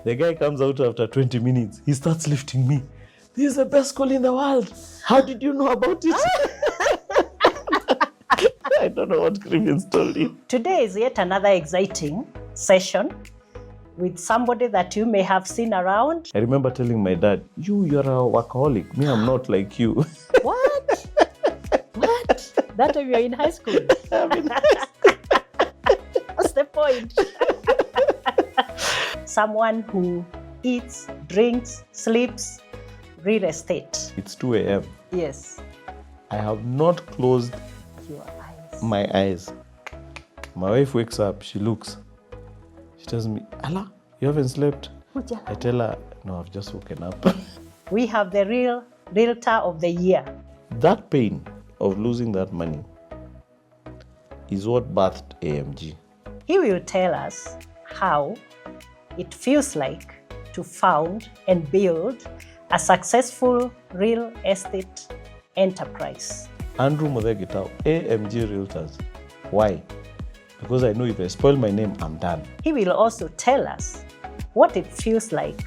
The guy comes out after 20 minutes. He starts lifting me. This is the best school in the world. How did you know about it? I don't know what Grievance told you. Today is yet another exciting session with somebody that you may have seen around. I remember telling my dad, you're a workaholic. Me, I'm not like you. What? What? That time you're in high school? What's the point? Someone who eats, drinks, sleeps, real estate. It's 2 a.m. Yes. I have not closed Your eyes. my eyes. My wife wakes up, she looks. She tells me, Allah, you haven't slept? I tell her, no, I've just woken up. We have the real Realtor of the Year. That pain of losing that money is what birthed AMG. He will tell us how it feels like to found and build a successful real estate enterprise. Andrew Muthee Gitau, AMG Realtors. Why? Because I know if I spoil my name, I'm done. He will also tell us what it feels like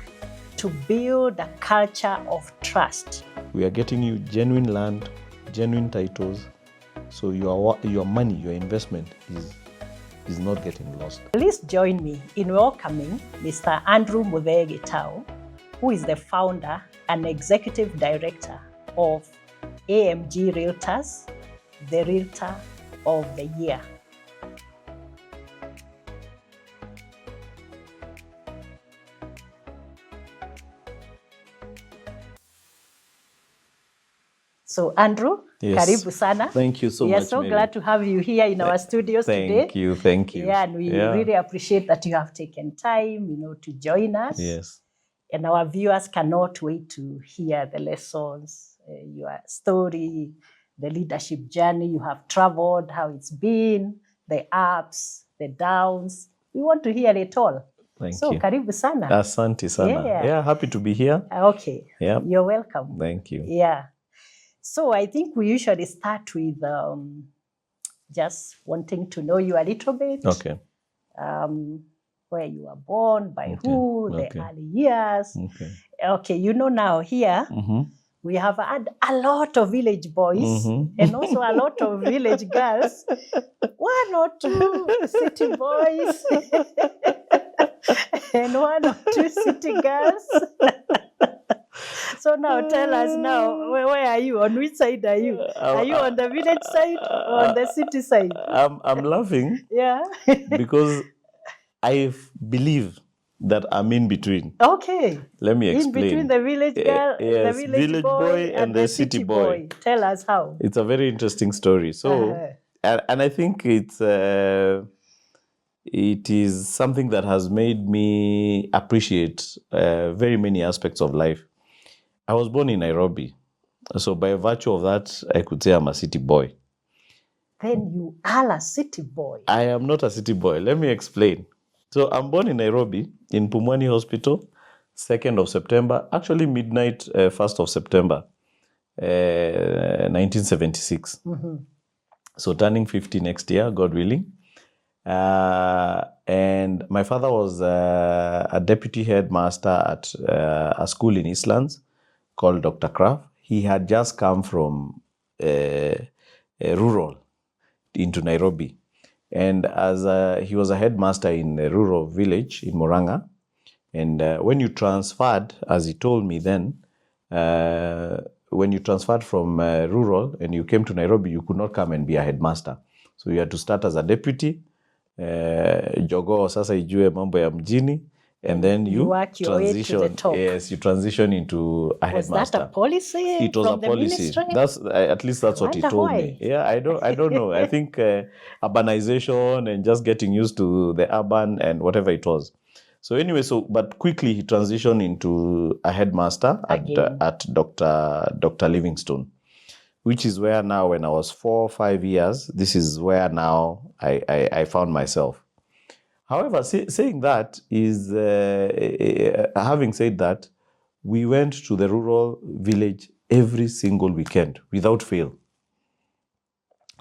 to build a culture of trust. We are getting you genuine land, genuine titles, so your money, your investment is not getting lost. Please join me in welcoming Mr. Andrew Muthee Gitau, who is the founder and executive director of AMG Realtors, the Realtor of the Year. So Andrew, Yes. karibu sana. Thank you so We much. are so Mary. glad to have you here in our studios today. Thank you, thank you. Yeah, and we really appreciate that you have taken time, to join us. Yes. And our viewers cannot wait to hear the lessons, your story, the leadership journey you have traveled, how it's been, the ups, the downs. We want to hear it all. Thank So, you. karibu sana. Asante sana. Yeah. Happy to be here. Okay. Yeah. You're welcome. Thank you. Yeah. So I think we usually start with just wanting to know you a little bit. Okay. Where you were born, by who, the early years. Okay. Okay, now here we have had a lot of village boys and also a lot of village girls. 1 or 2 city boys and 1 or 2 city girls. So now tell us now, where are you? On which side are you? Are you on the village side or on the city side? I'm laughing. Yeah. Because I believe that I'm in between. Okay. Let me explain. In between the village girl, yes, the village boy and the city boy. Tell us how. It's a very interesting story. So, and I think it is something that has made me appreciate very many aspects of life. I was born in Nairobi. So by virtue of that, I could say I'm a city boy. Then you are a city boy. I am not a city boy. Let me explain. So I'm born in Nairobi, in Pumwani Hospital, 2nd of September, actually midnight, 1st of September, 1976. So turning 50 next year, God willing. And my father was a deputy headmaster at a school in Eastlands called Dr. Kraft. He had just come from rural into Nairobi. And as he was a headmaster in a rural village in Murang'a. And when you transferred, as he told me then, when you transferred from rural and you came to Nairobi, you could not come and be a headmaster. So you had to start as a deputy, jogoo sasa ijue mambo ya mjini, and then you work your way to the top. Yes, you transition into a headmaster. Was that a policy? It was from a policy. Ministry? That's at least that's what he told me. Yeah, I don't know. I think urbanization and just getting used to the urban and whatever it was. So anyway, but quickly he transitioned into a headmaster at Dr. Livingstone, which is where now, when I was 4 or 5 years, this is where now I found myself. However, saying that is, having said that, we went to the rural village every single weekend without fail.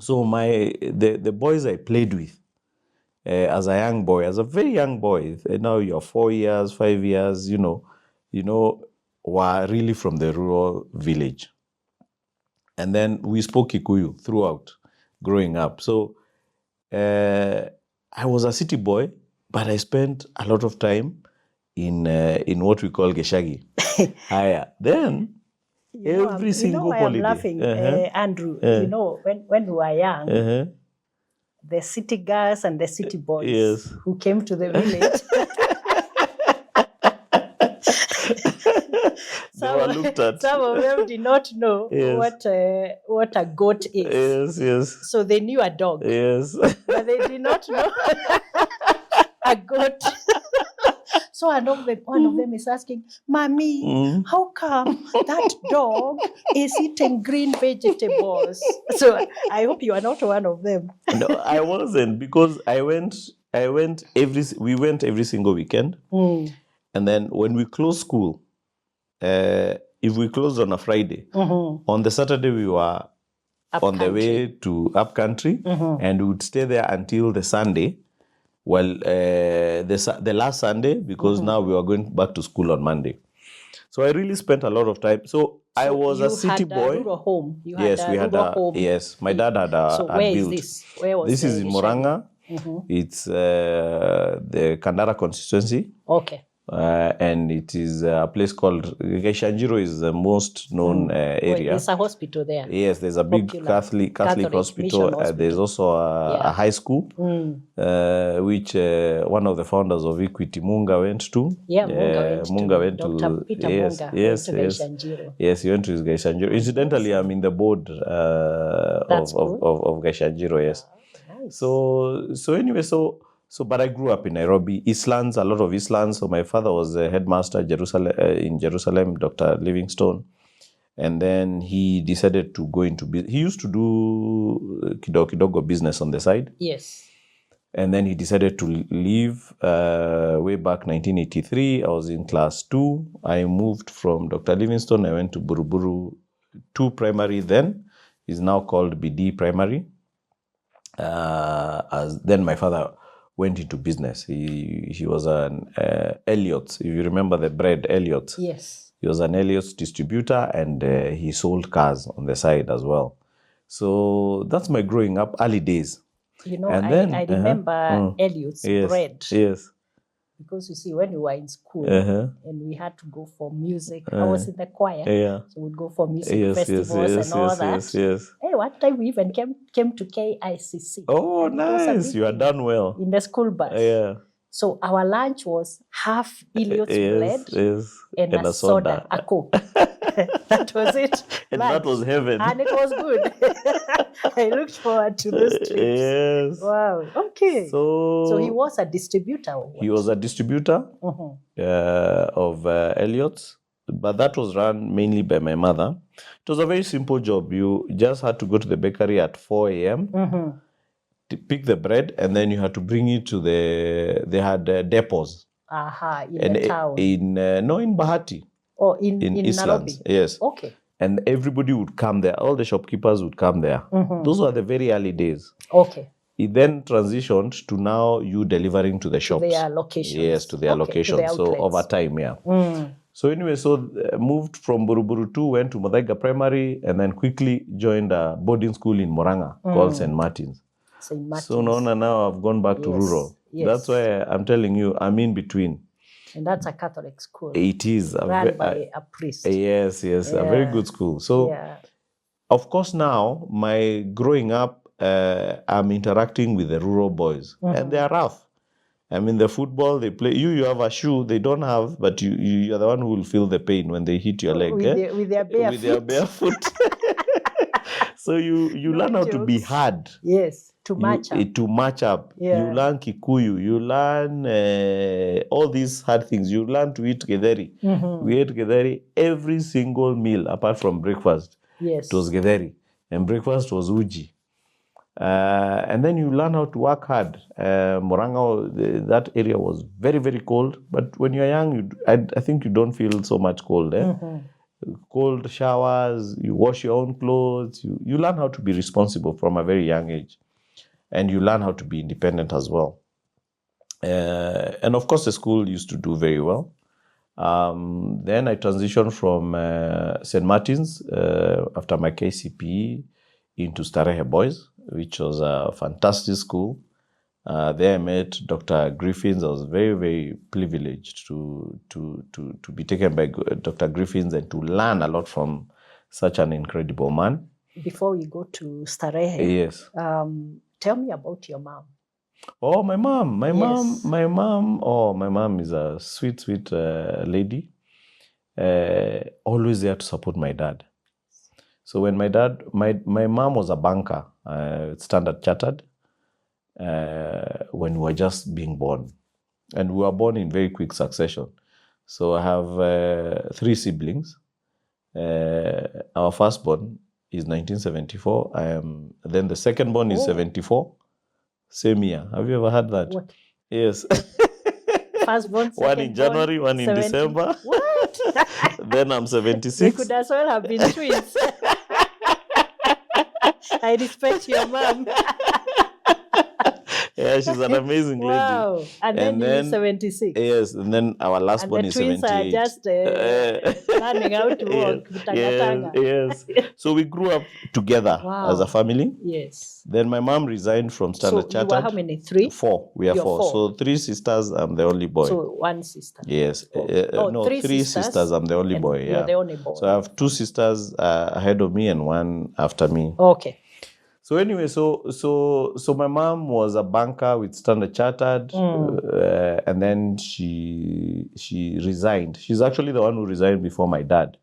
So the boys I played with, as a young boy, as a very young boy. Now you're 4 years, 5 years, were really from the rural village. And then we spoke Kikuyu throughout growing up. So I was a city boy, but I spent a lot of time in what we call Geshagi. Then every single why holiday. I'm laughing, Andrew. When we were young, the city girls and the city boys who came to the village. Some of them did not know what a goat is. Yes. So they knew a dog. Yes. But they did not know a goat. So one of them is asking, Mommy, how come that dog is eating green vegetables? So I hope you are not one of them. No, I wasn't, because we went every single weekend. And then when we closed school, if we closed on a Friday, on the Saturday we were on the way to up country, and we would stay there until the Sunday. Well, the last Sunday, because now we were going back to school on Monday. So I really spent a lot of time. So I was a city boy. You had a rural home. Home. Yes, my dad had a So where built. is this? Where was this? Is in Murang'a. It's the Kandara constituency. Okay. And it is a place called Gaishanjiro is the most known area. There's a hospital there. Yes, there's a big Catholic hospital. There's also a high school, which one of the founders of Equity, Munga, went to. Yeah, Munga went to. Dr. Peter Munga went to Gaishanjiro. Yes, he went to Gaishanjiro. Incidentally, I'm in the board of Gaishanjiro. Yes. Nice. So anyway, but I grew up in Nairobi, Eastlands, a lot of Eastlands. So my father was a headmaster in Jerusalem, Dr. Livingstone. And then he decided to go into business. He used to do kidogo business on the side. Yes. And then he decided to leave way back 1983. I was in class 2. I moved from Dr. Livingstone. I went to Buruburu 2 primary then. It's now called BD primary. Then my father went into business. He was an Elliott's. If you remember the bread, Elliott's. Yes. He was an Elliott's distributor, and he sold cars on the side as well. So that's my growing up, early days. I remember Elliott's bread. Yes. Because you see, when we were in school and we had to go for music, I was in the choir, so we'd go for music festivals and all that. Yes. Hey, one time we even came to KICC. Oh, nice! You are done well. In the school bus. Yeah. So our lunch was half Elliott's bread and a soda, a Coke. That was it. And lunch. That was heaven. And it was good. I looked forward to those trips. Yes. Wow. Okay. So he was a distributor. Or what? He was a distributor of Elliott's, but that was run mainly by my mother. It was a very simple job. You just had to go to the bakery at 4 a.m. To pick the bread, and then you had to bring it to they had depots. In the town? In Bahati. Oh, in Eastlands. Nairobi? Yes. Okay. And everybody would come there. All the shopkeepers would come there. Those were the very early days. Okay. It then transitioned to now you delivering to the shops. To their locations. Yes, to their locations. So over time, So anyway, moved from Buruburu 2, went to Muthaiga Primary, and then quickly joined a boarding school in Murang'a called St. Martin's. So now I've gone back to rural. Yes. That's why I'm telling you, I'm in between. And that's a Catholic school. It is. Run by a priest. Yes. A very good school. So, of course, now, my growing up, I'm interacting with the rural boys. And they are rough. I mean, the football, they play. You have a shoe they don't have, but you're the one who will feel the pain when they hit your leg. With their bare feet. Their bare foot. So you learn how to be hard. Yes. To match up. Yeah. You learn Kikuyu. You learn all these hard things. You learn to eat githeri. We ate githeri every single meal apart from breakfast. Yes. It was githeri. And breakfast was uji. And then you learn how to work hard. Murang'a, that area was very, very cold. But when you're young, I think you don't feel so much cold. Cold showers, you wash your own clothes. You learn how to be responsible from a very young age. And you learn how to be independent as well. And of course, the school used to do very well. Then I transitioned from St. Martin's after my KCPE into Starehe Boys, which was a fantastic school. There I met Dr. Griffins. I was very, very privileged to be taken by Dr. Griffins and to learn a lot from such an incredible man. Before we go to Starehe, yes, tell me about your mom. Oh, my mom. Yes. My mom is a sweet, sweet lady. Always there to support my dad. So when my mom was a banker, Standard Chartered, when we were just being born. And we were born in very quick succession. So I have 3 siblings. Our firstborn is 1974. Then the secondborn is 74. Same year. Have you ever had that? What? Yes. Firstborn, one in January, one in December. What? Then I'm 76. They could as well have been twins. I respect your mom. Yeah, she's an amazing lady. Wow. And then you're 76. Yes, and then our last born is 78. And the twins are just learning how to walk. Yes. So we grew up together as a family. Yes. Then my mom resigned from Standard Chartered. So you were how many? 3? 4. We are 4. So 3 sisters, I'm the only boy. So 1 sister. Yes. No, 3 sisters, I'm the only boy. You're the only boy. So I have 2 sisters ahead of me and 1 after me. Okay. So anyway, so my mom was a banker with Standard Chartered, and then she resigned. She's actually the one who resigned before my dad,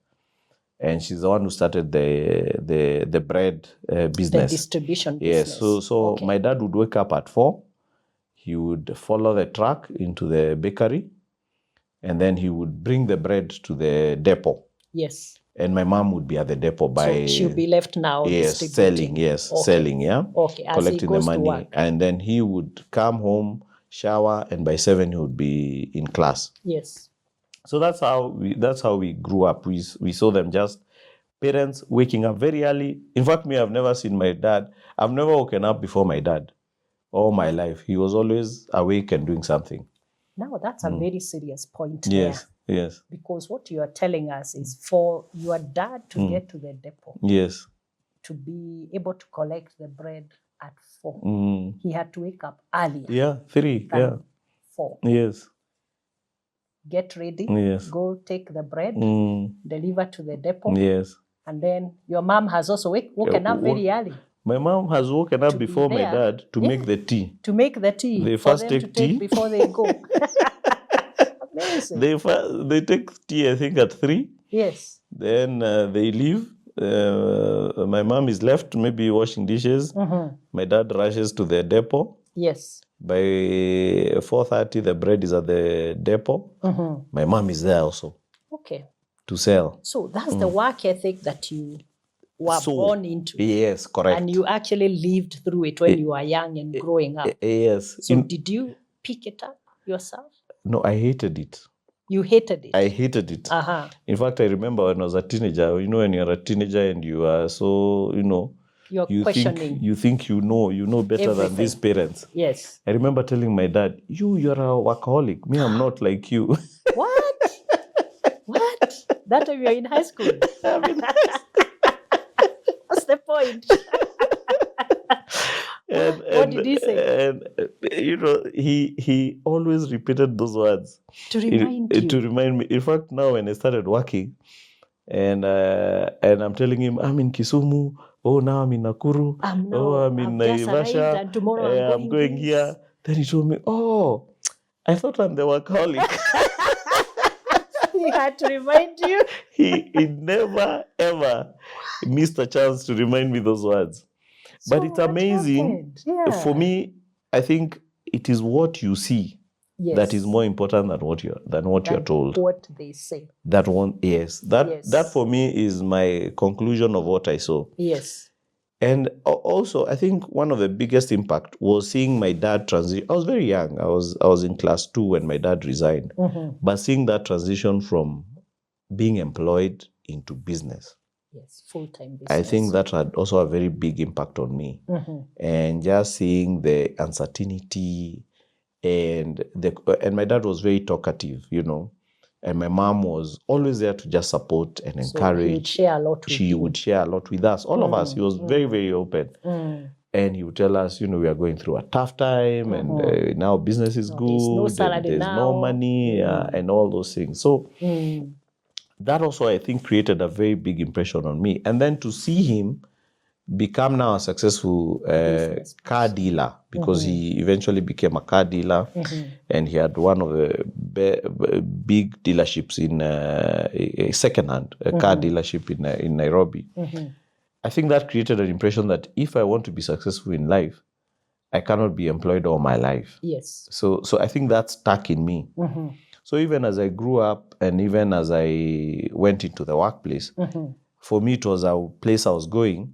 and she's the one who started the bread business, the distribution business. Yes. So my dad would wake up at 4. He would follow the truck into the bakery, and then he would bring the bread to the depot. Yes. And my mom would be at the depot by... So she'll be left now selling, selling, collecting the money. And then he would come home, shower, and by 7 he would be in class. Yes. So that's how we grew up. We saw them just parents waking up very early. In fact, I've never seen my dad. I've never woken up before my dad all my life. He was always awake and doing something. Now, that's a very serious point Yes. there. Yes. Because what you are telling us is for your dad to get to the depot. Yes. To be able to collect the bread at 4. He had to wake up earlier. Yeah, 3. 4. Yes. Get ready. Yes. Go take the bread. Deliver to the depot. Yes. And then your mom has also woken up very early. My mom has woken up before my dad to make the tea. To make the tea. They first take tea before they go. Amazing. They take tea, I think, at 3. Yes. Then they leave. My mom is left, maybe washing dishes. My dad rushes to the depot. Yes. By 4:30, the bread is at the depot. My mom is there also. Okay. To sell. So that's the work ethic that you were born into. Yes, correct. And you actually lived through it when you were young and growing up. Yes. So did you pick it up yourself? No, I hated it. You hated it? I hated it. In fact, I remember when I was a teenager, when you're a teenager and you are so, you're questioning. You think you know better than these parents. Yes. I remember telling my dad, you're a workaholic. Me, I'm not like you. What? That time you're in high school? What's the point? What did he say? And he always repeated those words to remind you. To remind me. In fact, now when I started working, and I'm telling him I'm in Kisumu. Oh, now I'm in Nakuru. I'm in Naivasha. And tomorrow I'm going here. Then he told me, "Oh, I thought I'm the workaholic." He had to remind you. He never ever missed a chance to remind me those words. But it's amazing. For me, I think it is what you see that is more important than what you're told. What they say. That one, yes. That for me is my conclusion of what I saw. Yes. And also, I think one of the biggest impact was seeing my dad transition. I was very young. I was in class 2 when my dad resigned. But seeing that transition from being employed into business. Yes, full-time business. I think that had also a very big impact on me. And just seeing the uncertainty And my dad was very talkative, and my mom was always there to just support and encourage. So he would share a lot with She you. would share a lot with us, all of us. He was very, very open. And he would tell us, we are going through a tough time, and now business is good, there's no salary and there's now. no money, and all those things. So that also, I think, created a very big impression on me. And then to see him become now a successful car dealer, because he eventually became a car dealer, and he had one of the big dealerships in a second-hand car dealership in Nairobi. I think that created an impression that if I want to be successful in life, I cannot be employed all my life. Yes. So I think that stuck in me. So even as I grew up and even as I went into the workplace, for me it was a place I was going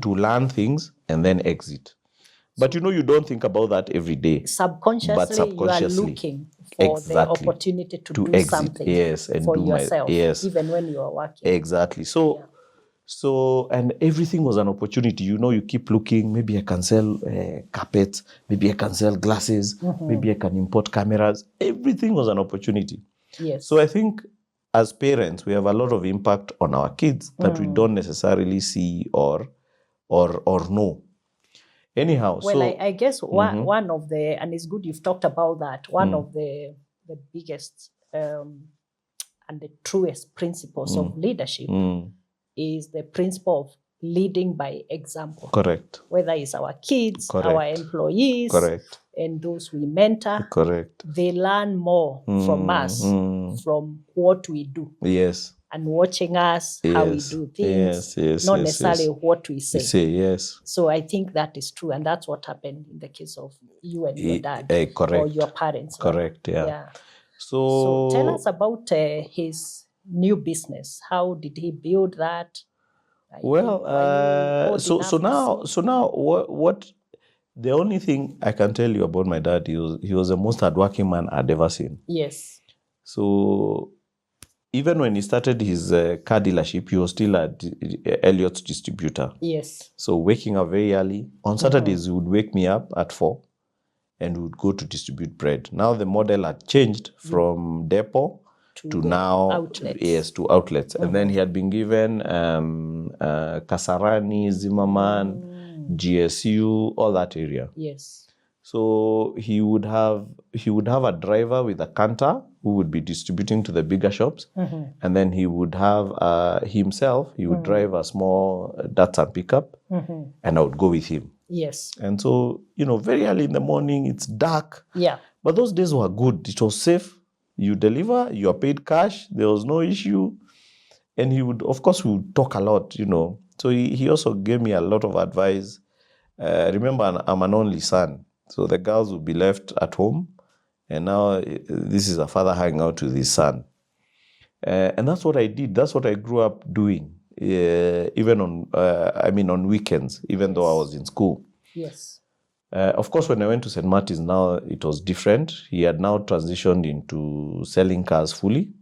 to learn things and then exit. But you don't think about that every day. Subconsciously, you are looking for the opportunity to do exit, something and for do yourself, even when you are working. Exactly. So, and everything was an opportunity. You keep looking, maybe I can sell carpets, maybe I can sell glasses, maybe I can import cameras. Everything was an opportunity. Yes. So I think as parents, we have a lot of impact on our kids that we don't necessarily see or know. Anyhow, well, I guess one of the, and it's good you've talked about that, one of the biggest and the truest principles of leadership is the principle of leading by example. Correct. Whether it's our kids, Correct. our employees, Correct. and those we mentor. Correct. They learn more from us, from what we do. Yes. And watching us, how we do things, not necessarily what we say. Yes. So I think that is true, and that's what happened in the case of you and your dad, correct. or your parents. Correct. Right? Yeah. So tell us about his new business. How did he build that? Well, so now what? The only thing I can tell you about my dad, he was the most hardworking man I'd ever seen. Yes. So even when he started his car dealership, he was still at Elliot's distributor. Yes. So waking up very early. On Saturdays, he would wake me up at 4 and we would go to distribute bread. Now the model had changed from depot to now outlets. Yes, to outlets. And then he had been given Kasarani, Zimmerman, GSU, all that area. Yes. So he would have a driver with a canter who would be distributing to the bigger shops, and then he would have himself. He would drive a small Datsun pickup, and I would go with him. Yes. And so very early in the morning, it's dark. Yeah. But those days were good. It was safe. You deliver. You are paid cash. There was no issue. And we would talk a lot. So he also gave me a lot of advice. Remember, I'm an only son. So the girls would be left at home, and now this is a father hanging out with his son. And that's what I did. That's what I grew up doing, even on weekends, even though I was in school. Yes. Of course, when I went to St. Martin's, now it was different. He had now transitioned into selling cars fully.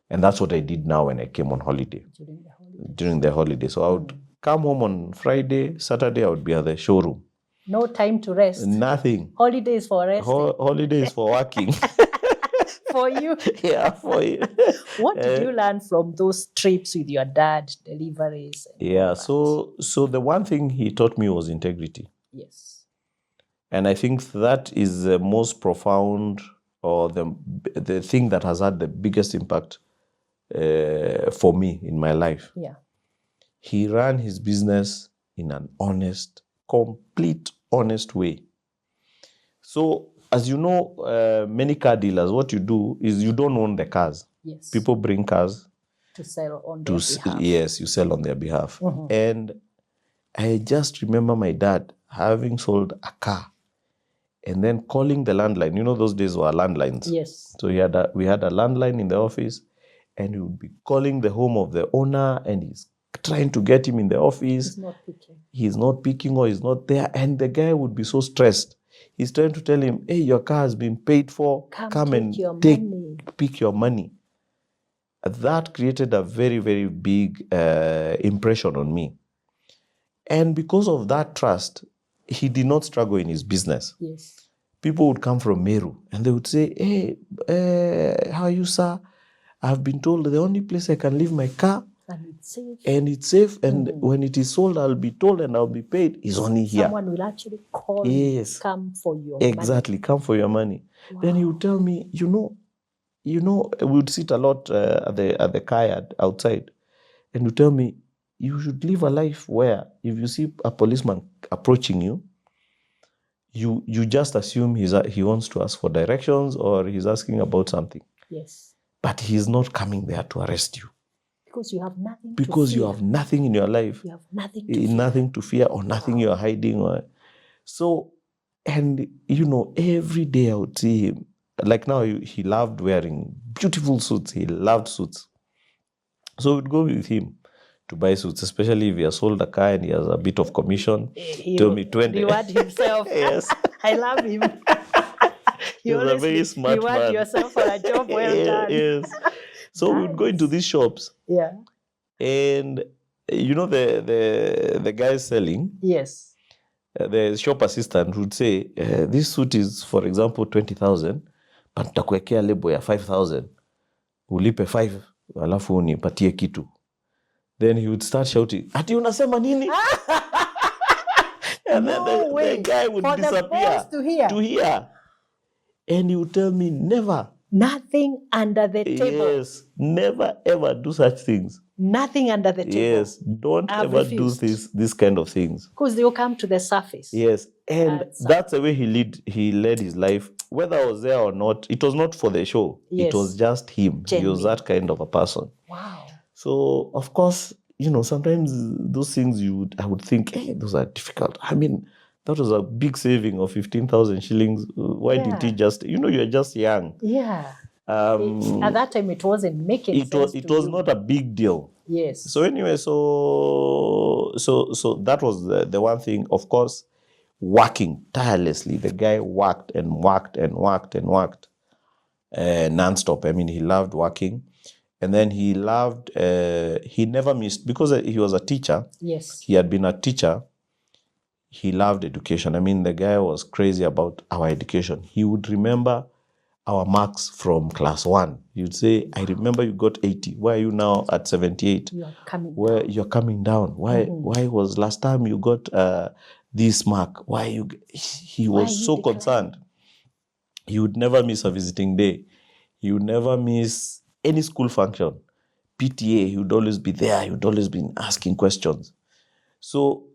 And that's what I did now when I came on holiday. During the holiday. So I would come home on Friday, Saturday, I would be at the showroom. No time to rest. Nothing. Holidays for resting. Holidays for working. For you. Yeah, for you. What did you learn from those trips with your dad, deliveries? Yeah, so the one thing he taught me was integrity. Yes. And I think that is the most profound, or the thing that has had the biggest impact for me in my life. Yeah. He ran his business in an honest, complete honest way. So, as you know, many car dealers, what you do is you don't own the cars. Yes. People bring cars to sell on their behalf. Yes, you sell on their behalf. And I just remember my dad having sold a car and then calling the landline. Those days were landlines. Yes. So we had a landline in the office, and he would be calling the home of the owner, and he's trying to get him in the office. He's not picking or he's not there. And the guy would be so stressed. He's trying to tell him, hey, your car has been paid for. Come and pick your money. That created a very, very big impression on me. And because of that trust, he did not struggle in his business. Yes. people would come from Meru and they would say, hey, how are you, sir? I've been told the only place I can leave my car and it's safe. And when it is sold, I'll be told and I'll be paid is only here. Someone will actually call you, come for your money. Come for your money. Wow. Then he would tell me, you know, we would sit a lot at the kayak outside, and would tell me, you should live a life where if you see a policeman approaching you, you just assume he wants to ask for directions or he's asking about something. Yes. But he's not coming there to arrest you. Because you have nothing Because you have nothing in your life. You have nothing to fear or nothing you're hiding. So, and every day I would see him. Like now, he loved wearing beautiful suits. He loved suits. So we'd go with him to buy suits, especially if he has sold a car and he has a bit of commission. He Tell me 20. Reward himself. Yes. I love him. He's a very smart reward man. Yourself for a job well done. Yes. So we'd go into these shops. Yeah. And the guy selling. Yes. The shop assistant would say, this suit is, for example, 20,000, but nitakuwekea label ya 5,000. Ulipe 5, alafu unipatie kitu. Then he would start shouting, ati unasema nini? And then the guy would for disappear to hear. And he would tell me, never. Nothing under the table. Yes, never ever do such things. Nothing under the table. Yes, don't ever do this kind of things. Because they will come to the surface. Yes, and that's the way he led his life. Whether I was there or not, it was not for the show. Yes. It was just him. Genuine. He was that kind of a person. Wow. So, of course, sometimes those things I would think, hey, those are difficult. I mean, that was a big saving of 15,000 shillings. Why didn't he just, you're just young. Yeah. At that time, it wasn't making sense. It was not a big deal. Yes. So anyway, so that was the one thing. Of course, working tirelessly. The guy worked and worked and worked and worked nonstop. I mean, he loved working. And then he never missed, because he was a teacher. Yes. He had been a teacher. He loved education. I mean, the guy was crazy about our education. He would remember our marks from class 1. You'd say, I remember you got 80. Why are you now at 78? You're coming down. You're coming down. Why was last time you got this mark? He was so concerned. He would never miss a visiting day. He would never miss any school function. PTA, he would always be there. He would always be asking questions. So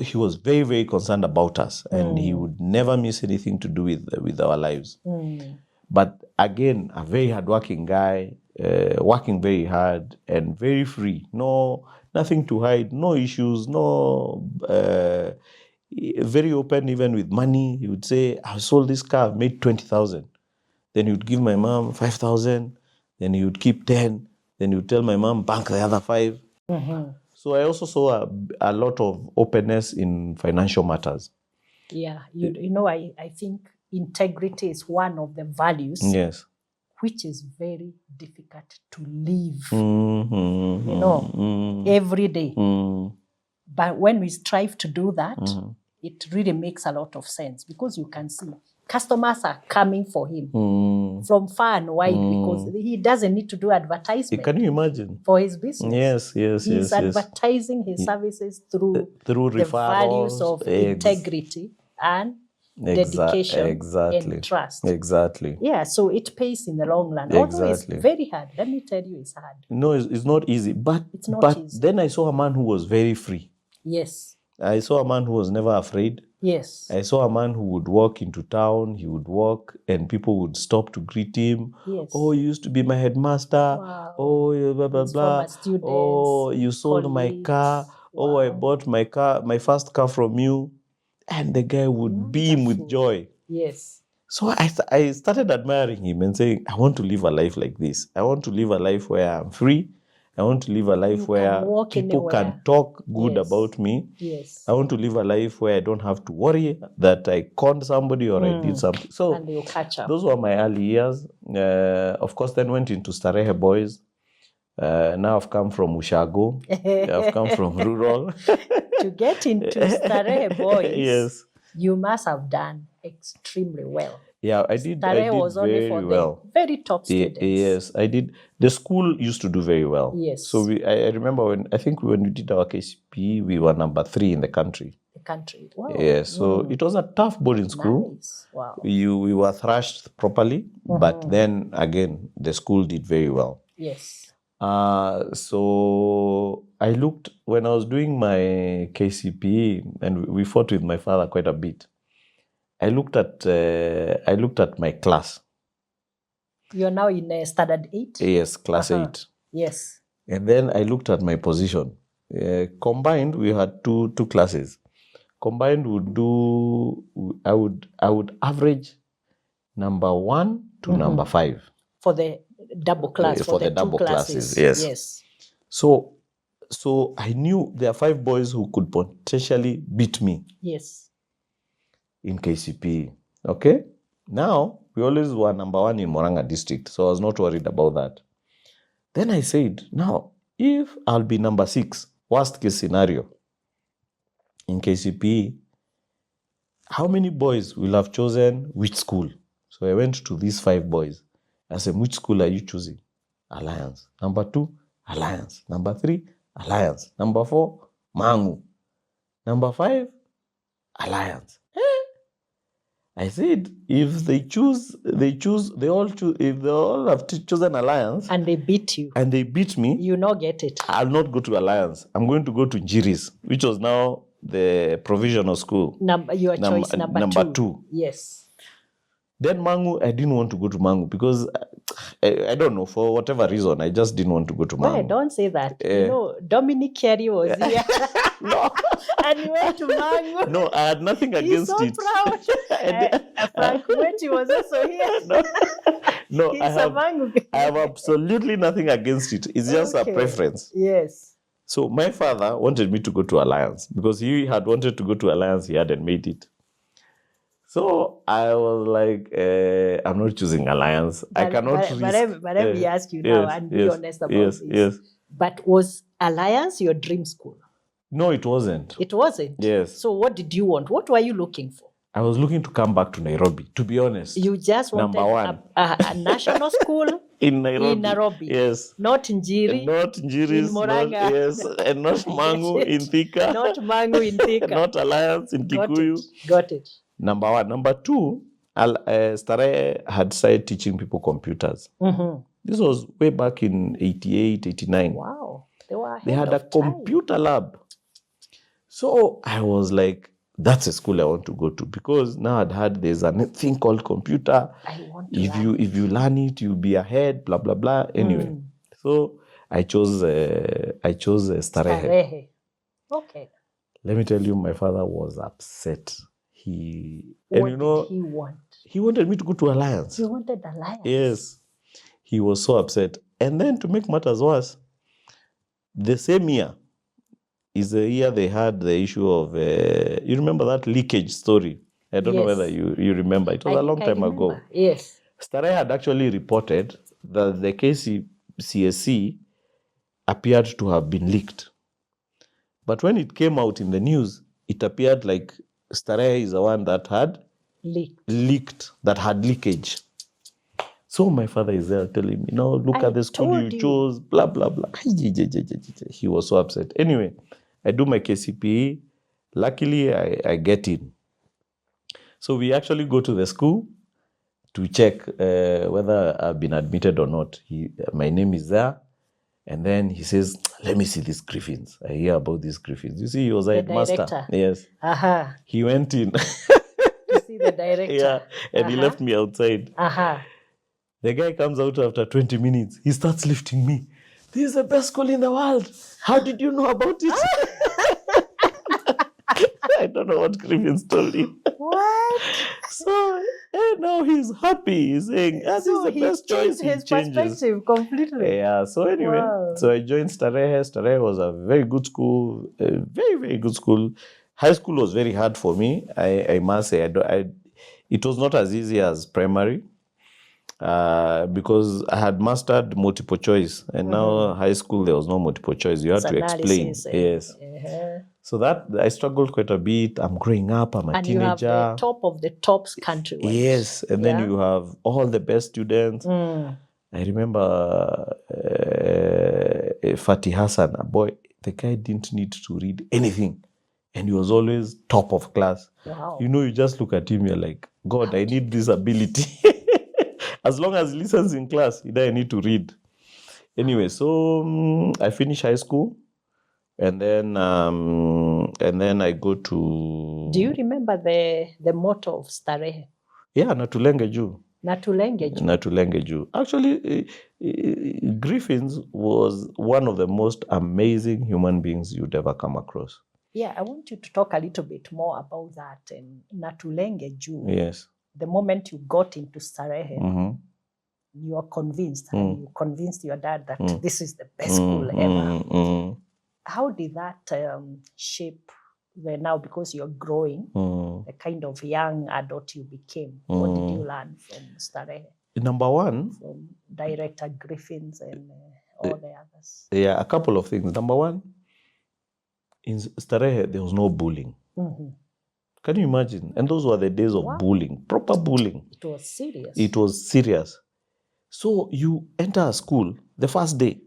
he was very, very concerned about us, and he would never miss anything to do with our lives. But again, a very hardworking guy, working very hard and very free. No, nothing to hide, no issues, very open even with money. He would say, I sold this car, I've made 20,000. Then he would give my mom 5,000. Then he would keep 10. Then he would tell my mom, bank the other 5. So I also saw a lot of openness in financial matters. Yeah, I think integrity is one of the values. Yes. Which is very difficult to live. Every day. But when we strive to do that, it really makes a lot of sense, because you can see customers are coming for him from far and wide, because he doesn't need to do advertisement. Can you imagine? For his business. Yes. He's advertising his services through the values of integrity and dedication and trust. Exactly. Yeah, so it pays in the long run. Although it's very hard. Let me tell you, it's hard. No, it's not easy. But easy. Then I saw a man who was very free. Yes. I saw a man who was never afraid. Yes. I saw a man who would walk into town. He would walk and people would stop to greet him. Yes. Oh, you used to be my headmaster. Wow. Oh, blah, blah, blah. Students, oh, you sold my car. Wow. Oh, I bought my first car from you. And the guy would beam with joy. Yes. So I started admiring him and saying, I want to live a life like this. I want to live a life where I'm free. I want to live a life where people can talk good about me. Yes. I want to live a life where I don't have to worry that I conned somebody or I did something. So and you'll catch up. Those were my early years. Of course, then went into Starehe Boys. Now I've come from Ushago. I've come from rural. To get into Starehe Boys, yes, you must have done extremely well. Yeah, I did Starehe was only very for well. the very top students. Yes, I did. The school used to do very well. Yes. So I remember when we did our KCP, we were number 3 in the country. Wow. Yeah, so it was a tough boarding school. Nice. Wow. We were thrashed properly, but then again, the school did very well. Yes. So I looked when I was doing my KCPE, and we fought with my father quite a bit. I looked at my class. You're now in standard 8? Yes, class 8. Yes. And then I looked at my position. Combined, we had two classes. Combined I would average number 1 to number 5. For the double class, for the double classes. Yes. So I knew there are 5 boys who could potentially beat me. Yes. In KCP. Okay? Now, we always were number 1 in Moranga district, so I was not worried about that. Then I said, now, if I'll be number 6, worst case scenario, in KCP, how many boys will have chosen which school? So I went to these 5 boys. I said, which school are you choosing? Alliance. Number 2, Alliance. Number 3, Alliance. Number 4, Mangu. Number 5, Alliance. I said, if they all have chosen Alliance. And they beat you. And they beat me. You not get it. I'll not go to Alliance. I'm going to go to Njiris, which was now the provisional school. Your choice number 2. Yes. Then Mangu, I didn't want to go to Mangu because I don't know, for whatever reason, I just didn't want to go to Mangu. Well, don't say that. Dominic Kerry was here. No. And he went to Mangu. No, I had nothing against it. He's so proud. Frank Wenti was also here. No, I have absolutely nothing against it. It's just a preference. Yes. So my father wanted me to go to Alliance because he had wanted to go to Alliance. He hadn't made it. So I was like, I'm not choosing Alliance. I cannot risk. But let me ask you now and be honest about this. Yes. But was Alliance your dream school? No, it wasn't. It wasn't? Yes. So what did you want? What were you looking for? I was looking to come back to Nairobi, to be honest. You just wanted Number 1. A national school in Nairobi. In Nairobi. Yes. Not in Njiri. Not Njiris. In Moranga. Yes. And not Mangu in Thika. Not Mangu in Thika. Not Alliance in Kikuyu. Got it. Number 1. Number 2, Starehe had started teaching people computers. This was way back in 88, 89. Wow. They had a computer lab. So I was like, that's a school I want to go to because now I'd heard there's a thing called computer. If you learn it, you'll be ahead, blah, blah, blah. Anyway, so I chose Starehe. Okay. Let me tell you, my father was upset. What did he want? He wanted me to go to Alliance. He wanted Alliance? Yes. He was so upset. And then to make matters worse, the same year is the year they had the issue of, you remember that leakage story? I don't know whether you remember. It was a long time ago. Yes. Starehe had actually reported that the KCSE appeared to have been leaked. But when it came out in the news, it appeared like Starehe is the one that had leaked, that had leakage. So my father is there telling me, look at the school you chose, blah, blah, blah. He was so upset. Anyway, I do my KCPE. Luckily, I get in. So we actually go to the school to check whether I've been admitted or not. My name is there. And then he says, let me see these griffins. I hear about these griffins. You see, he was a headmaster. Yes. He went in. To see the director. Yeah, and he left me outside. The guy comes out after 20 minutes. He starts lifting me. This is the best school in the world. How did you know about it? I don't know what Griffins told him. What? So now he's happy. He's saying, this is the best choice. His perspective completely. Yeah, so anyway, so I joined Starehe. Starehe was a very good school, a very, very good school. High school was very hard for me. I must say, it was not as easy as primary. Because I had mastered multiple choice, and now high school there was no multiple choice. You had to explain. Yes. So that I struggled quite a bit. I'm growing up. I'm a And teenager. you have the top of the tops countrywide. Yes, and then you have all the best students. I remember Fatih Hassan, a boy. The guy didn't need to read anything, and he was always top of class. Wow. You know, you just look at him, you're like, God, I need this ability. As long as he listens in class, he doesn't need to read. Anyway, so I finished high school, and then I go to. Do you remember the motto of Starehe? Yeah, Natulenge Juu. Natulenge Juu. Natulenge Juu. Actually, Griffins was one of the most amazing human beings you'd ever come across. Yeah, I want you to talk a little bit more about that. And Natulenge Juu. Yes. The moment you got into Starehe, you are convinced, and you convinced your dad that this is the best school ever. How did that shape now, because you're growing, the kind of young adult you became? What did you learn from Starehe? Number one, from Director Griffins and all the others. Yeah, a couple of things. Number one, in Starehe, there was no bullying. Can you imagine? And those were the days of bullying, proper bullying. It was serious. It was serious. So you enter a school the first day,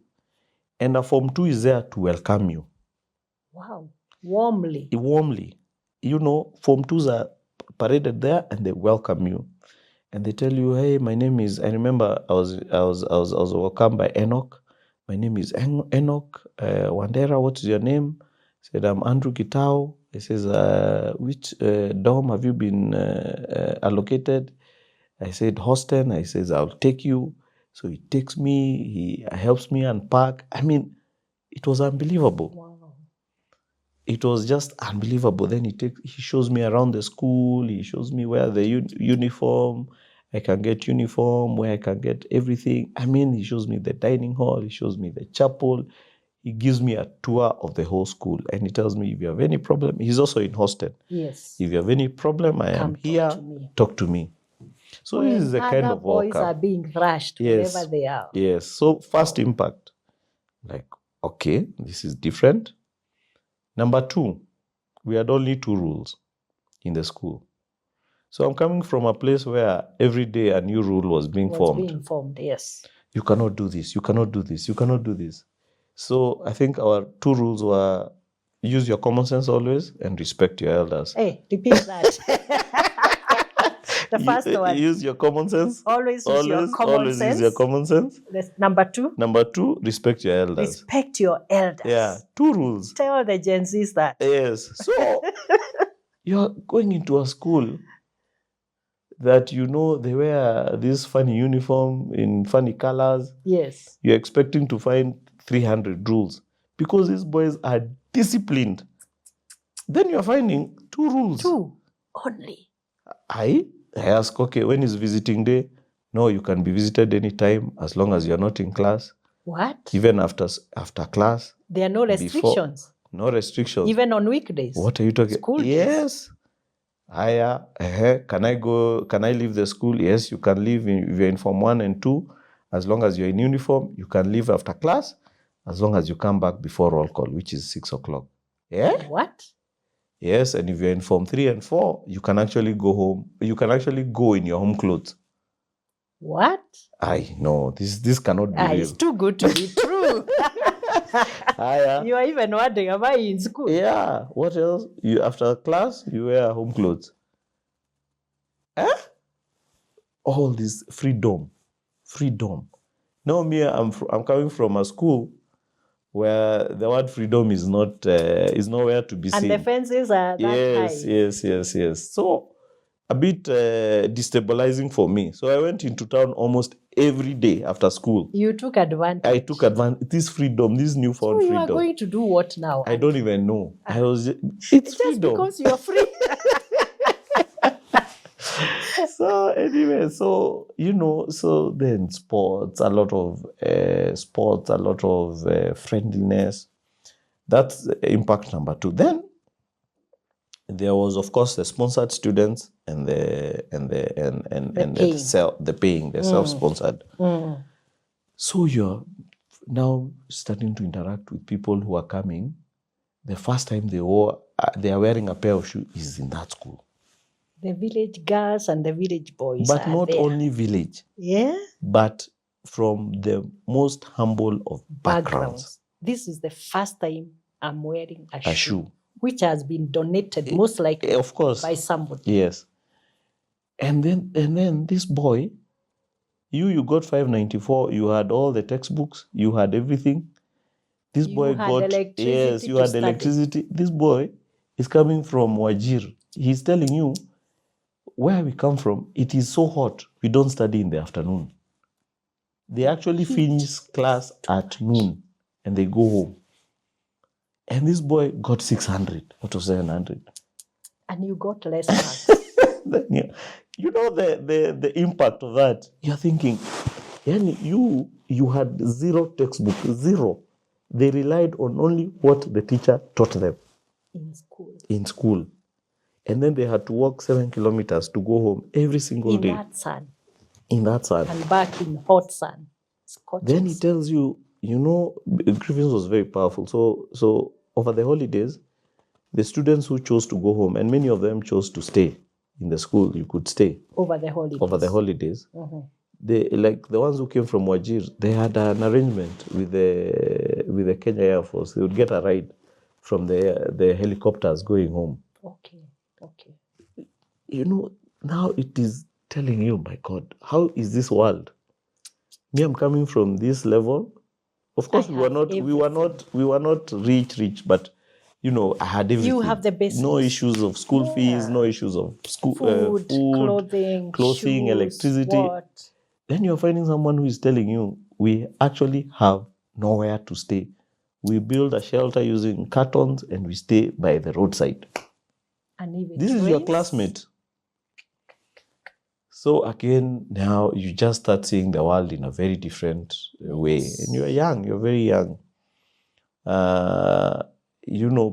and a Form 2 is there to welcome you. Wow. Warmly. Warmly. You know, Form 2s are paraded there and they welcome you. And they tell you, hey, my name is, I remember I was welcomed by Enoch. My name is Enoch Wandera. What is your name? I said, I'm Andrew Gitau. He says, which dorm have you been allocated? I said, Hostel. I says, I'll take you. So he takes me, he helps me unpack. I mean, it was unbelievable. Wow. It was just unbelievable. Then he shows me around the school. He shows me where the uniform, I can get uniform, where I can get everything. I mean, he shows me the dining hall. He shows me the chapel. He gives me a tour of the whole school. And he tells me, if you have any problem, he's also in hostel. Yes. If you have any problem, I am here. Talk to me. So when this is the kind of welcome. Boys are being thrashed wherever they are. Yes. So first impact, like, okay, this is different. Number two, we had only 2 rules in the school. So I'm coming from a place where every day a new rule was being formed. Yes. You cannot do this. You cannot do this. You cannot do this. So I think our 2 rules were use your common sense always and respect your elders. Hey, repeat that. The first one. Use your common sense. Always use your common sense. Use your common sense. Number 2. Number 2, respect your elders. Respect your elders. Yeah, 2 rules. Tell the Gen Zs that. Yes. So you're going into a school that they wear this funny uniform in funny colors. Yes. You're expecting to find 300 rules because these boys are disciplined. Then you're finding 2 rules. 2 only. I ask, okay, when is visiting day? No, you can be visited anytime as long as you're not in class. What? Even after class. There are no restrictions. No restrictions. Even on weekdays. What are you talking? School days. Yes. Can I leave the school? Yes, you can leave if you're in Form 1 and 2. As long as you're in uniform, you can leave after class, as long as you come back before roll call, which is 6 o'clock. Yeah? What? Yes, and if you're in Form 3 and 4, you can actually go home. You can actually go in your home clothes. What? I know. This cannot be real. It's too good to be true. You are even wondering, am I in school? Yeah. What else? After class, you wear home clothes. All this freedom. No, I'm coming from a school where the word freedom is nowhere to be seen. And the fences are that high. Yes. So a bit destabilizing for me. So I went into town almost every day after school. You took advantage. I took advantage. This freedom, this newfound freedom. So you are going to do what now? I don't even know. It's just because you're free. So anyway, so then sports, a lot of friendliness. That's impact number 2. Then there was, of course, the sponsored students and the self-sponsored. So you're now starting to interact with people who are coming the first time they are wearing a pair of shoes is in that school. The village girls and the village boys But are not there. only village, Yeah. but from the most humble of backgrounds. This is the first time I'm wearing a A shoe, shoe. which has been donated most likely Of course. by somebody. Yes. And then this boy, you got 594, you had all the textbooks, you had everything. This You boy had got electricity yes, you to had study. electricity. This boy is coming from Wajir. He's telling you where we come from. It is so hot. We don't study in the afternoon. They actually finish class at noon and they go home. And this boy got 600 out of 700. And you got less marks. Then you know the impact of that. You're thinking, yani you had zero textbook, zero. They relied on only what the teacher taught them in school. And then they had to walk 7 kilometers to go home every single day. In that sun. And back in hot sun. Then he tells you, Griffins was very powerful. So over the holidays, the students who chose to go home, and many of them chose to stay in the school, you could stay. Over the holidays. Mm-hmm. They, like the ones who came from Wajir, they had an arrangement with the Kenya Air Force. They would get a ride from the helicopters going home. Okay. Now it is telling you, my God, how is this world? Me, I'm coming from this level. Of course, we were not rich, but I had everything. You have the basics. No issues of school fees, no issues of school food, clothing, shoes, electricity. What? Then you're finding someone who is telling you, we actually have nowhere to stay. We build a shelter using cartons and we stay by the roadside. And even this is your classmate. So again, now you just start seeing the world in a very different way. And you're young, you're very young.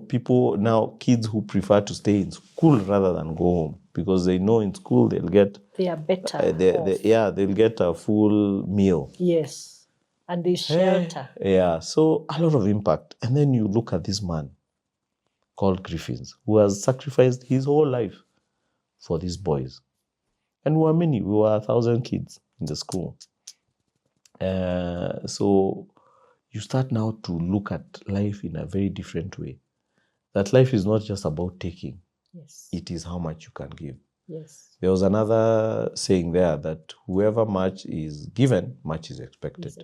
People now, kids who prefer to stay in school rather than go home because they know in school they'll get... They are better. They'll get a full meal. Yes. And this shelter. So a lot of impact. And then you look at this man called Griffins, who has sacrificed his whole life for these boys. And we were many. We were 1,000 kids in the school. So you start now to look at life in a very different way. That life is not just about taking. Yes. It is how much you can give. Yes. There was another saying there that whoever much is given, much is expected.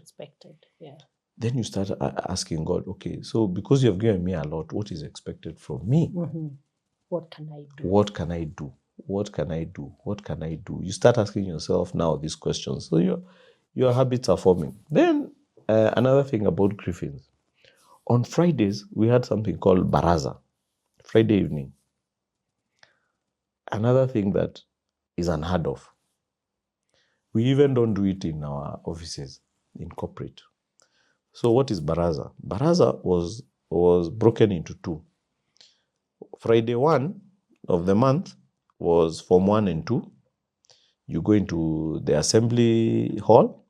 Then you start asking God, okay, so because you have given me a lot, what is expected from me? Mm-hmm. What can I do? What can I do? What can I do? What can I do? You start asking yourself now these questions. So your habits are forming. Then another thing about Griffins. On Fridays, we had something called Baraza, Friday evening. Another thing that is unheard of. We even don't do it in our offices, in corporate. So what is Baraza? Baraza was broken into two. Friday 1 of the month was Form 1 and 2. You go into the assembly hall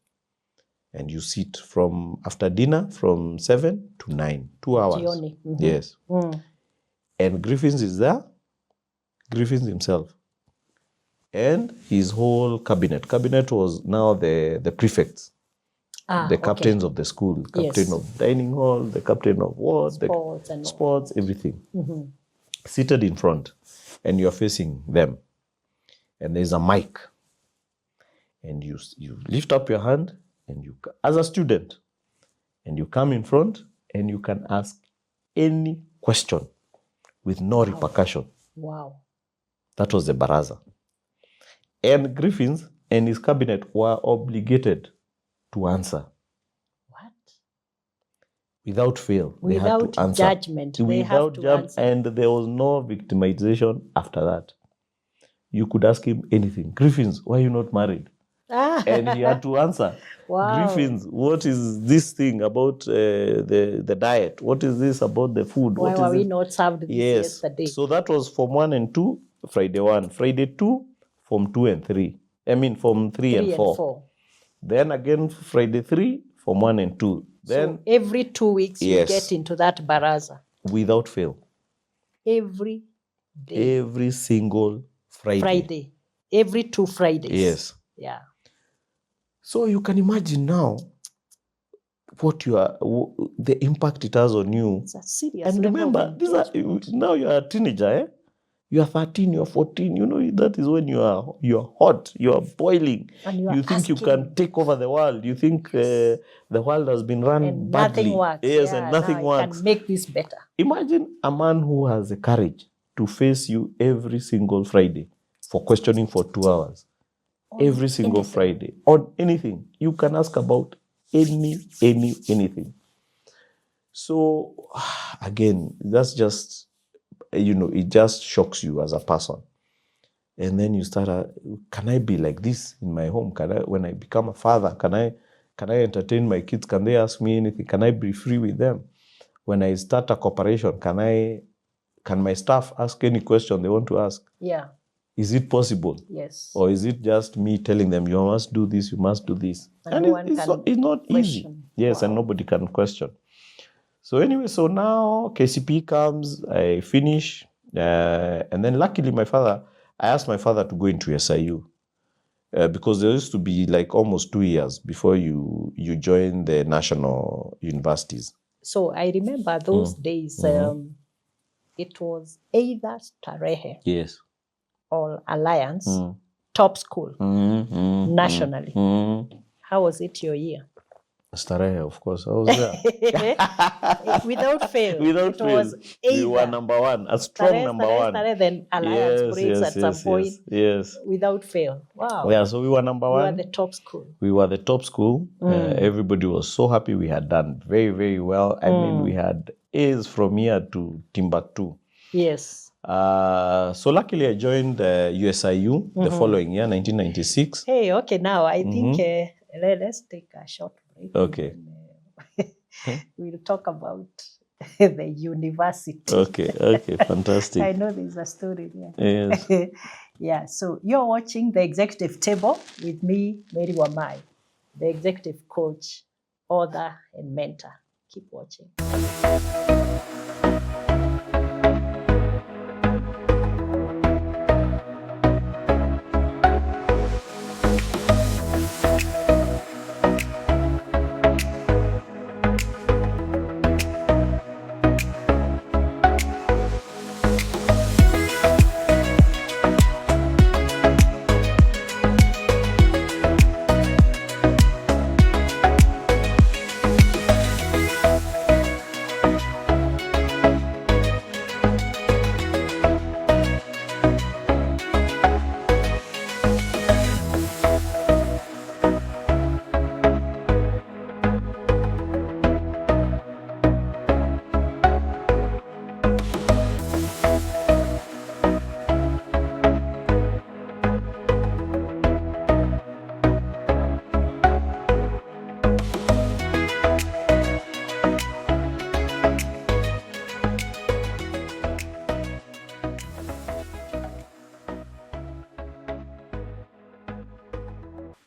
and you sit from after dinner from 7 to 9, 2 hours. Mm-hmm. Yes. Mm. And Griffins is there, Griffins himself, and his whole cabinet. Cabinet was now the prefects, the captains of the school, captain of dining hall, the captain of what? Sports, everything. Mm-hmm. Seated in front, and you're facing them. And there's a mic. And you lift up your hand, and you, as a student, and you come in front, and you can ask any question with no repercussion. Wow. That was the Baraza. And Griffins and his cabinet were obligated to answer. What? Without fail. Without they had to answer. Judgment. They have to answer. And there was no victimization after that. You could ask him anything. Griffins, why are you not married? And he had to answer. Wow. Griffins, what is this thing about the diet? What is this about the food? Why were we not served this yesterday? So that was Form 1 and 2, Friday 1. Friday 2, Form 2 and 3. Form 3 and 4. Then again, Friday 3, Form 1 and 2. Then so every 2 weeks you get into that Baraza. Without fail. Every day. Every single Friday. Every 2 Fridays. Yes. Yeah. So you can imagine now what the impact it has on you. It's a serious And level remember, of engagement. now you are a teenager, eh? You are 13, you are 14. You know, that is when you are hot, you are boiling. And you You think you can take over the world. You think the world has been run and badly. Nothing works. Yes, Yeah, and nothing now I works. can make this better. Imagine a man who has the courage to face you every single Friday for questioning for 2 hours. Every single Friday. On anything. You can ask about anything. So, again, that's just, it just shocks you as a person. And then you start, can I be like this in my home? When I become a father, can I entertain my kids? Can they ask me anything? Can I be free with them? When I start a corporation, can my staff ask any question they want to ask? Yeah. Is it possible? Yes. Or is it just me telling them, you must do this, you must do this? And no one can it's not easy. question. Yes, and nobody can question. So anyway, so now KCP comes, I finish, and then luckily I asked my father to go into SIU, because there used to be like almost 2 years before you join the national universities. So I remember those days, it was either Starehe Yes. or Alliance, top school, nationally. How was it your year? Starehe, of course. I was there. Without fail. Without it fail. Was we were number one, a strong number one. Then Alliance breaks at some point. Yes. Without fail. Wow. Yeah, so we were number one. We were the top school. We were the top school. Everybody was so happy. We had done very, very well. I mean, we had A's from here to Timbuktu. Yes. So luckily I joined USIU the following year, 1996. Hey, okay, now I think let's take a short break. Okay. We'll talk about the university. Okay, fantastic. I know there's a story there. Yes. Yeah, so you're watching The Executive Table with me, Mary Wamai, the executive coach, author, and mentor. Keep watching.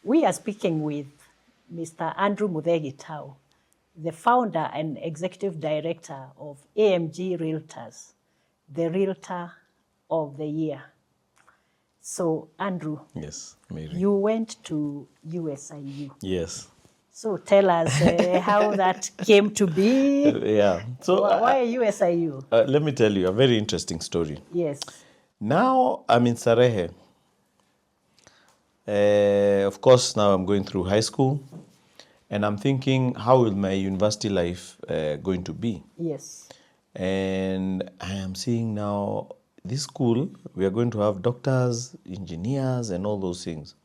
We are speaking with Mr. Andrew Muthee Gitau, the founder and executive director of AMG Realtors, the Realtor of the Year. So, Andrew. Yes, Mary. You went to USIU. Yes. So tell us how that came to be. Yeah. So why USIU? Let me tell you a very interesting story. Yes. Now I'm in Starehe. Of course, now I'm going through high school, and I'm thinking, how will my university life going to be? Yes. And I am seeing now this school, we are going to have doctors, engineers, and all those things.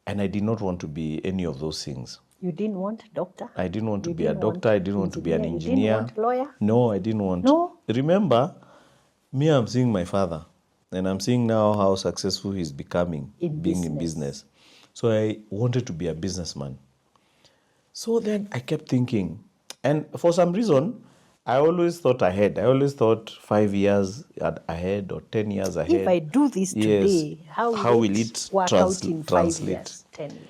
And I did not want to be any of those things. You didn't want a doctor? I didn't want to be a doctor. I didn't want to be an engineer. You didn't want a lawyer? No, I didn't want. No? Remember, me, I'm seeing my father. And I'm seeing now how successful he's becoming in business. So I wanted to be a businessman. So then I kept thinking, and for some reason, I always thought ahead. I always thought 5 years ahead or 10 years ahead. If I do this today, how will it work out in 5 years, 10 years?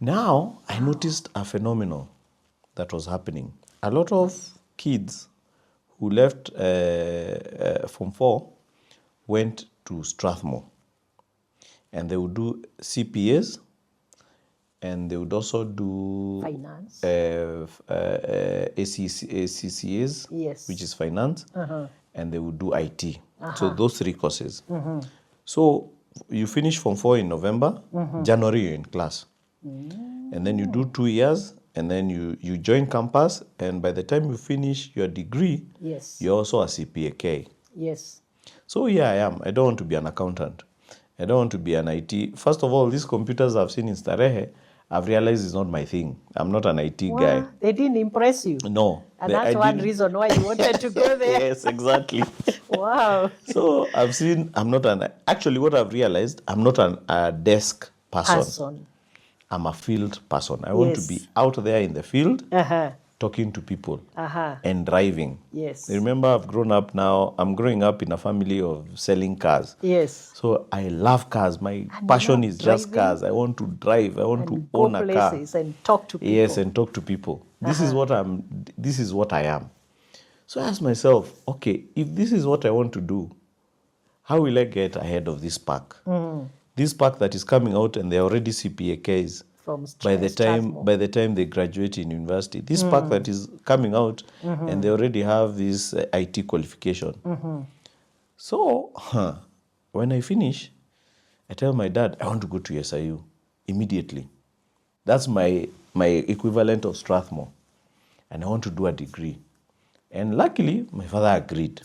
Now, I noticed a phenomenon that was happening. A lot of kids who left Form 4 went to Strathmore. And they would do CPAs, and they would also do Finance. ACCAs, Yes. which is finance, and they would do IT. So those 3 courses. So you finish Form 4 in November, January you're in class. And then you do 2 years, and then you join campus, and by the time you finish your degree, Yes. you're also a CPAK. Yes. So here I am. I don't want to be an accountant. I don't want to be an IT. First of all, these computers I've seen in Starehe, I've realized it's not my thing. I'm not an IT guy. They didn't impress you? No. And that's one reason why you wanted to go there? Yes, exactly. Wow. So actually what I've realized, I'm not a desk person. I'm a field person. I want to be out there in the field, talking to people and driving. Yes. Remember, I'm growing up in a family of selling cars. Yes. So I love cars. My passion is just cars. I want to drive. I want to own a car. And talk to people. Yes, and talk to people. This is what I am. So I asked myself, okay, if this is what I want to do, how will I get ahead of this pack? This pack that is coming out, and they're already CPAKs. By the time they graduate in university, this pack that is coming out, and they already have this IT qualification. So when I finish, I tell my dad, I want to go to SIU immediately. That's my equivalent of Strathmore, and I want to do a degree. And luckily, my father agreed.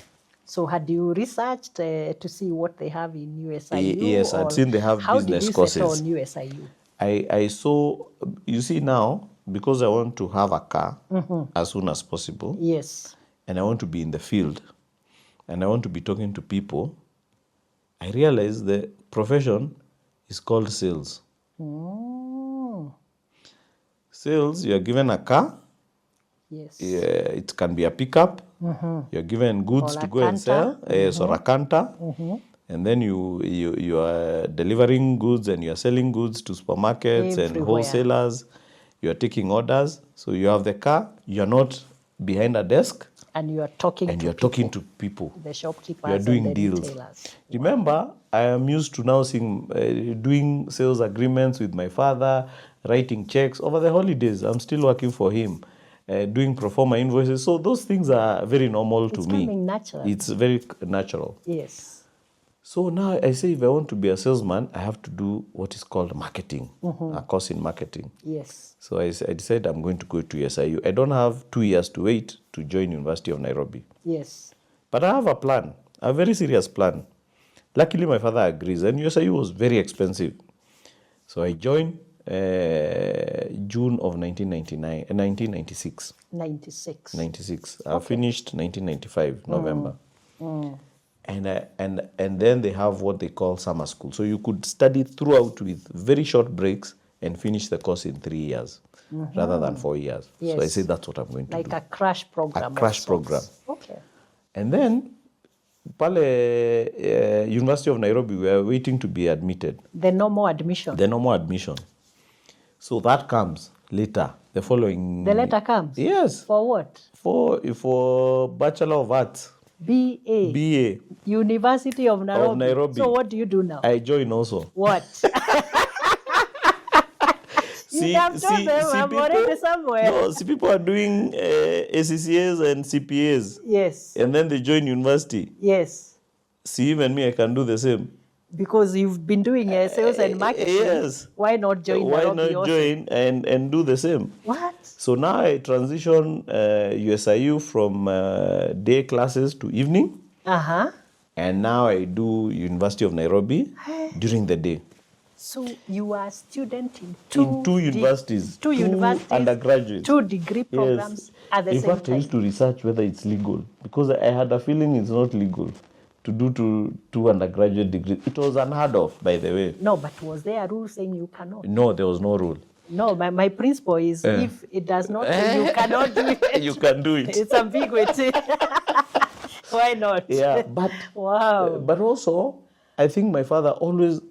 So had you researched to see what they have in USIU? Yes, I'd seen they have business courses. How did you settle on USIU? I saw, you see now, because I want to have a car as soon as possible. Yes. And I want to be in the field, and I want to be talking to people, I realized the profession is called sales. Sales, you're given a car. Yes. It can be a pickup. You're given goods to go and sell, or a canter. And then you are delivering goods, and you are selling goods to supermarkets and wholesalers. You are taking orders. So you have the car. You are not behind a desk. And you are talking to people. The shopkeepers. You are doing and the deals. retailers. Remember, I am used to now doing sales agreements with my father, writing checks. Over the holidays, I'm still working for him, doing pro forma invoices. So those things are very normal to me. It's coming natural. It's very natural. Yes. So now I say, if I want to be a salesman, I have to do what is called marketing, a course in marketing. Yes. So I decided I'm going to go to SIU. I don't have 2 years to wait to join University of Nairobi. Yes. But I have a plan, a very serious plan. Luckily, my father agrees, and USIU was very expensive. So I joined June of 1996. 96. I finished 1995, November. And then they have what they call summer school. So you could study throughout with very short breaks and finish the course in 3 years rather than 4 years. Yes. So I said that's what I'm going to do. Like a crash program. A crash program. Okay. And then, University of Nairobi, we are waiting to be admitted. The normal admission. So that comes later, the following... The letter comes? Yes. For what? For Bachelor of Arts. BA. University of Nairobi. So what do you do now? I join also. What? I'm already somewhere. No, people are doing ACCAs and CPAs. Yes. And then they join university. Yes. See, even me, I can do the same. Because you've been doing sales and marketing. Yes. Why not join and do the same? What? So now I transition USIU from day classes to evening. And now I do University of Nairobi during the day. So you are a student in two universities. Two universities. Undergraduate. 2 degree programs at the same time. In fact, I used to research whether it's legal, because I had a feeling it's not legal to do two undergraduate degrees. It was unheard of, by the way. No, but was there a rule saying you cannot? No, there was no rule. No, my principle is if it does not say you cannot do it. You can do it. It's ambiguity. Why not? Yeah, but wow. But also, I think my father always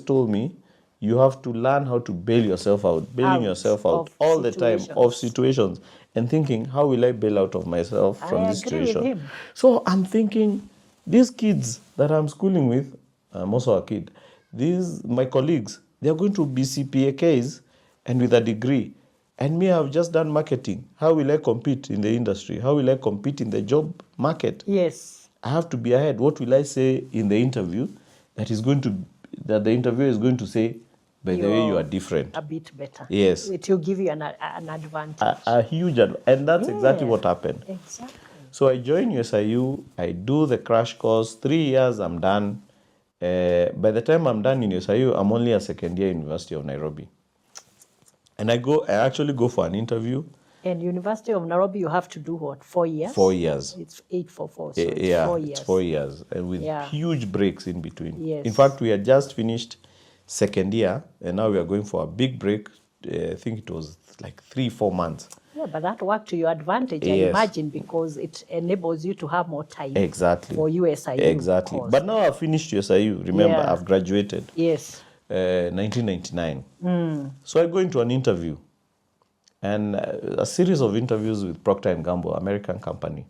told me, you have to learn how to bail yourself out, bailing yourself out all the time of situations and thinking, how will I bail out of myself from this situation? With him. So I'm thinking, these kids that I'm schooling with, I'm also a kid, my colleagues, they're going to be CPAKs and with a degree. And me, I've just done marketing. How will I compete in the industry? How will I compete in the job market? Yes. I have to be ahead. What will I say in the interview that the interviewer is going to say, by the way, you are different. A bit better. Yes. It will give you an advantage. A huge advantage. And that's exactly what happened. Exactly. So I join USIU. I do the crash course. 3 years, I'm done. By the time I'm done in USIU, I'm only a second year University of Nairobi. And I actually go for an interview. And University of Nairobi, you have to do what? 4 years? 4 years. It's 844, so it's 4 years. It's 4 years, and with huge breaks in between. Yes. In fact, we had just finished second year, and now we are going for a big break. I think it was like 3-4 months. Yeah, but that worked to your advantage, I imagine, because it enables you to have more time. Exactly. For USIU. Exactly. Course. But now I've finished USIU. Remember, I've graduated. Yes. 1999. So I go into an interview, and a series of interviews with Procter & Gamble, American company.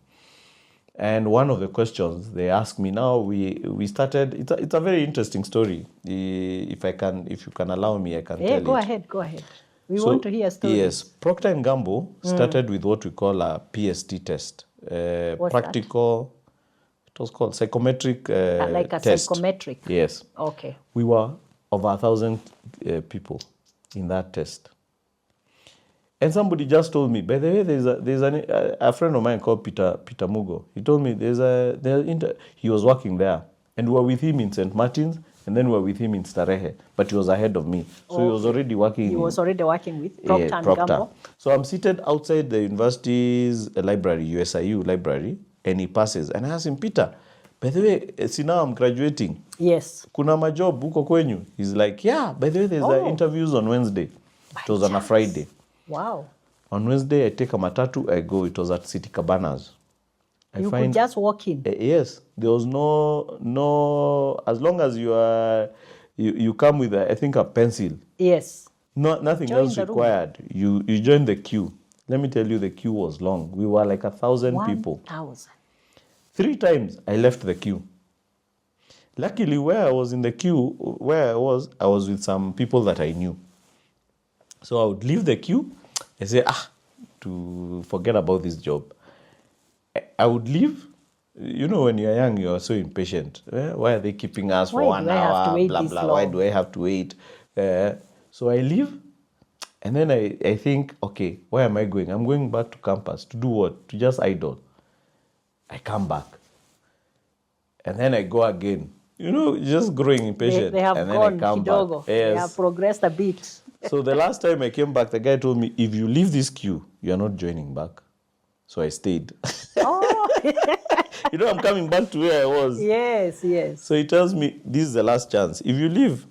And one of the questions they asked me, now we started, it's a very interesting story. If you can allow me, I can tell it. Go ahead. We want to hear stories. Yes, Procter & Gamble started with what we call a PST test. Practical, that? It was called psychometric like a test. Psychometric? Yes. Okay. We were over 1,000 people in that test. And somebody just told me, by the way, there's a friend of mine called Peter Mugo. He told me he was working there, and we were with him in St. Martin's, and then we were with him in Starehe, but he was ahead of me. So he was already working. He was already working with Procter & Gamble. So I'm seated outside the university's library, USIU library, and he passes. And I asked him, Peter, by the way, see now I'm graduating. Yes. Kuna majob huko kwenyu? He's like, yeah, by the way, there's interviews on Wednesday. It was on a Friday. Wow. On Wednesday, I take a matatu, I go. It was at City Cabanas. You could just walk in? Yes. There was no, as long as you come with, I think, a pencil. Yes. Nothing else required. You join the queue. Let me tell you, the queue was long. We were like 1,000 people. 1,000. 3 times I left the queue. Luckily, where I was in the queue, I was with some people that I knew. So I would leave the queue and say, to forget about this job. I would leave. You know, when you're young, you're so impatient. Why are they keeping us for 1 hour? Blah, blah. Why do I have to wait? So I leave. And then I think, okay, where am I going? I'm going back to campus. To do what? To just idle. I come back. And then I go again. You know, just growing impatient. They have and gone, then I come kidogo. back. Yes. They have progressed a bit. So the last time I came back, the guy told me, if you leave this queue, you're not joining back. So I stayed. Oh. You know, I'm coming back to where I was. Yes. So he tells me, this is the last chance. If you leave,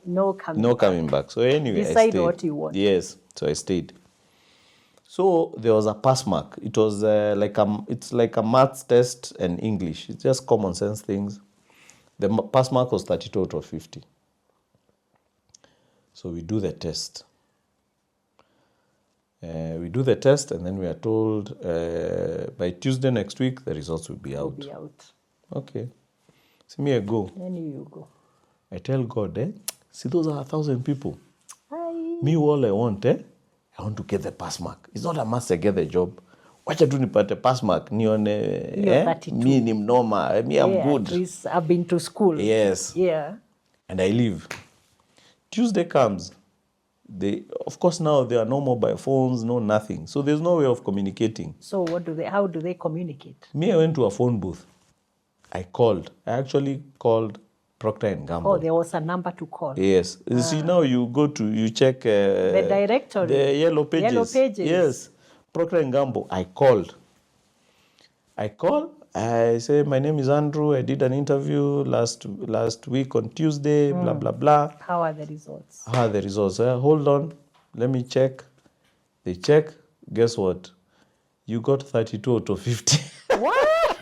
no coming back. So anyway, decide I stayed. What you want. Yes. So I stayed. So there was a pass mark. It was it's like a maths test and English. It's just common sense things. The pass mark was 32 out of 50. So we do the test. And then we are told by Tuesday next week, the results will be out. Okay. See me, I go. Then you go. I tell God, see, those are 1,000 people. Hi. Me, all I want, I want to get the pass mark. It's not a must I get the job. Wacha tu nipate pass mark. Nione, me ni mnoma. Me, I'm good. At least I've been to school. Yes. Yeah. And I leave. Tuesday comes. Of course, now there are no mobile phones, no nothing. So there's no way of communicating. So how do they communicate? Me, I went to a phone booth. I actually called Procter & Gamble. Oh, there was a number to call. Yes. You see, now you check the directory. The yellow pages. Yes. Procter & Gamble. I called. I say, my name is Andrew. I did an interview last week on Tuesday, blah, blah, blah. How are the results? Hold on. Let me check. They check. Guess what? You got 32 out of 50. What?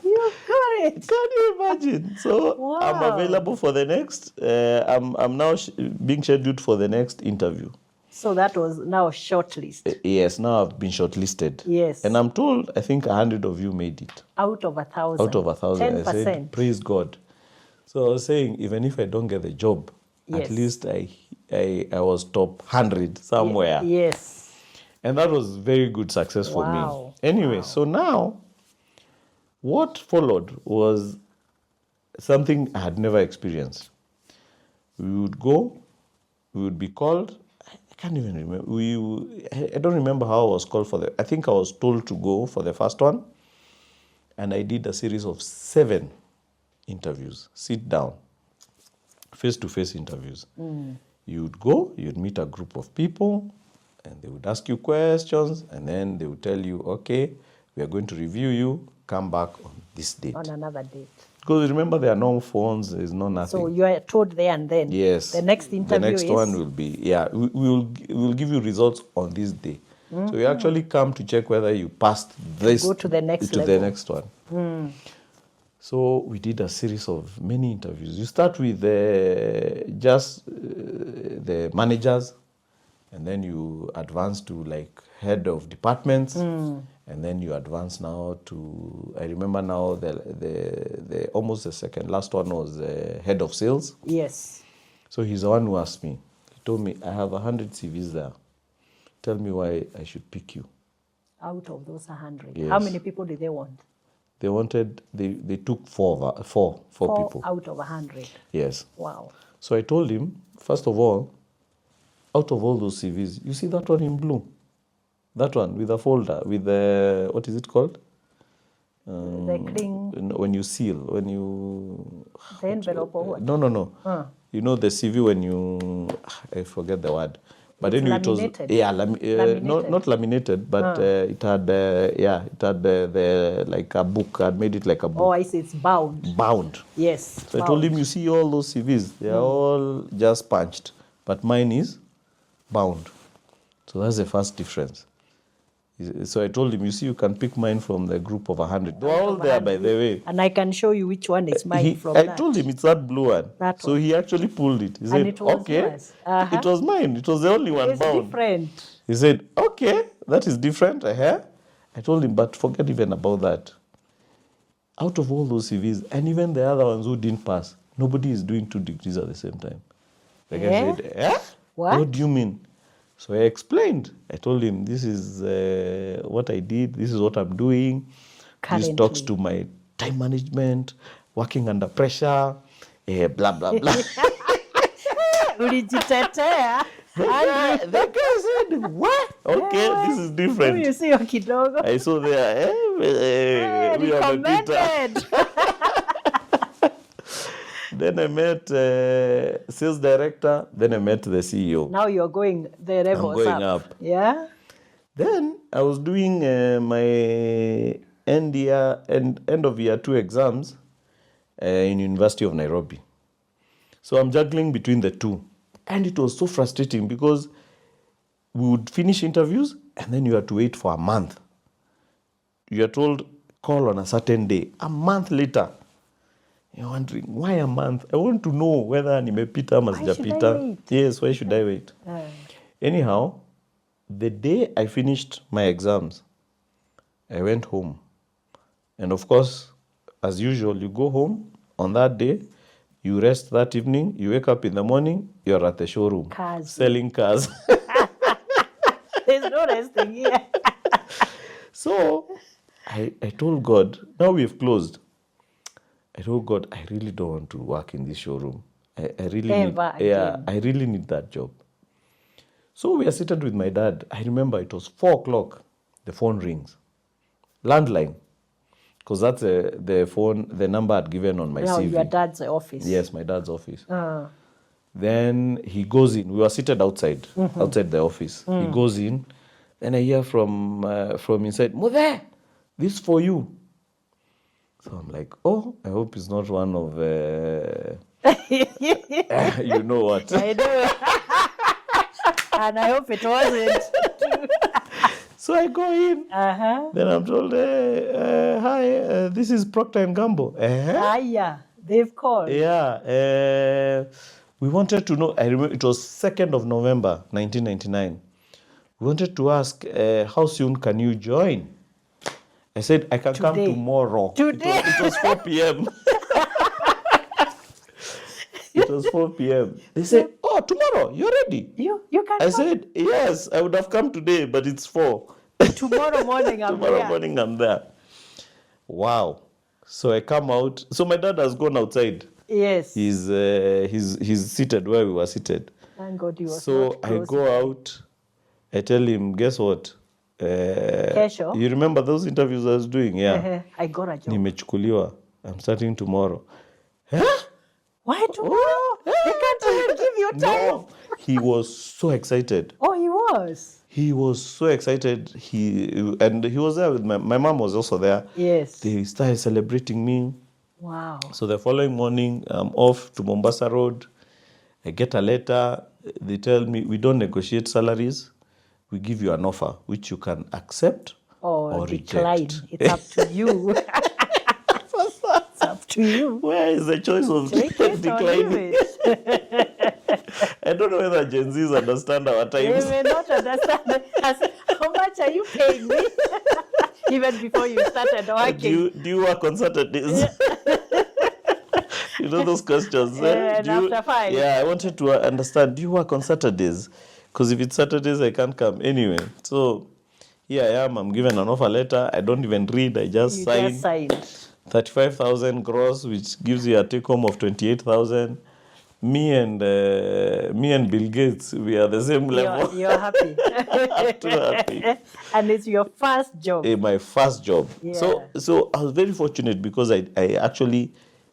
You got it. Can you imagine? So I'm Wow. available for the next. I'm now being scheduled for the next interview. So that was now shortlist. Yes, now I've been shortlisted. Yes. And I'm told, I think 100 of you made it. Out of 1,000. Out of 1,000. 10%. I said, praise God. So I was saying, even if I don't get the job, Yes. at least I was top 100 somewhere. Yes. And that was very good success for Wow. me. Anyway, Wow. so now what followed was something I had never experienced. We would go, we would be called. I can't even remember. I don't remember how I was called for I think I was told to go for the first one. And I did a series of 7 interviews. Sit down. Face-to-face interviews. You would go, you'd meet a group of people, and they would ask you questions, and then they would tell you, okay, we are going to review you, come back on this date. On another date. Because remember, there are no phones, there is no nothing. So you are told there and then. Yes. The next interview The next is? one will be, we'll give you results on this day. So you actually come to check whether you passed this. Go to the next to level. the next one. So we did a series of many interviews. You start with the managers, and then you advance to like head of departments, and then you advance now to, I remember now the almost the second last one was head of sales. Yes. So he's the one who asked me. He told me, I have 100 CVs there. Tell me why I should pick you. Out of those 100. Yes. How many people did they want? They took four people. Out of 100. Yes. Wow. So I told him, first of all, out of all those CVs, you see that one in blue? That one with a folder, with the, what is it called? The cling, When you seal, when you... the envelope or what? No. You know the CV when you... I forget the word. But It's anyway, laminated. it was... Yeah, Laminated. not laminated, but it had, the like a book. I had made it like a book. Oh, I see, it's bound. Bound. Yes. So I told him, you see all those CVs, they are all just punched, but mine is bound. So that's the first difference. So I told him, you see, you can pick mine from the group of 100. They're all there, by the way. And I can show you which one is mine from I that. told him it's that blue one. That so one. he actually pulled it. He said, it was okay, yours. Uh-huh. it was mine. It was the only one It's bound. different. He said, okay, that is different. I told him, but forget even about that. Out of all those CVs, and even the other ones who didn't pass, nobody is doing 2 degrees at the same time. Like I said, What do you mean? So I explained. I told him, this is what I did. This is what I'm doing. Currently. This talks to my time management, working under pressure, blah, blah, blah. Ulijitetea. The guy said, what? Okay, this is different. You see your kidogo. I saw there, we have a good time. Recommended. Then I met sales director. Then I met the CEO. Now you're going the levels going up. Yeah. Then I was doing my end of year 2 exams in University of Nairobi. So I'm juggling between the two. And it was so frustrating because we would finish interviews and then you had to wait for a month. You are told, call on a certain day. A month later, you're wondering, why a month? I want to know whether nimepita ama sijapita. Yes, why should I wait? Anyhow, the day I finished my exams, I went home. And of course, as usual, you go home on that day, you rest that evening, you wake up in the morning, you're at the showroom. Selling cars. There's no resting here. So I told God, now we've closed. I told God, I really don't want to work in this showroom. I really need that job. So we are seated with my dad. I remember it was 4 o'clock. The phone rings. Landline. Because that's the phone, the number I'd given on my CV. Your dad's office. Yes, my dad's office. Then he goes in. We were seated outside the office. He goes in. Then I hear from inside, Muthee, this is for you. So I'm like, oh, I hope it's not one of, you know what. I know. And I hope it wasn't. So I go in. Uh-huh. Then I'm told, hi, this is Procter & Gamble. Yeah, they've called. Yeah. We wanted to know, I remember it was 2nd of November, 1999. We wanted to ask, how soon can you join? I said, I can come tomorrow. Today. It was 4 p.m. It was 4 p.m. They said, oh, tomorrow, you're ready. You can I said, yes, I would have come today, but it's 4. Tomorrow morning I'm Tomorrow there. morning I'm there. Wow. So I come out. So my dad has gone outside. Yes. He's seated where we were seated. Thank God he was So not I close go by. out. I tell him, guess what? Kesho? You remember those interviews I was doing? Yeah. I got a job. Nimechukuliwa. I'm starting tomorrow. Huh? Why tomorrow? They can't even give you time. No. He was so excited. Oh, he was? He was so excited. He was there with my mom was also there. Yes. They started celebrating me. Wow. So the following morning, I'm off to Mombasa Road. I get a letter. They tell me, we don't negotiate salaries. We give you an offer, which you can accept or decline. reject. It's up to you. It's up to you. Where is the choice of Take it or leave declining? it. I don't know whether Gen Zs understand our They times. may not understand. How much are you paying me? Even before you started working. Do you work on Saturdays? You know those questions. And after 5. Yeah, I wanted to understand. Do you work on Saturdays? Because if it's Saturdays, I can't come. Anyway, so here I am. I'm given an offer letter. I don't even read. I just sign. Just signed. 35,000 gross, which gives you a take home of 28,000. Me and Bill Gates, we are the same level. You're happy. I'm too happy. And it's your first job. My first job. Yeah. So I was very fortunate because I actually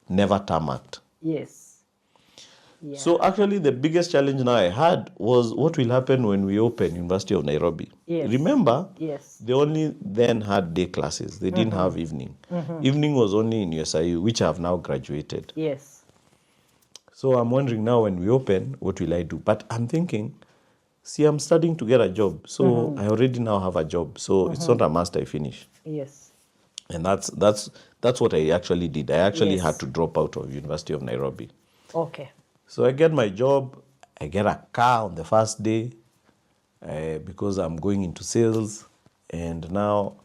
never tarmacked. Yes. Yeah. So actually the biggest challenge now I had was what will happen when we open University of Nairobi. Yes. Remember, Yes. they only then had day classes. They didn't have evening. Evening was only in USIU, which I have now graduated. Yes. So I'm wondering now when we open, what will I do? But I'm thinking, see, I'm starting to get a job. So I already now have a job. So it's not a must I finish. Yes. And that's what I actually did. I actually Yes. had to drop out of University of Nairobi. Okay. So I get my job. I get a car on the first day because I'm going into sales. And now,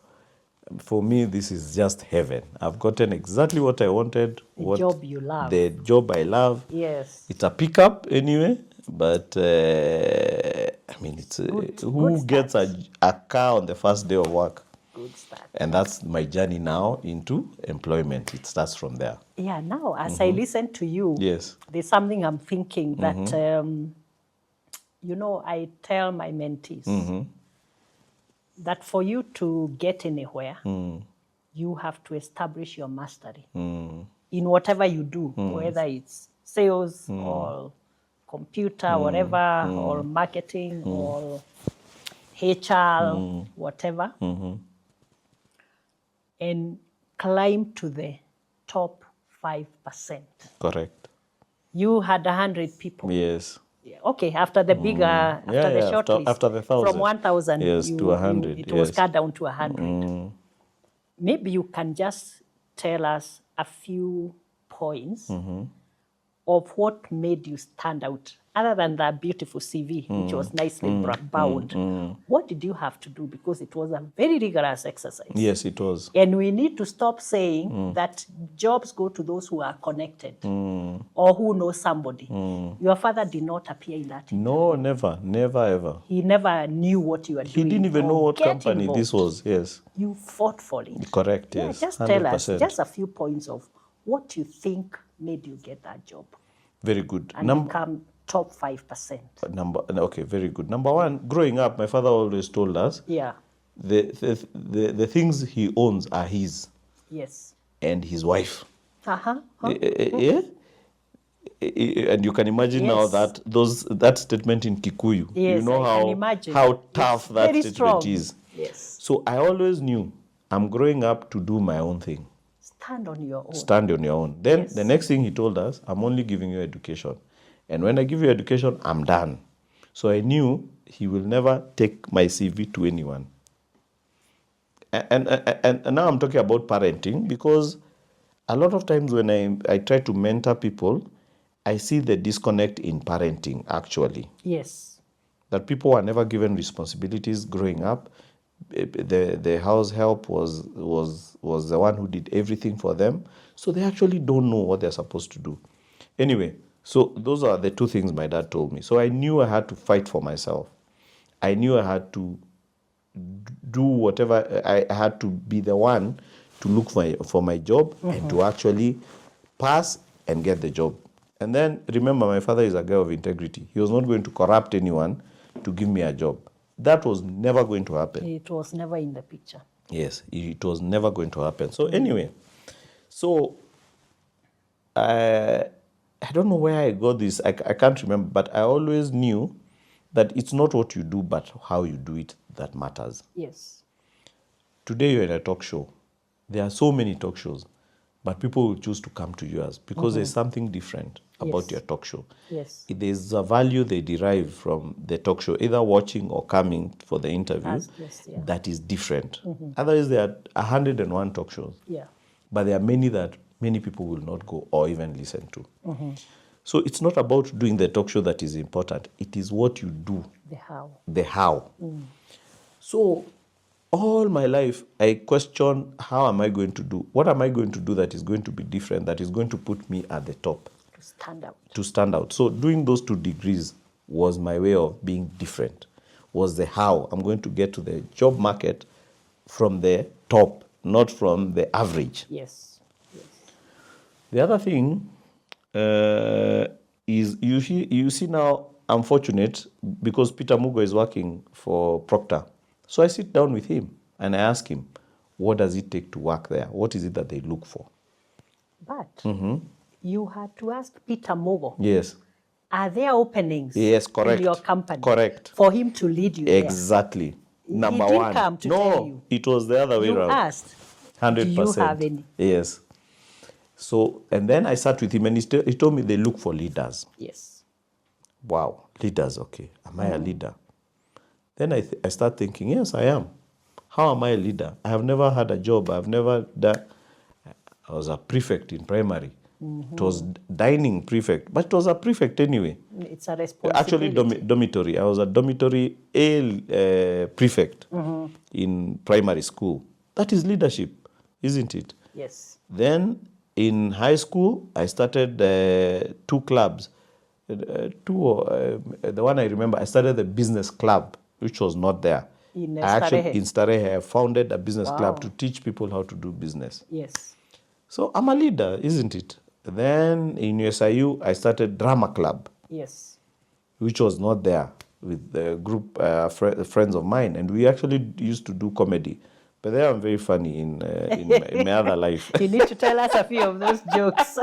for me, this is just heaven. I've gotten exactly what I wanted. The job you love. The job I love. Yes. It's a pickup anyway, but I mean, it's who gets a car on the first day of work? Good start. And that's my journey now into employment. It starts from there. Yeah, now as I listen to you, Yes. there's something I'm thinking that, I tell my mentees that for you to get anywhere, you have to establish your mastery in whatever you do, whether it's sales or computer, whatever, or marketing or HR, whatever, and climb to the top 5%. Correct. You had 100 people. Yes. Okay, after the bigger, after the short list, after the 1,000. from 1,000 to 100. it was cut down to 100. Maybe you can just tell us a few points of what made you stand out, other than that beautiful CV, which was nicely bound. What did you have to do? Because it was a very rigorous exercise. Yes, it was. And we need to stop saying that jobs go to those who are connected or who know somebody. Your father did not appear in that interview. No, never ever. He never knew what you were doing. He didn't even know what company involved. this was. Yes. You fought for it. Correct, Yeah, yes. just tell us 100%. just a few points of what you think made you get that job Very good. and become top 5%. Okay, very good. Number one, growing up, my father always told us Yeah. the things he owns are his Yes. and his wife. Uh-huh. Yeah? And you can imagine now Yes. that statement in Kikuyu. Yes, you know I can imagine. how tough It's that very statement strong. is. Yes. So I always knew I'm growing up to do my own thing. Stand on your own. Stand on your own. Then Yes. the next thing he told us, I'm only giving you education. And when I give you education, I'm done. So I knew he will never take my CV to anyone. and now I'm talking about parenting, because a lot of times when I try to mentor people, I see the disconnect in parenting, actually. Yes. That people were never given responsibilities growing up. The house help was the one who did everything for them. So they actually don't know what they're supposed to do. Anyway, so those are the two things my dad told me. So I knew I had to fight for myself. I knew I had to do whatever. I had to be the one to look for my job and to actually pass and get the job. And then remember, my father is a guy of integrity. He was not going to corrupt anyone to give me a job. That was never going to happen. It was never in the picture. Yes, it was never going to happen. So anyway, so I don't know where I got this. I can't remember, but I always knew that it's not what you do, but how you do it that matters. Yes. Today you're in a talk show. There are so many talk shows, but people will choose to come to yours because there's something different about Yes. your talk show. Yes. There's a value they derive from the talk show, either watching or coming for the interview, Yes, yeah. that is different. Otherwise, there are 101 talk shows. Yeah. But there are many that many people will not go or even listen to. So it's not about doing the talk show that is important. It is what you do, The how. the how. So all my life, I question, how am I going to do? What am I going to do that is going to be different, that is going to put me at the top? To stand out. To stand out. So doing those 2 degrees was my way of being different, was the how I'm going to get to the job market from the top, not from the average. Yes. The other thing is you see now, I'm fortunate because Peter Mugo is working for Procter. So I sit down with him and I ask him, what does it take to work there? What is it that they look for? But you had to ask Peter Mugo. Yes. Are there openings Yes, correct. in your company? Correct. For him to lead you there? Exactly. Number didn't one. come to no, tell you. It was the other way You around. asked, 100%. do you have any? Yes. So, and then I sat with him and he told me they look for leaders. Yes. Wow, leaders, okay. Am I a leader? Then I start thinking, yes, I am. How am I a leader? I have never had a job. I've never done. I was a prefect in primary. It was dining prefect, but it was a prefect anyway. It's a responsibility. Actually, dormitory. I was a dormitory prefect in primary school. That is leadership, isn't it? Yes. Then in high school, I started 2 clubs. The one I remember, I started the business club, which was not there. In Starehe, I founded a business club Wow. to teach people how to do business. Yes. So I'm a leader, isn't it? Then in USIU, I started drama club, Yes. which was not there, with the group friends of mine, and we actually used to do comedy. But then I'm very funny in my other life. You need to tell us a few of those jokes.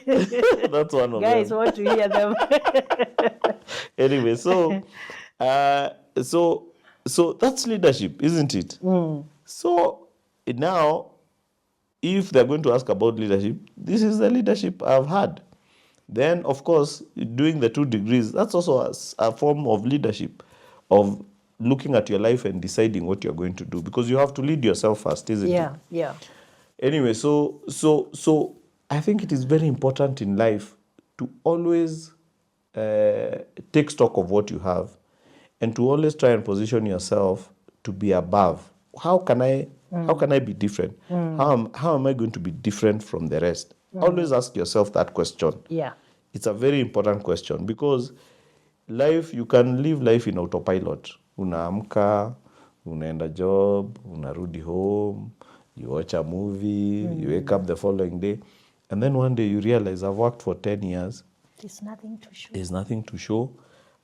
That's one of Guys them. want to hear them. Anyway, so that's leadership, isn't it? So now, if they're going to ask about leadership, this is the leadership I've had. Then, of course, doing the 2 degrees, that's also a form of leadership, of looking at your life and deciding what you're going to do, because you have to lead yourself first, isn't it? Yeah. Anyway, so I think it is very important in life to always take stock of what you have, and to always try and position yourself to be above. How can I be different? How am I going to be different from the rest? Always ask yourself that question. Yeah. It's a very important question, because life, you can live life in autopilot. Unaamka, unaenda job, unarudi home, you watch a movie, you wake up the following day, and then one day you realize, I've worked for 10 years. There's nothing to show. There's nothing to show.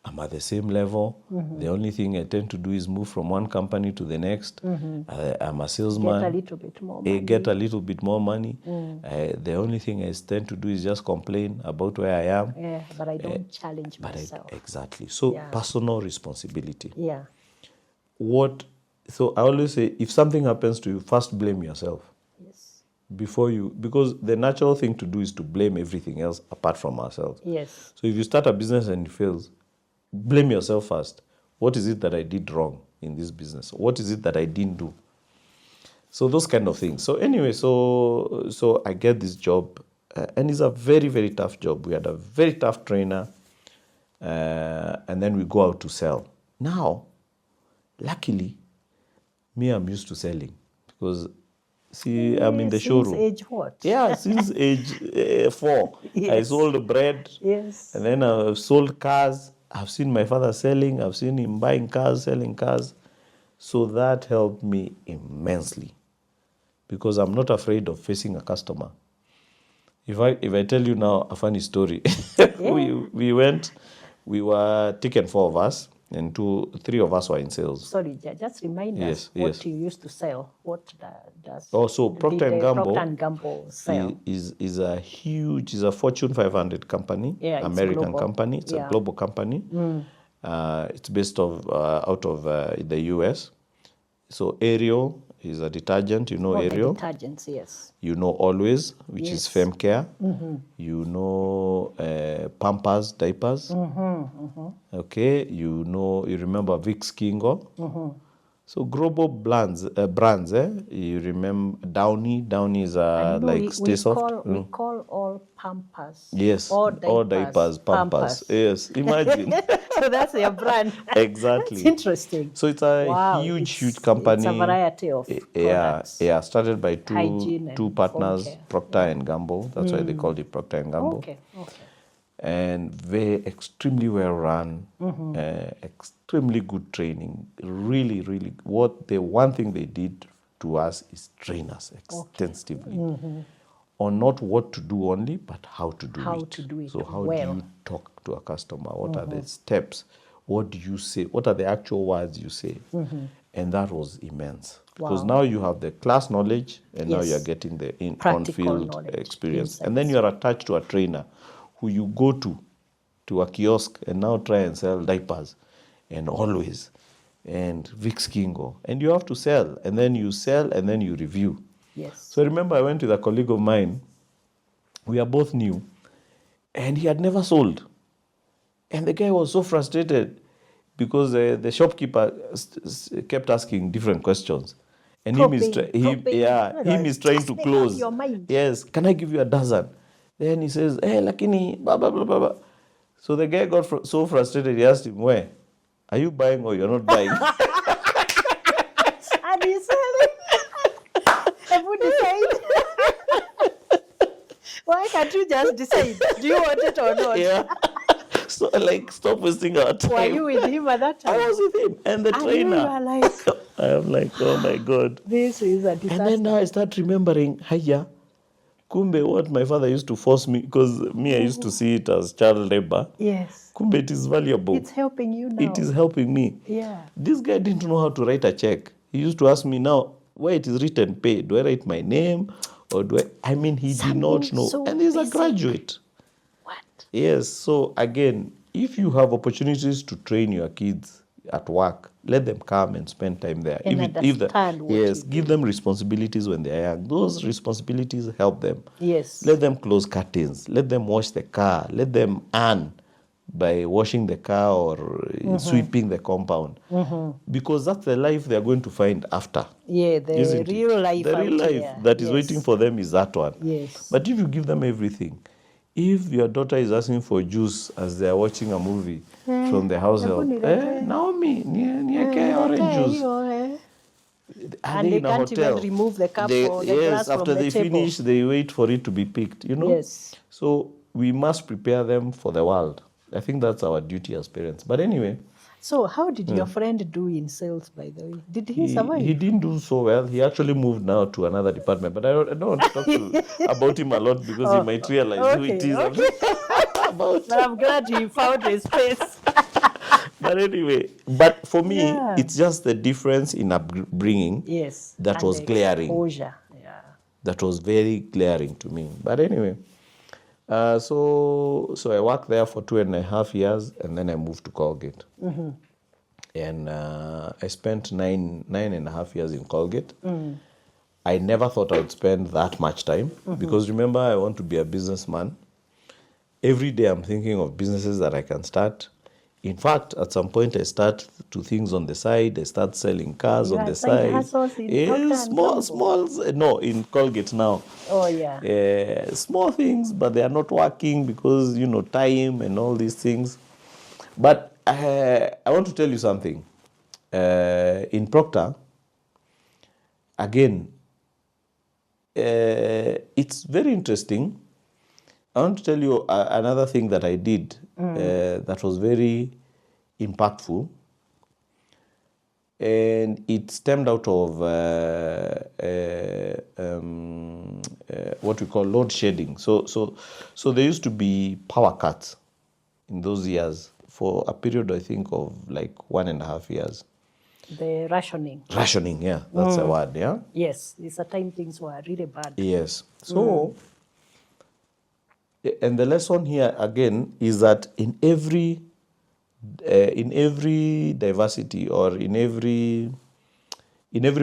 I'm at the same level. The only thing I tend to do is move from one company to the next. I'm a salesman. Get a little bit more money. Get a little bit more money. The only thing I tend to do is just complain about where I am. Yeah, but I don't challenge myself. Exactly. So personal responsibility. Yeah. So I always say, if something happens to you, first blame yourself. Yes. Because the natural thing to do is to blame everything else apart from ourselves. Yes. So if you start a business and it fails, blame yourself first. What is it that I did wrong? in this business? What is it that I didn't do? So those kind of things. So anyway, so I get this job, and it's a very, very tough job. We had a very tough trainer, and then we go out to sell. Now, luckily, me, I'm used to selling because, see, I'm in the showroom. Since age what? Yeah, since age 4. I Yes. sold bread. Yes. And then I've sold cars. I've seen my father selling. I've seen him buying cars, selling cars. So that helped me immensely because I'm not afraid of facing a customer. If I tell you now a funny story, we were taken 4 of us, and 3 of us were in sales. Sorry, just remind us what you used to sell. What does so Procter & Gamble sell? Is a Fortune 500 company, American company. It's a global company. It's based out of the US. So Ariel is a detergent, Ariel. Detergents, yes. Always, which is fem care. Pampers, diapers. Okay, you remember Vicks Kingo. So global brands, you remember Downy. Downy is like Stay Soft. We call all Pampers. Yes, all diapers, Pampers. Yes, imagine. So that's your brand. Exactly. It's interesting. So it's a huge company. It's a variety of products. Yeah, started by Hygiene two and partners, home care. Procter and Gamble. That's why they called it Procter and Gamble. Okay. And very extremely well run, extremely good training. Really, really, the one thing they did to us is train us extensively on not what to do only, but how to do it. So how do you talk to a customer? What are the steps? What do you say? What are the actual words you say? And that was immense. Because now you have the class knowledge, and now you're getting the on-field experience. Insights. And then you are attached to a trainer who you go to a kiosk and now try and sell diapers and Always and Vicks Kingo. And you have to sell, and then you sell, and then you review. Yes. So I remember I went with a colleague of mine. We are both new, and he had never sold. And the guy was so frustrated because the shopkeeper kept asking different questions. And him is trying to close. Yes, can I give you a dozen? Then he says, hey, lakini, blah, blah, blah, blah, blah. So the guy got so frustrated, he asked him, where? Are you buying or you're not buying? And he's selling. And who decide? Why can't you just decide? Do you want it or not? Yeah. So stop wasting our time. Were you with him at that time? I was with him and the trainer. You are like, I am like, oh my God. This is a disaster. And then now I start remembering, hiya, kumbe, what my father used to force me, because me, I used to see it as child labor. Yes. Kumbe, it is valuable. It's helping you now. It is helping me. Yeah. This guy didn't know how to write a check. He used to ask me now, where it is written pay, do I write my name or do I mean, he did not know. So and he's a graduate. What? Yes. So again, if you have opportunities to train your kids at work, let them come and spend time there. And Give them responsibilities when they are young. Those responsibilities help them. Yes. Let them close curtains. Let them wash the car. Let them earn by washing the car or sweeping the compound. Because that's the life they are going to find after. Yeah, the real life. The real life that is waiting for them is that one. Yes. But if you give them everything, if your daughter is asking for juice as they are watching a movie from the household, Naomi, nieke orange juice. And they can't even remove the cup or the glass from after the they table. finish, they wait for it to be picked, Yes. So we must prepare them for the world. I think that's our duty as parents. But anyway. So how did your friend do in sales, by the way? Did he survive? He didn't do so well. He actually moved now to another department. But I don't want to talk about him a lot because he might realize who it is. But I'm glad he found his space. But anyway, for me, it's just the difference in upbringing that was glaring. Exposure. That was very glaring to me. But anyway, so I worked there for 2.5 years, and then I moved to Colgate. And I spent 9.5 years in Colgate. I never thought I would spend that much time because remember, I want to be a businessman. Every day I'm thinking of businesses that I can start. In fact, at some point, I start to things on the side. I start selling cars You on had the side side. hustles in Procter and Gamble. Small. No, in Colgate now. Oh, yeah. Small things, but they are not working because, time and all these things. But I want to tell you something. In Procter, again, it's very interesting. I want to tell you another thing that I did that was very impactful. And it stemmed out of what we call load shedding. So there used to be power cuts in those years for a period, I think, of like 1.5 years. The rationing. Rationing, yeah, that's the word, yeah? Yes, it's a time things were really bad. Yes. So, and the lesson here again is that in every diversity or in every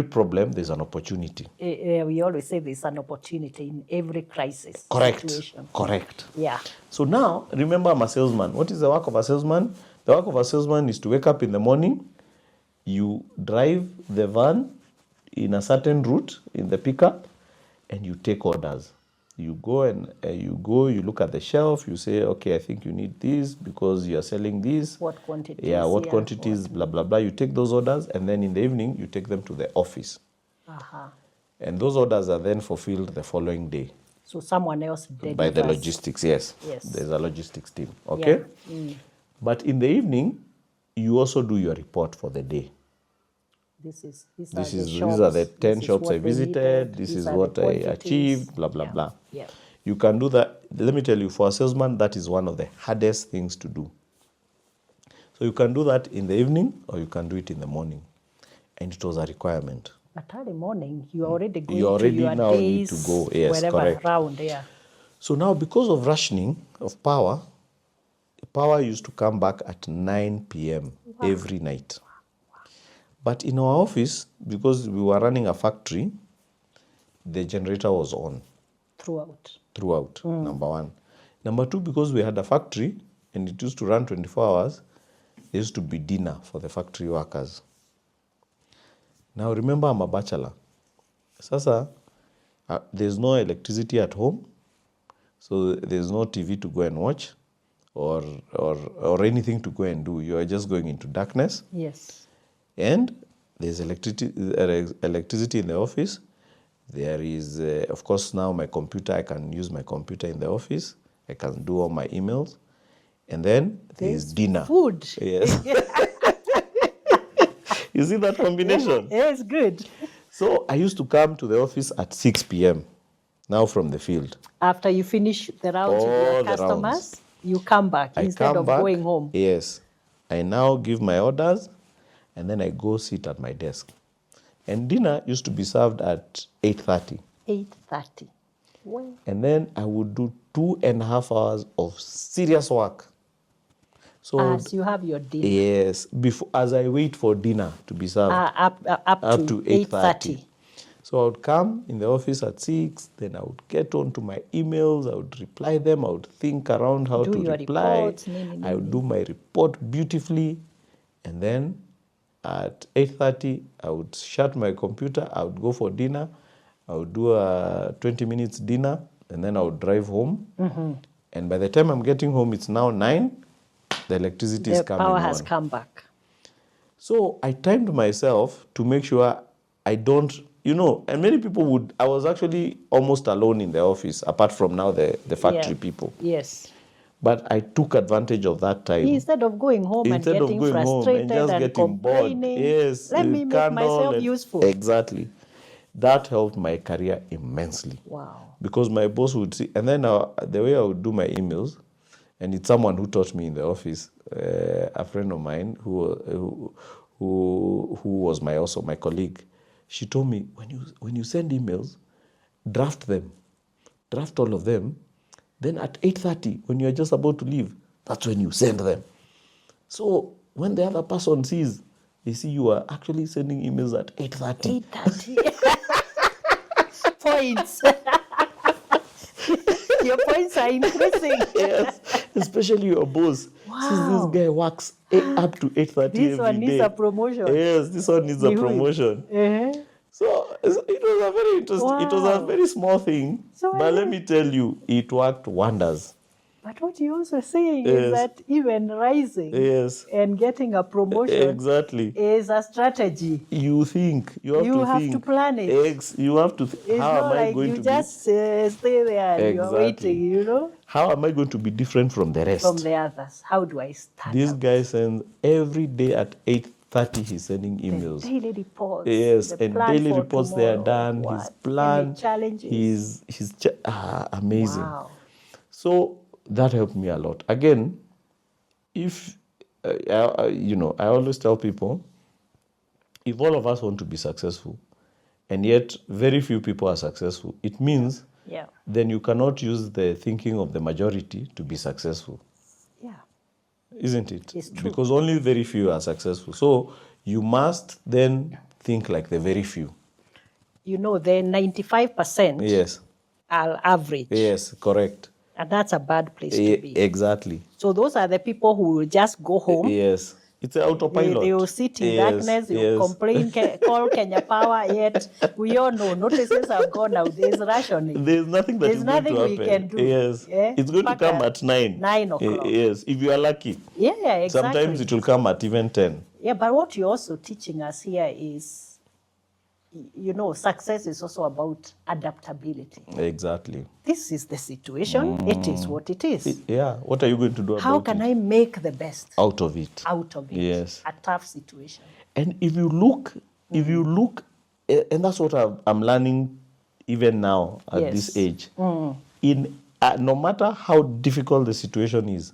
problem, there's an opportunity. We always say there's an opportunity in every crisis situation. Correct. Yeah. So now, remember, I'm a salesman. What is the work of a salesman? The work of a salesman is to wake up in the morning, you drive the van in a certain route in the pickup, and you take orders. You go and you look at the shelf, you say, okay, I think you need this because you are selling this. What quantities? Yeah, what quantities, blah, blah, blah. You take those orders, and then in the evening, you take them to the office. And those orders are then fulfilled the following day. So someone else delivers. By the logistics, yes. There's a logistics team, okay? Yeah. But in the evening, you also do your report for the day. These are the 10 shops I visited. This is what I achieved, blah, blah, blah. Yeah. You can do that. Let me tell you, for a salesman, that is one of the hardest things to do. So you can do that in the evening or you can do it in the morning. And it was a requirement. But early morning, you already going you already to your now days, need to go. Yes, wherever correct. around, yeah. So now, because of rationing of power used to come back at 9 p.m. every night. But in our office, because we were running a factory, the generator was on. Throughout, number one. Number two, because we had a factory and it used to run 24 hours, there used to be dinner for the factory workers. Now remember, I'm a bachelor. Sasa, there's no electricity at home, so there's no TV to go and watch or anything to go and do. You are just going into darkness. Yes. And there's electricity in the office. There is, of course, now my computer. I can use my computer in the office. I can do all my emails. And then there's dinner. Food. Yes. You see that combination? Yeah, it's good. So I used to come to the office at 6 p.m. now from the field. After you finish the rounds with your customers, you come back instead of going home. Yes. I now give my orders. And then I go sit at my desk. And dinner used to be served at 8:30. 8:30. Well. And then I would do 2.5 hours of serious work. So as you have your dinner. Yes. As I wait for dinner to be served. Up to 8:30. So I would come in the office at 6. Then I would get on to my emails. I would reply them. I would think around how to reply. Reports, I would do my report beautifully. And then at 8:30, I would shut my computer, I would go for dinner, I would do a 20 minutes dinner, and then I would drive home. And by the time I'm getting home, it's now 9, the electricity is coming on. The power has come back. So I timed myself to make sure I don't, and many people I was actually almost alone in the office, apart from now the factory people. Yes. But I took advantage of that time. Instead of going home and getting frustrated and complaining, yes, let me make myself useful. Exactly. That helped my career immensely. Wow. Because my boss would see, and then the way I would do my emails, and it's someone who taught me in the office, a friend of mine who was also my colleague. She told me, when you send emails, draft all of them. Then at 8:30, when you're just about to leave, that's when you send them. So when the other person sees, they see you are actually sending emails at 8:30. 8:30. Points. Your points are increasing. Yes, especially your boss. Wow. Since this guy works up to 8:30 This every one needs day. a promotion. Yes, this one needs a Ni huyu. promotion. So it was a very interesting, it was a Wow. very small thing, So but let me tell you, it worked wonders. But what you're also saying is Yes. that even rising Yes, and getting a promotion exactly. is a strategy. You think, you have You to have think. to plan it. You have to It's how not am I like going you to just stay there and you're Exactly. waiting, you know, be? How am I going to be different from the rest? from the others. How do I stand This out? guy sends every day at 8:30. He's sending The emails. daily reports. Yes, the and plan daily for reports they are tomorrow, done. His what, plan, any challenges. amazing. Wow. So that helped me a lot. Again, if I always tell people, if all of us want to be successful, and yet very few people are successful, it means Yeah. then you cannot use the thinking of the majority to be successful. Yeah. Isn't it? It's true. Because only very few are successful. So you must then think like the very few. You know, the 95% Yes. are average. Yes, correct. And that's a bad place to be. Exactly. So those are the people who will just go home. Yes. It's an autopilot. They will sit in Yes, darkness, they will yes. complain, call Kenya Power, yet we all know notices have gone out. There's rationing. There's nothing that There's is going to nothing we happen. can do. Yes. Yeah? It's going to come at 9. 9 o'clock. Yes, if you are lucky. Yeah, exactly. Sometimes it will come at even 10. Yeah, but what you're also teaching us here is, you know, success is also about adaptability. Exactly. This is the situation. It is what it is. Yeah. What are you going to do How about can it? I make the best Out of it. out of it? Yes. A tough situation. And if you look, and that's what I'm learning even now at Yes. this age. No matter how difficult the situation is,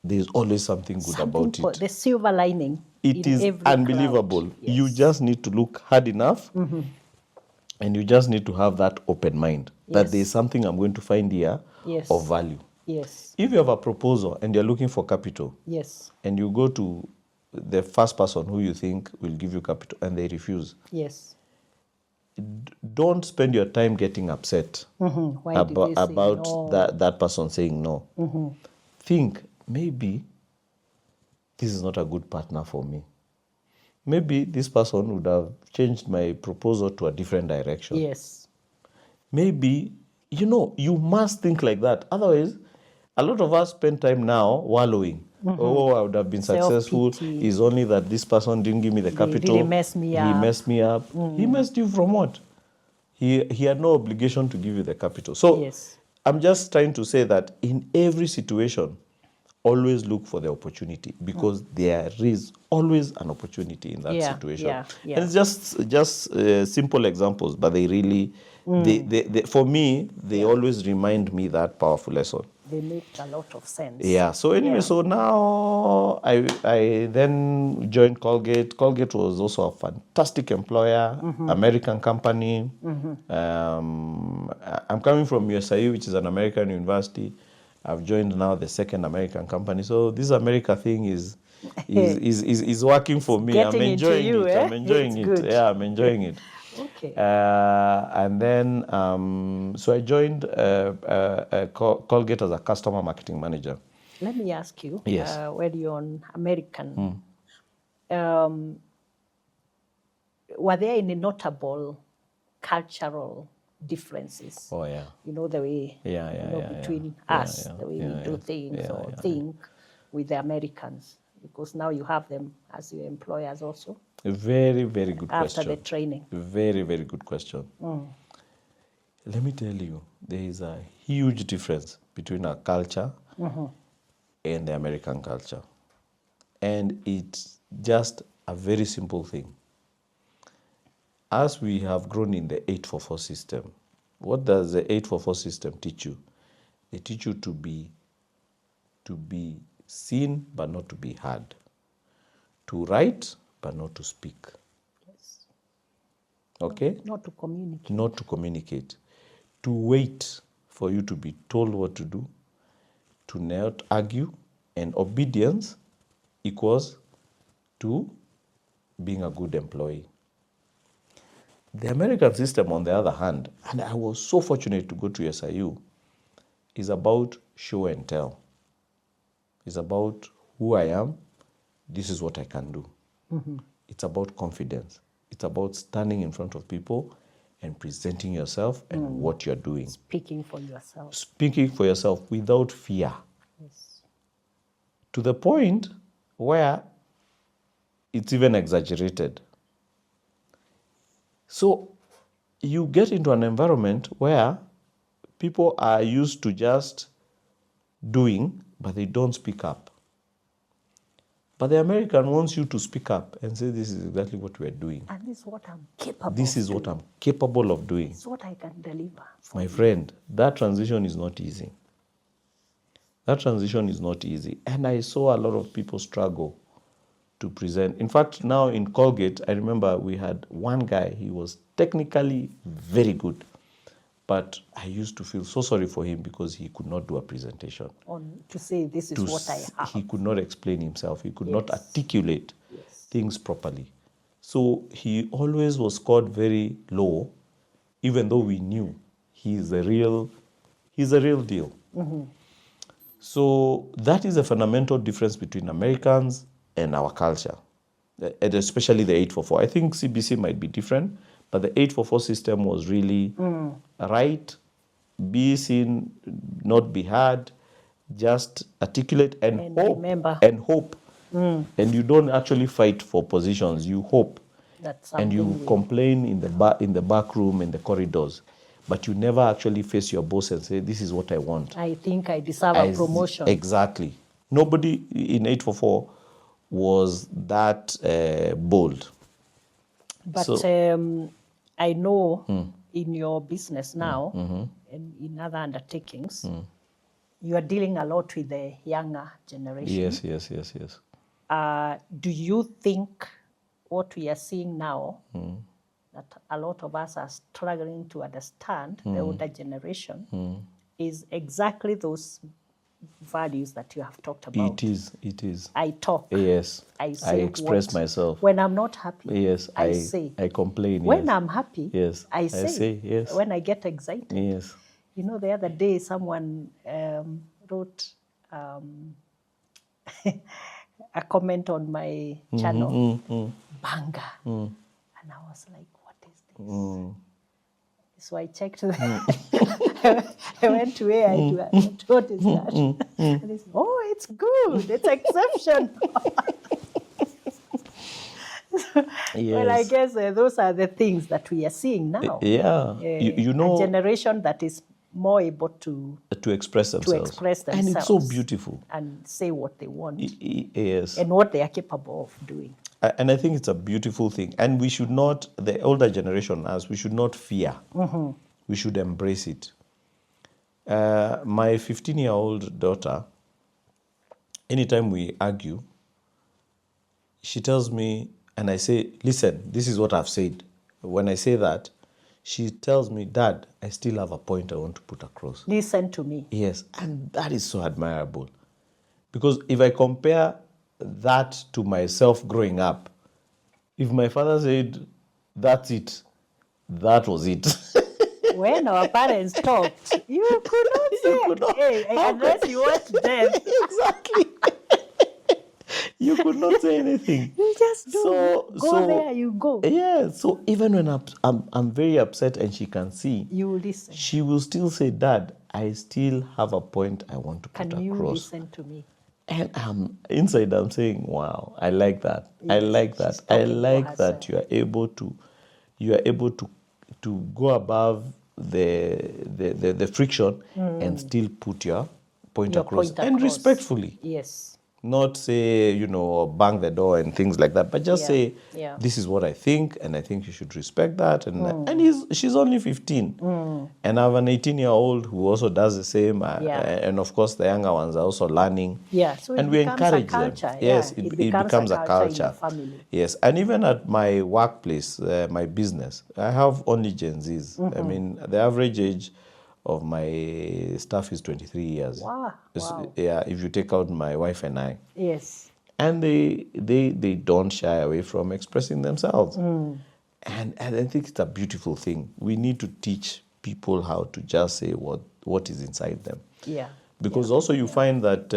there's always something good about it. The silver lining. It in is every unbelievable. cloud. Yes. You just need to look hard enough, and you just need to have that open mind that Yes. there's something I'm going to find here Yes. of value. Yes. If you have a proposal and you're looking for capital, Yes. and you go to the first person who you think will give you capital and they refuse, Yes. don't spend your time getting upset Why did they say about no? that person saying no. Think, maybe this is not a good partner for me. Maybe this person would have changed my proposal to a different direction. Yes. Maybe, you must think like that. Otherwise, a lot of us spend time now wallowing. Oh, I would have been successful. Self-pity. It's only that this person didn't give me the capital. They messed me He up. messed me up. He messed you from what? He had no obligation to give you the capital. So Yes. I'm just trying to say that in every situation, always look for the opportunity, because there is always an opportunity in that Yeah, situation. yeah, yeah. And it's just simple examples, but they really, they for me, they always remind me that powerful lesson. They make a lot of sense. Yeah. So anyway, Yeah. so now I then joined Colgate. Colgate was also a fantastic employer, American company. I'm coming from USIU, which is an American university. I've joined now the second American company. So this America thing is working for me. I'm getting into enjoying you, it. eh? I'm enjoying It's it. good. Yeah, I'm enjoying it. Okay. And then, so I joined Colgate as a customer marketing manager. Let me ask you, Yes. when you're on American, were there any notable cultural differences? Oh, yeah. You know, the way between us, the way we do things or think with the Americans, because now you have them as your employers also. A very, very good After question. the training. Very, very good question. Let me tell you, there is a huge difference between our culture and the American culture. And it's just a very simple thing. As we have grown in the 844 system, what does the 844 system teach you? They teach you to be seen but not to be heard, to write but not to speak. Yes. Okay? Not to communicate. Not to communicate. To wait for you to be told what to do, to not argue, and obedience equals to being a good employee. The American system, on the other hand, and I was so fortunate to go to SIU, is about show and tell. It's about who I am, this is what I can do. It's about confidence. It's about standing in front of people and presenting yourself and what you're doing. Speaking for yourself. Speaking for yourself without fear. Yes. To the point where it's even exaggerated. So you get into an environment where people are used to just doing, but they don't speak up. But the American wants you to speak up and say, this is exactly what we're doing. And this is what I'm capable This is what I'm capable of doing. This is what I can deliver. My friend, that transition is not easy. That transition is not easy. And I saw a lot of people struggle to present. In fact, now in Colgate, I remember we had one guy, he was technically very good. But I used to feel so sorry for him because he could not do a presentation. To say this is what I have. He could not explain himself. He could not articulate things properly. So he always was scored very low, even though we knew he's a real deal. So that is a fundamental difference between Americans and our culture, and especially the 844. I think CBC might be different, but the 844 system was really right, be seen, not be heard, just articulate and hope. Remember. And hope. And you don't actually fight for positions, you hope. And you complain in the back room, in the corridors. But you never actually face your boss and say, this is what I want. I think I deserve a promotion. Exactly. Nobody in 844 was that bold. But I know in your business now and in other undertakings, you are dealing a lot with the younger generation. Yes. Do you think what we are seeing now, that a lot of us are struggling to understand, the older generation, is exactly those values that you have talked about? It is. I talk. Yes. I say express myself. When I'm not happy, yes, I say. I complain. When I'm happy, yes, I say. Yes. When I get excited. Yes. You know, the other day someone wrote a comment on my channel, banger. And I was like, what is this? So I checked. I went to AI to what is that? And they said, oh, it's good. It's exceptional. Well, I guess those are the things that we are seeing now. Yeah. You know, a generation that is more able to express themselves. And it's so beautiful. And say what they want. Yes. And what they are capable of doing. And I think it's a beautiful thing. And we should not, the older generation, we should not fear. We should embrace it. My 15-year-old daughter, anytime we argue, she tells me, and I say, listen, this is what I've said. When I say that, she tells me, Dad, I still have a point I want to put across. Listen to me. Yes, and that is so admirable. Because if I compare that to myself growing up, if my father said, that's it, that was it. When our parents talked, you could not say, hey, unless you watch them. Exactly. You could not say anything. You just do. Go there, you go. Yeah, so even when I'm very upset and she can see, you listen. She will still say, Dad, I still have a point I want to put across. Can you listen to me? And inside I'm saying, wow, I like that. Yes, I like that. I like that you are able to go above the friction and still put your point across. And respectfully. Yes. Not say, bang the door and things like that, but just say, this is what I think, and I think you should respect that. And she's only 15. And I have an 18-year-old who also does the same. And of course, the younger ones are also learning. Yeah, so and we encourage them. Yes, it becomes a culture. In the family. Yes, and even at my workplace, my business, I have only Gen Zs. I mean, the average age of my staff is 23 years. Wow. Yeah, if you take out my wife and I. Yes. And they don't shy away from expressing themselves. And I think it's a beautiful thing. We need to teach people how to just say what is inside them. Yeah. Because also you find that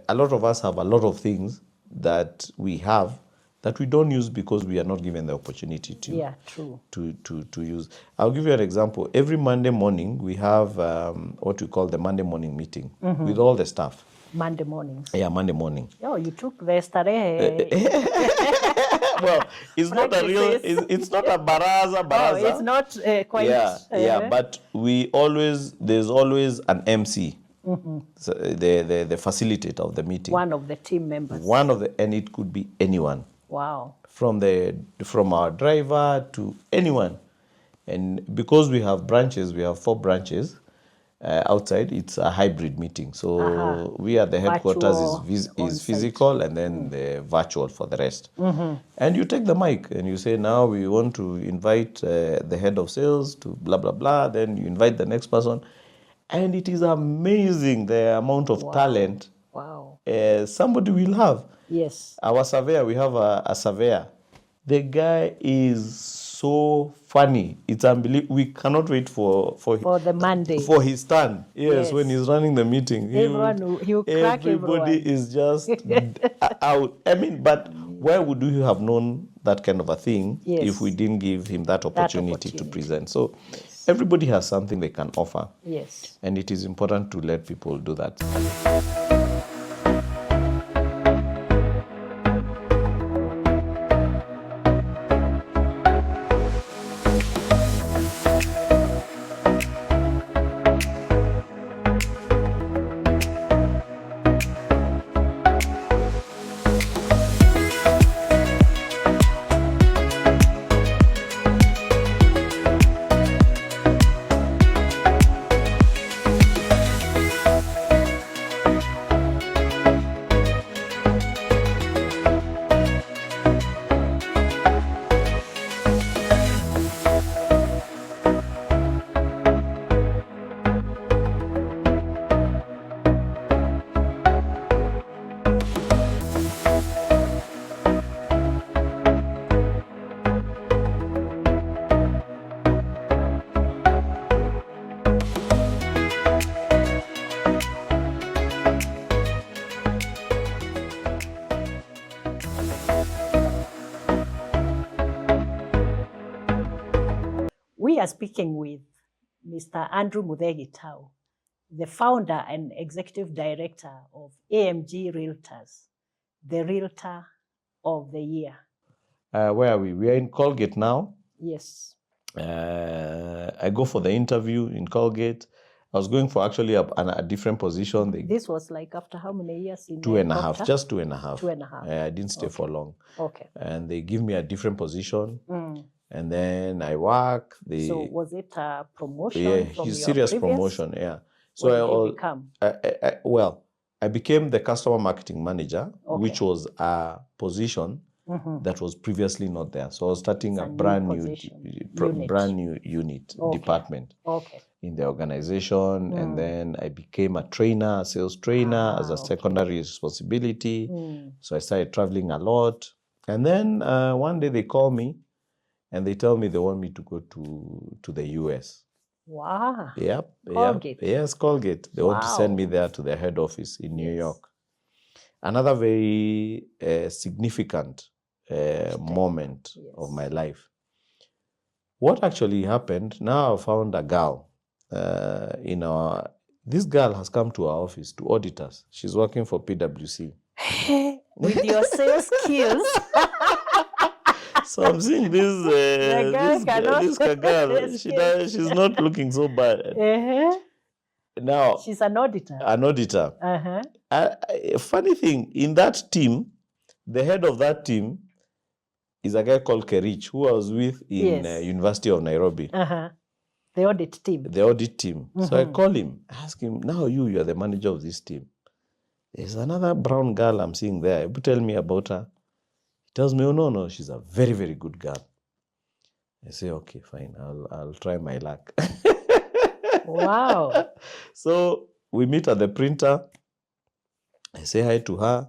a lot of us have a lot of things that we have that we don't use because we are not given the opportunity to, true. to use. I'll give you an example. Every Monday morning, we have what we call the Monday morning meeting with all the staff. Monday mornings. Yeah, Monday morning. Oh, you took the starehe. Well, it's not a real, it's not a baraza. Oh, it's not quite. Yeah, but there's always an MC, so the facilitator of the meeting. One of the team members. And it could be anyone. Wow. From our driver to anyone. And because we have branches, we have 4 branches outside, it's a hybrid meeting. So we at the headquarters is physical, and then the virtual for the rest. And you take the mic and you say, now we want to invite the head of sales to blah, blah, blah. Then you invite the next person. And it is amazing the amount of talent somebody will have. Yes. Our surveyor, we have a surveyor. The guy is so funny. It's unbelievable. We cannot wait for the Monday. For his turn. Yes, when he's running the meeting. He'll crack everybody is just out. I mean, but where would we have known that kind of a thing if we didn't give him that opportunity to present? So everybody has something they can offer. Yes. And it is important to let people do that. We are speaking with Mr. Andrew Muthee Gitau, the founder and executive director of AMG Realtors, the Realtor of the Year. Where are we? We are in Colgate now. Yes. I go for the interview in Colgate. I was going for actually a different position. This was like after how many years? In 2.5, just 2.5. 2.5. I didn't stay for long. Okay. And they give me a different position. And then I work. So was it a promotion? Yeah, from your serious previous? Promotion. Yeah. So what did you become? I became the customer marketing manager, which was a position that was previously not there. So I was starting a brand new unit department in the organization, and then I became a trainer, a sales trainer, as a secondary responsibility. So I started traveling a lot, and then one day they call me. And they tell me they want me to go to the US. Wow. Yep. Colgate. Yes, Colgate. They want to send me there to their head office in New York. Another very significant moment of my life. What actually happened, now I found a girl. This girl has come to our office to audit us. She's working for PwC. With your sales skills. So I'm seeing this girl. She's not looking so bad. Now she's an auditor. A funny thing, in that team, the head of that team is a guy called Kerich, who I was with in University of Nairobi. The audit team. The audit team. So I call him, ask him, now you are the manager of this team. There's another brown girl I'm seeing there. You tell me about her. Tells me, oh, no, she's a very, very good girl. I say, okay, fine, I'll try my luck. Wow. So we meet at the printer. I say hi to her.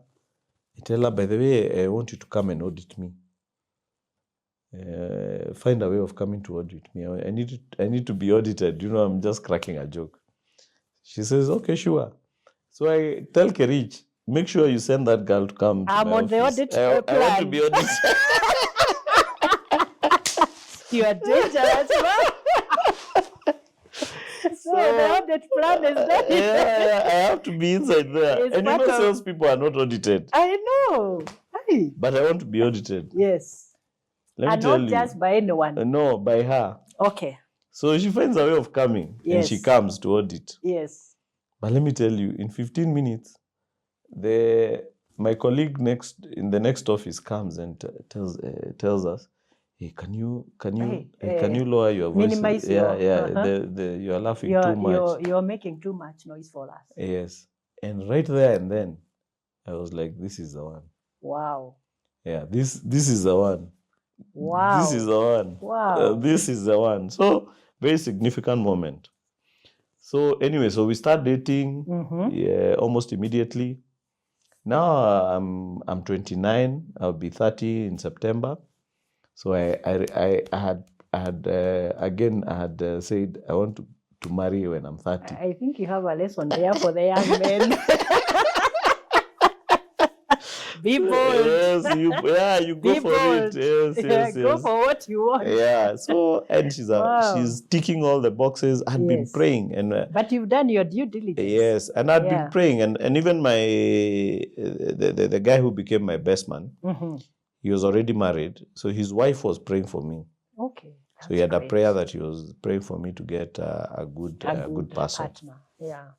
I tell her, by the way, I want you to come and audit me. Find a way of coming to audit me. I need to be audited. I'm just cracking a joke. She says, okay, sure. So I tell Kerich, make sure you send that girl to come to I'm my on the office. audit I want to plan. be audited. You are dangerous, man. So the audit plan is done. Yeah, I have to be inside there. It's And you part know, of- salespeople are not audited. I know. Hey. But I want to be audited. Yes. Let me And tell not you. just by anyone. No, by her. Okay. So she finds a way of coming, and she Yes. comes to audit. Yes. But let me tell you, in 15 minutes, my colleague in the next office comes and tells us, "Hey, can you lower your voice? Minimize Yeah, your- you are laughing too much. You're making too much noise for us." Yes, and right there and then, I was like, "This is the one." Wow. Yeah, this is the one. Wow. This is the one. Wow. This is the one. So very significant moment. So anyway, so we start dating almost immediately. Now I'm 29. I'll be 30 in September. So I had said I want to marry when I'm 30. I think you have a lesson there for the young men. Be bold. Yes, you go Be for bold. it. Yes. Go for what you want. Yeah. So and she's ticking all the boxes. I'd been Yes. praying and. But you've done your due diligence. Yes, and I'd been praying, and even my the guy who became my best man, he was already married, so his wife was praying for me. Okay. So he had a prayer that he was praying for me to get a good person. Partner. Yeah.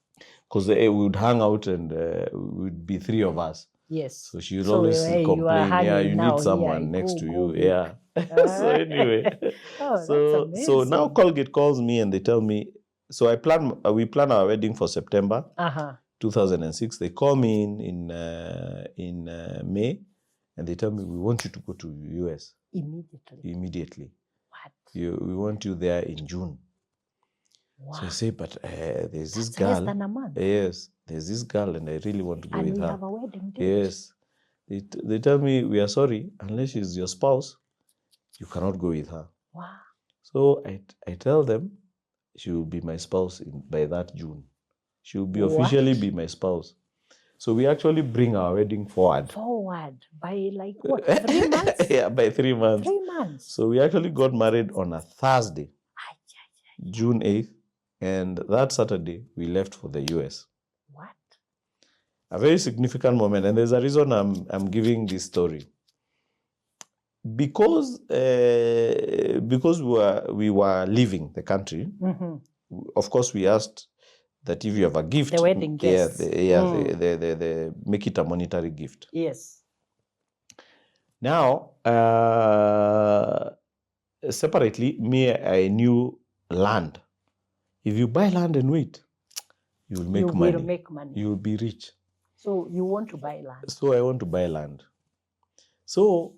Because we would hang out and we would be three of us. Yes. So she would always complain, you need someone next to you. Yeah. So anyway, so now Colgate calls me and they tell me. So we plan our wedding for September 2006. They call me in May, and they tell me, we want you to go to US immediately. What? We want you there in June. Wow. So I say, but there's this girl. Less than a month. Yes, there's this girl, and I really want to go with her. And we have a wedding date. Yes, they tell me, we are sorry, unless she's your spouse, you cannot go with her. Wow. So I tell them she will be my spouse by that June. She will be officially be my spouse. So we actually bring our wedding forward. Forward by like what? 3 months? Yeah, by 3 months. 3 months. So we actually got married on a Thursday, June 8th, and that Saturday we left for the US. What? A very significant moment, and there's a reason I'm giving this story. Because we were leaving the country, of course we asked that if you have a gift, the wedding guests, they make it a monetary gift. Yes. Now, separately, I knew land. If you buy land and wait, you will make money. You will make money. You will be rich. So you want to buy land. So I want to buy land. So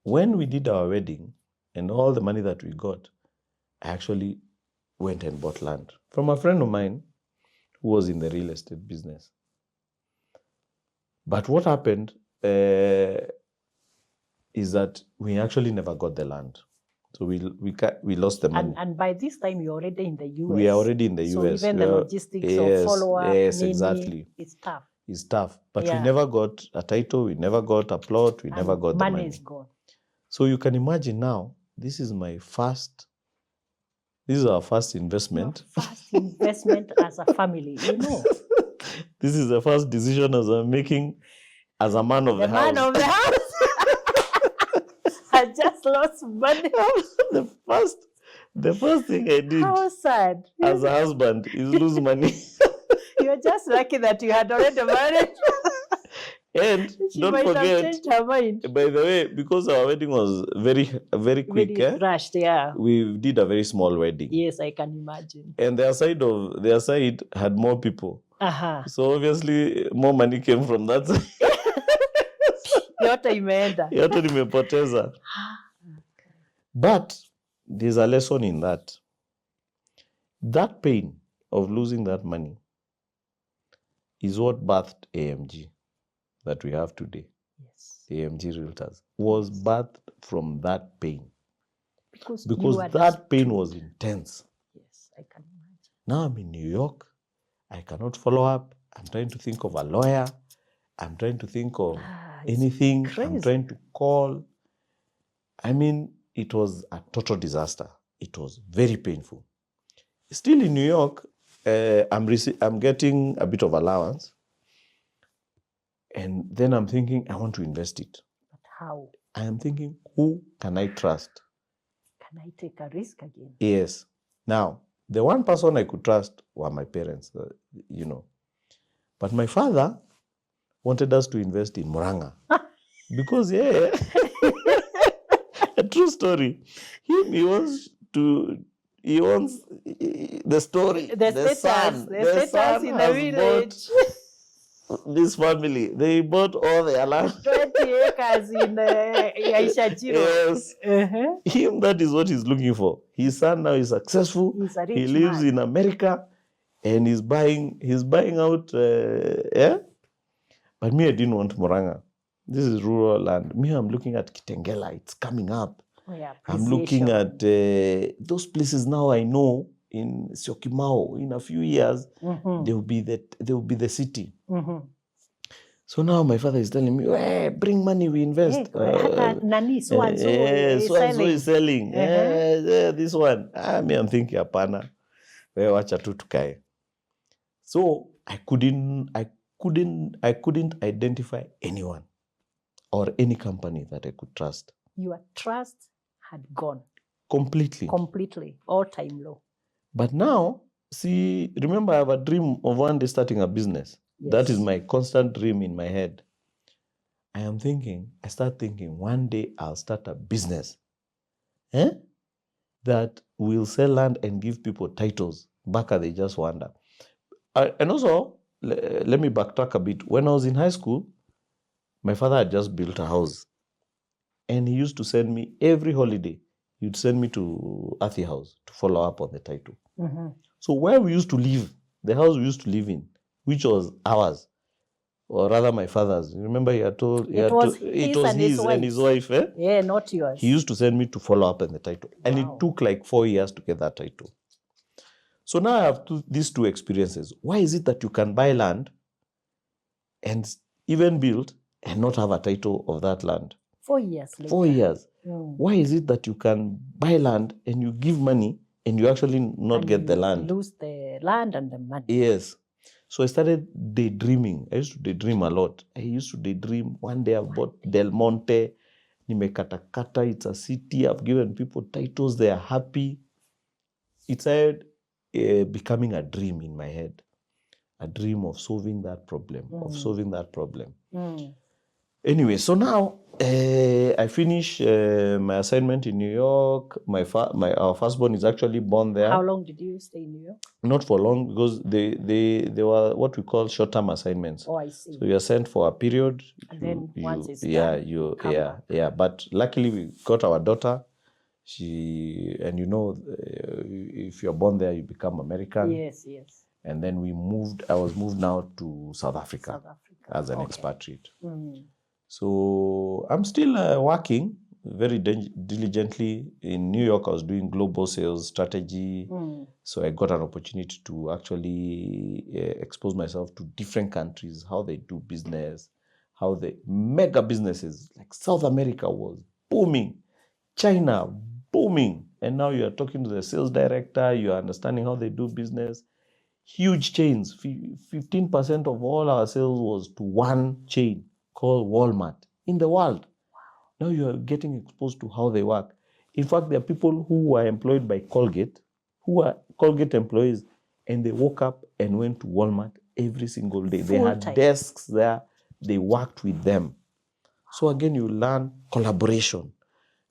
when we did our wedding and all the money that we got, I actually went and bought land from a friend of mine who was in the real estate business. But what happened is that we actually never got the land. So we lost the money. And by this time, you're already in the US. We are already in the so US. So even the logistics of follow-up, exactly. It's tough. It's tough. But we never got a title. We never got a plot. We never got the money. Money is gone. So you can imagine now, this is our first investment. Your first investment as a family, This is the first decision as I'm making as a man of the house. The man of the house. I just lost money. The first thing I did sad. As a husband is lose money. You're just lucky that you had already married. And she don't might forget, have changed her mind. By the way, because our wedding was very quick, very rushed, we did a very small wedding. Yes, I can imagine. And their side had more people. So obviously more money came from that side. Yote imeenda. Yote nimepoteza. But there's a lesson in that. That pain of losing that money is what birthed AMG that we have today. Yes. AMG Realtors was birthed from that pain. Because that pain was intense. Yes, I can imagine. Now I'm in New York. I cannot follow up. I'm trying to think of a lawyer. I'm trying to think of it's anything. crazy. I'm trying to call. I mean, it was a total disaster. It was very painful. Still in New York, I'm getting a bit of allowance. And then I'm thinking, I want to invest it. But how? I am thinking, who can I trust? Can I take a risk again? Yes. Now, the one person I could trust were my parents, you know. But my father wanted us to invest in Muranga. Because, yeah, a true story. He wants the story. The status in the village. This family, they bought all their land. 20 acres in Yaishachiro. Yes. Him, that is what he's looking for. His son now is successful. He's a rich He lives man. in America and he's buying out, yeah. But me, I didn't want Muranga. This is rural land. Me, I'm looking at Kitengela. It's coming up. Oh, yeah, I'm looking at those places now. I know in Syokimau, in a few years, they will be the city. So now my father is telling me, hey, bring money, we invest. So and so is selling. This one. I'm thinking, apana. Wacha tu tukae. So I couldn't identify anyone or any company that I could trust. Your trust had gone. Completely. All time low. But now, see, remember I have a dream of one day starting a business. Yes. That is my constant dream in my head. I start thinking, one day I'll start a business that will sell land and give people titles. Baka, they just wonder. And also, let me backtrack a bit. When I was in high school, my father had just built a house. And he used to send me every holiday. He'd send me to Athi House to follow up on the title. So where we used to live, the house we used to live in, which was ours, or rather my father's. Remember he had told... It was his and his wife. Yeah, not yours. He used to send me to follow up on the title. Wow. And it took like 4 years to get that title. So now I have these two experiences. Why is it that you can buy land and even build and not have a title of that land? 4 years later. 4 years. Why is it that you can buy land and you give money and you actually not get the land? Lose the land and the money. Yes. So I started daydreaming. I used to daydream a lot. I used to daydream. One day I bought Del Monte. Nimekatakata. It's a city. I've given people titles. They are happy. It started becoming a dream in my head. A dream of solving that problem. Anyway, so now I finish my assignment in New York. Our firstborn is actually born there. How long did you stay in New York? Not for long, because they were what we call short-term assignments. Oh, I see. So you're sent for a period. And then once it's done, But luckily we got our daughter. And if you're born there, you become American. Yes. And then I was moved now to South Africa as an expatriate. So I'm still working very diligently. In New York, I was doing global sales strategy. So I got an opportunity to actually expose myself to different countries, how they do business, how the mega businesses, like South America was booming, China booming. And now you are talking to the sales director, you are understanding how they do business. Huge chains. 15% of all our sales was to one chain called Walmart in the world. Wow. Now you are getting exposed to how they work. In fact, there are people who are employed by Colgate, who are Colgate employees, and they woke up and went to Walmart every single day. They had desks there. They worked with them. So again, you learn collaboration.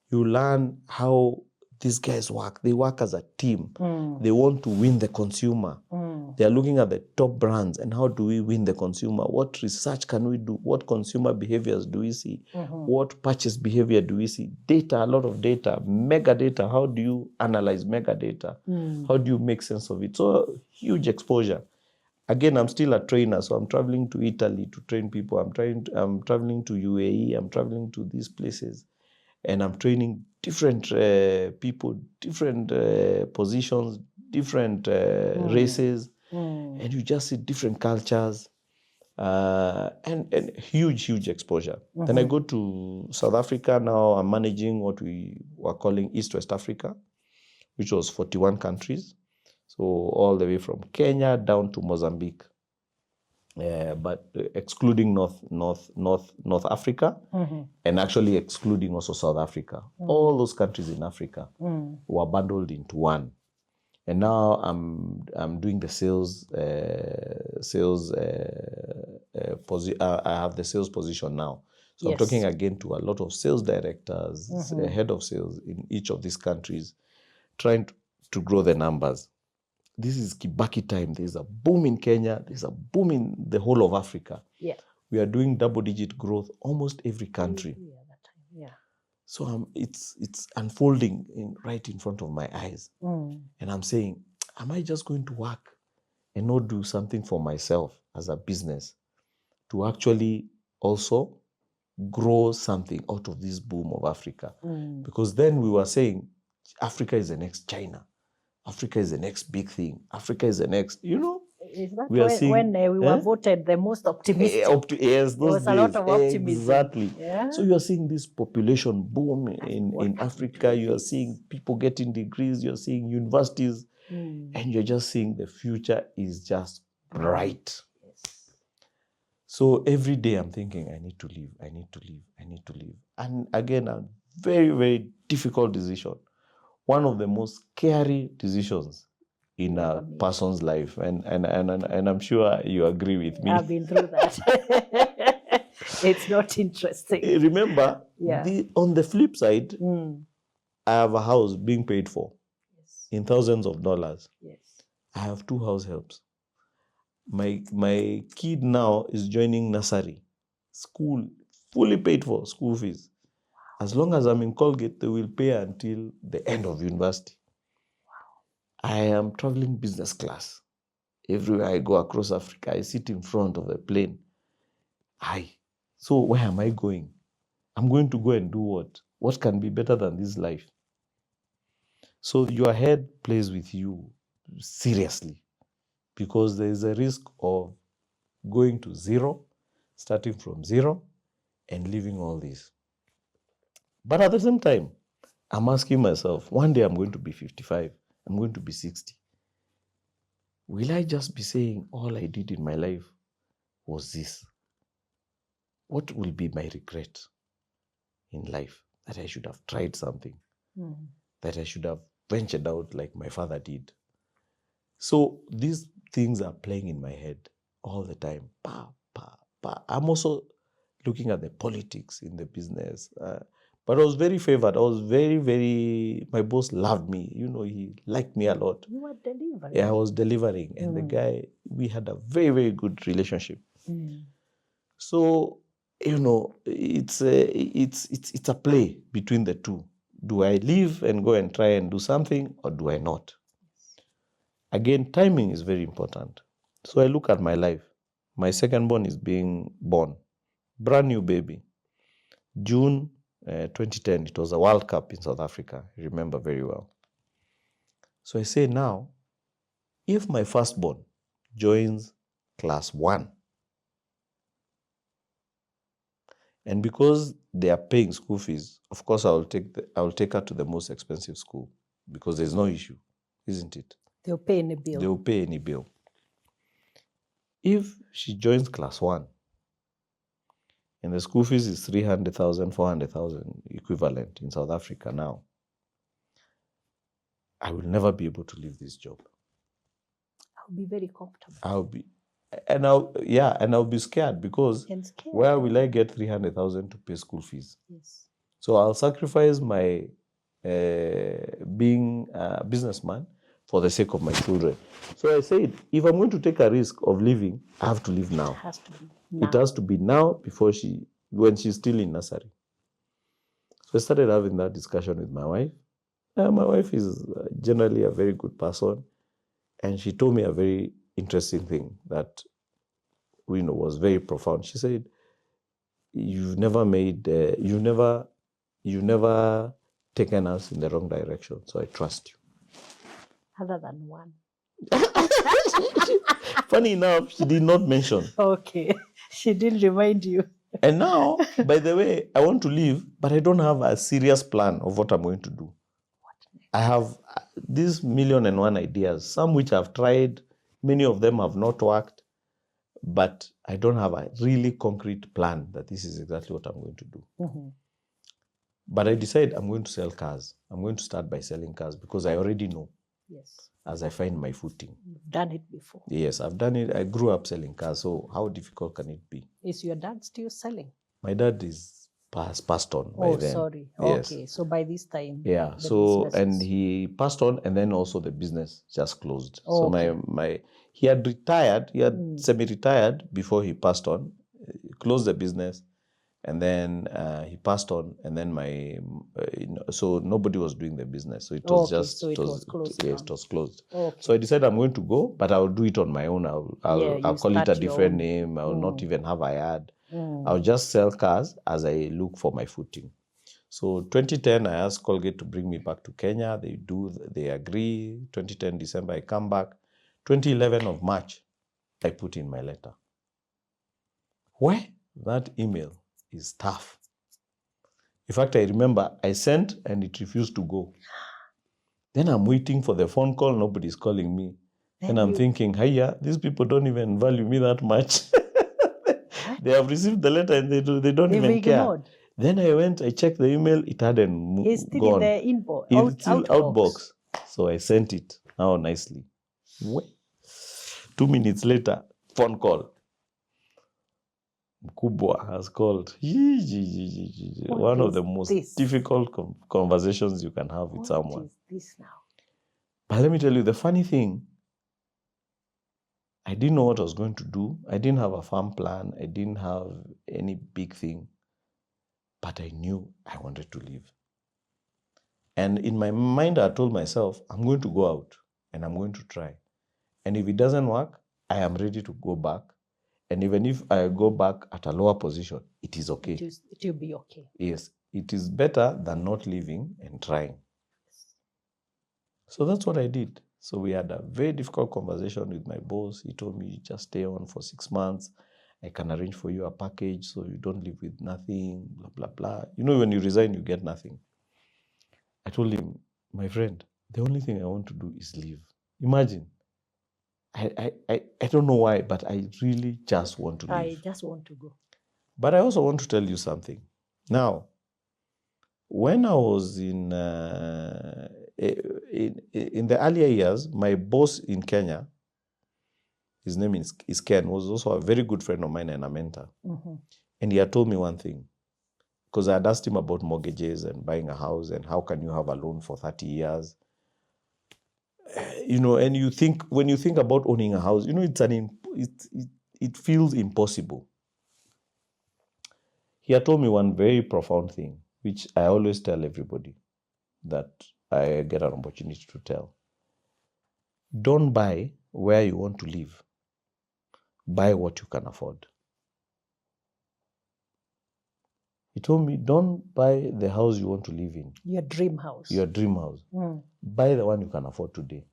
You learn how these guys work. They work as a team. They want to win the consumer. They are looking at the top brands and how do we win the consumer? What research can we do? What consumer behaviors do we see? What purchase behavior do we see? Data, a lot of data, mega data. How do you analyze mega data? How do you make sense of it? So huge exposure. Again, I'm still a trainer, so I'm traveling to Italy to train people. I'm traveling to UAE. I'm traveling to these places. And I'm training different people, different positions, different races. And you just see different cultures. and huge exposure. Then I go to South Africa. Now I'm managing what we were calling East-West Africa, which was 41 countries. So all the way from Kenya down to Mozambique. But excluding North Africa, and actually excluding also South Africa. All those countries in Africa were bundled into one. And now I'm doing the sales. I have the sales position now. So I'm talking again to a lot of sales directors, head of sales in each of these countries, trying to grow the numbers. This is Kibaki time. There's a boom in Kenya. There's a boom in the whole of Africa. Yeah. We are doing double-digit growth almost every country. Yeah, that time. Yeah. So it's unfolding right in front of my eyes. And I'm saying, am I just going to work and not do something for myself as a business to actually also grow something out of this boom of Africa? Because then we were saying, Africa is the next China. Africa is the next big thing. Africa is the next, Is that when we were voted the most optimistic? Yes, those there was days. A lot of optimism. Exactly. Yeah. So you are seeing this population boom in Africa. You are seeing people getting degrees. You're seeing universities. And you're just seeing the future is just bright. Yes. So every day I'm thinking, I need to leave. And again, a very, very difficult decision. One of the most scary decisions in a person's life. And I'm sure you agree with me. I've been through that. It's not interesting. Remember, on the flip side, I have a house being paid for in thousands of dollars. Yes. I have 2 house helps. My kid now is joining nursery, school, fully paid for school fees. As long as I'm in Colgate, they will pay until the end of university. Wow. I am traveling business class. Everywhere I go across Africa, I sit in front of the plane. So where am I going? I'm going to go and do what? What can be better than this life? So your head plays with you seriously, because there is a risk of going to zero, starting from zero, and leaving all this. But at the same time, I'm asking myself, one day I'm going to be 55, I'm going to be 60. Will I just be saying all I did in my life was this? What will be my regret in life? That I should have tried something, that I should have ventured out like my father did. So these things are playing in my head all the time. I'm also looking at the politics in the business. But I was very favored. I was very, my boss loved me. He liked me a lot. You were delivering. Yeah, I was delivering. And the guy, we had a very, very good relationship. So, it's a play between the two. Do I leave and go and try and do something, or do I not? Again, timing is very important. So I look at my life. My second born is being born. Brand new baby. June 2010, it was a World Cup in South Africa. I remember very well. So I say now, if my firstborn joins class 1, and because they are paying school fees, of course I will take her to the most expensive school, because there's no issue, isn't it? They'll pay any bill. They'll pay any bill. If she joins class 1, and the school fees is 300,000, 400,000 equivalent in South Africa now, I will never be able to leave this job. I'll be very comfortable. I'll be scared, because where will I get 300,000 to pay school fees? Yes. So I'll sacrifice my being a businessman for the sake of my children. So I said, if I'm going to take a risk of leaving, I have to leave now. It has to be now. It has to be now, when she's still in nursery. So I started having that discussion with my wife. My wife is generally a very good person, and she told me a very interesting thing that was very profound. She said, "You've never taken us in the wrong direction, so I trust you." Other than one. Funny enough, she did not mention. Okay. She didn't remind you. And now, by the way, I want to leave, but I don't have a serious plan of what I'm going to do. I have these 1,000,001 ideas, some which I've tried, many of them have not worked, but I don't have a really concrete plan that this is exactly what I'm going to do. Mm-hmm. But I decided I'm going to sell cars. I'm going to start by selling cars because I already know. Yes. As I find my footing. You've done it before. Yes, I've done it. I grew up selling cars, so how difficult can it be? Is your dad still selling? My dad is passed on by then. Sorry. Yes. Okay, so by this time. Yeah. So and he passed on, and then also the business just closed. So my he had retired. He had semi-retired before he passed on. Closed the business, and then he passed on, and then so nobody was doing the business. So it was it was closed. Yes, it was closed. Okay. So I decided I'm going to go, but I'll do it on my own. I'll call it a different name. I will not even have a ad. I'll just sell cars as I look for my footing. So 2010, I asked Colgate to bring me back to Kenya. They agree. 2010 December, I come back. 2011 of March, I put in my letter. Why? That email is tough. In fact, I remember I sent and it refused to go. Then I'm waiting for the phone call. Nobody's calling me. And I'm thinking, hiya, these people don't even value me that much. They have received the letter and they don't even care. Then I checked the email. It hadn't gone. It's still in the inbox. It's still outbox. So I sent it now nicely. 2 minutes later, phone call. Mkubwa has called. One of the most difficult conversations you can have with someone. What is this now? But let me tell you, the funny thing, I didn't know what I was going to do. I didn't have a firm plan. I didn't have any big thing. But I knew I wanted to leave. And in my mind, I told myself, I'm going to go out and I'm going to try. And if it doesn't work, I am ready to go back. And even if I go back at a lower position, it is okay. It will be okay. Yes, it is better than not leaving and trying. So that's what I did. So we had a very difficult conversation with my boss. He told me, just stay on for 6 months. I can arrange for you a package so you don't live with nothing, blah, blah, blah. You know, when you resign, you get nothing. I told him, my friend, the only thing I want to do is leave. Imagine. I don't know why, but I really just want to leave. I just want to go. But I also want to tell you something. Now, when I was in the earlier years, my boss in Kenya, his name is Ken, was also a very good friend of mine and a mentor. Mm-hmm. And he had told me one thing, because I had asked him about mortgages and buying a house and how can you have a loan for 30 years. You know, and when you think about owning a house, you know, it feels impossible. He had told me one very profound thing, which I always tell everybody that I get an opportunity to tell. Don't buy where you want to live. Buy what you can afford. He told me, don't buy the house you want to live in. Your dream house. Your dream house. Buy the one you can afford today.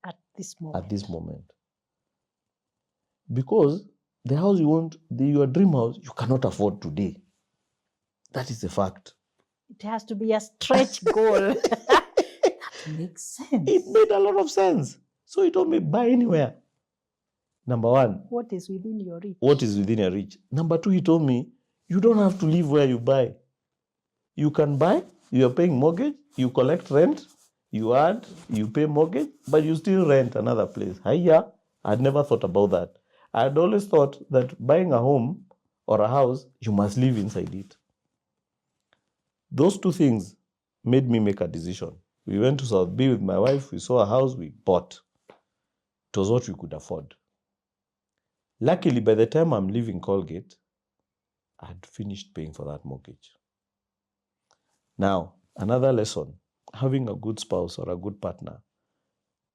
At this moment. Because the house you want, your dream house, you cannot afford today. That is a fact. It has to be a stretch goal. That makes sense. It made a lot of sense. So he told me, buy anywhere. Number one. What is within your reach? What is within your reach? Number two, he told me, you don't have to live where you buy. You can buy, you are paying mortgage, you collect rent, you add, you pay mortgage, but you still rent another place. Hiya, I'd never thought about that. I'd always thought that buying a home or a house, you must live inside it. Those two things made me make a decision. We went to South Bay with my wife, we saw a house, we bought. It was what we could afford. Luckily, by the time I'm leaving Colgate, I had finished paying for that mortgage. Now, another lesson, having a good spouse or a good partner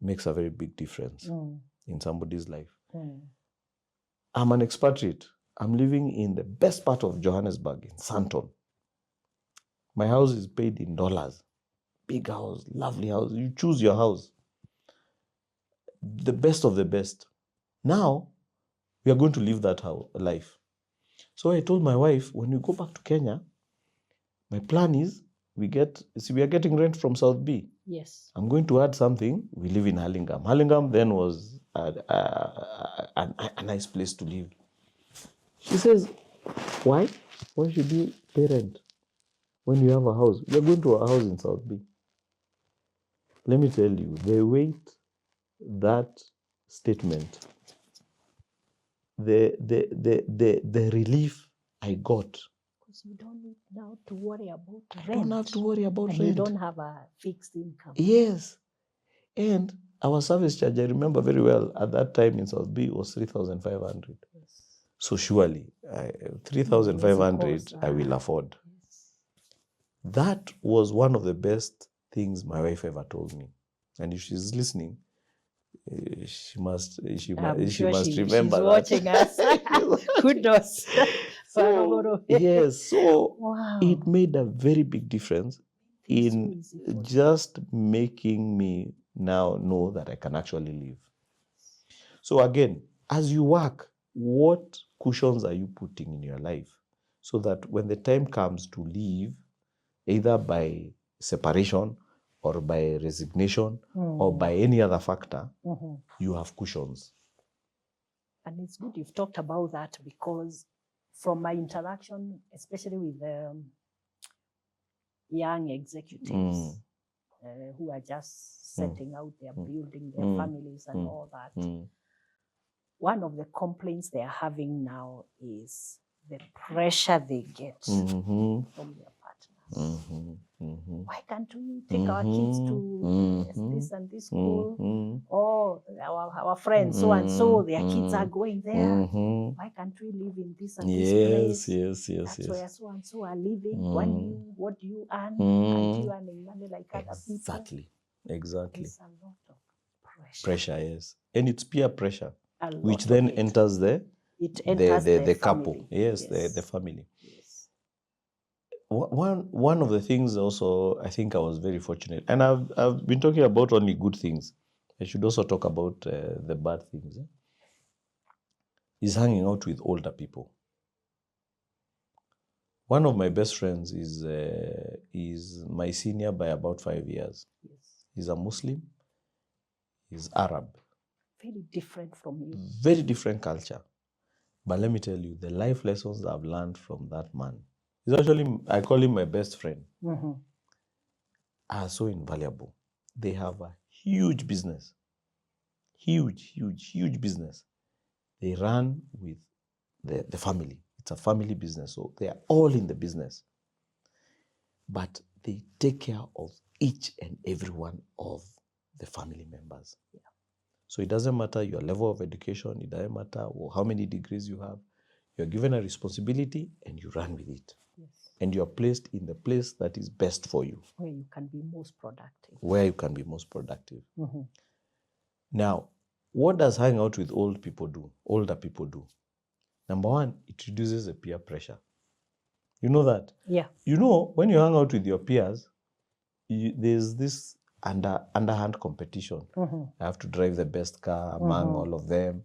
makes a very big difference in somebody's life. I'm an expatriate. I'm living in the best part of Johannesburg, in Sandton. My house is paid in dollars. Big house, lovely house. You choose your house. the best of the best. Now, we are going to live that life. So I told my wife, when we go back to Kenya, my plan is we are getting rent from South B. Yes. I'm going to add something. We live in Hurlingham. Hurlingham then was a nice place to live. She says, why? Why should you pay rent when you have a house? We're going to a house in South B. Let me tell you, the weight that statement, the relief I got. Because you don't need now to worry about rent. Don't have to worry about and rent. You don't have a fixed income. Yes. And our service charge, I remember very well, at that time in South B was 3,500. Yes. So surely, 3,500 I will afford. Yes. That was one of the best things my wife ever told me. And if she's listening, she must remember she's that. Watching us. Kudos. So wow. It made a very big difference in just making me now know that I can actually live. So again, as you work, what cushions are you putting in your life so that when the time comes to leave, either by separation or by resignation or by any other factor, you have cushions. And it's good you've talked about that, because from my interaction, especially with young executives who are just setting out their building their families and all that, one of the complaints they are having now is the pressure they get from their partners. Why can't we take our kids to this and this school? Or our friends, so and so, their kids are going there. Why can't we live in this and this place? That's where so and so are living. What do you earn? Aren't you earning money like other people? Exactly. There's a lot of pressure, yes. And it's peer pressure, which then enters the couple. Family. Yes, the family. Yes. One of the things also, I think I was very fortunate, and I've been talking about only good things. I should also talk about the bad things. Is hanging out with older people. One of my best friends is my senior by about 5 years. Yes. He's a Muslim. He's Arab. Very different from you. Very different culture. But let me tell you, the life lessons I've learned from that man, is actually, I call him my best friend, are so invaluable. They have a huge business. Huge business. They run with the family. It's a family business, so they are all in the business. But they take care of each and every one of the family members. Yeah. So it doesn't matter your level of education, it doesn't matter how many degrees you have. You're given a responsibility and you run with it. Yes. And you're placed in the place that is best for you. Where you can be most productive. Now, what does hanging out with older people do? Number one, it reduces the peer pressure. You know that? Yeah. You know, when you hang out with your peers, there's this underhand competition. I have to drive the best car among all of them.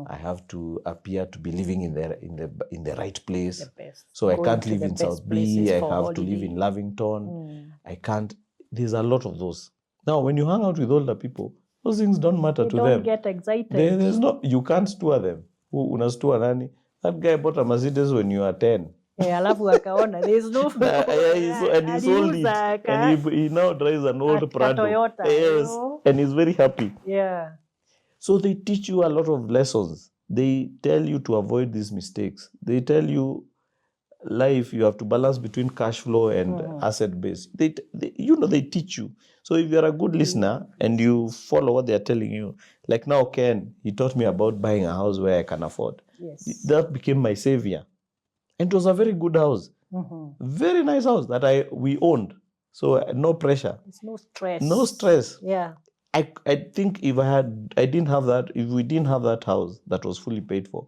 I have to appear to be living in the right place. So I can't live in South B. I have to live in Lavington. I can't. There's a lot of those. Now, when you hang out with older people, those things don't matter to them. They don't get excited. There's no. You can't store them. Unastua nani? That guy bought a Mercedes when you were 10. Alafu akaona there's no and he sold it, and he now drives an old Prado. Toyota, yes, and he's very happy. Yeah. So they teach you a lot of lessons. They tell you to avoid these mistakes. They tell you life, you have to balance between cash flow and asset base. They teach you. So if you're a good listener and you follow what they're telling you, like now Ken, he taught me about buying a house where I can afford. Yes. That became my savior. And it was a very good house. Very nice house that we owned. So no pressure. It's no stress. No stress. Yeah. I think if we didn't have that house that was fully paid for,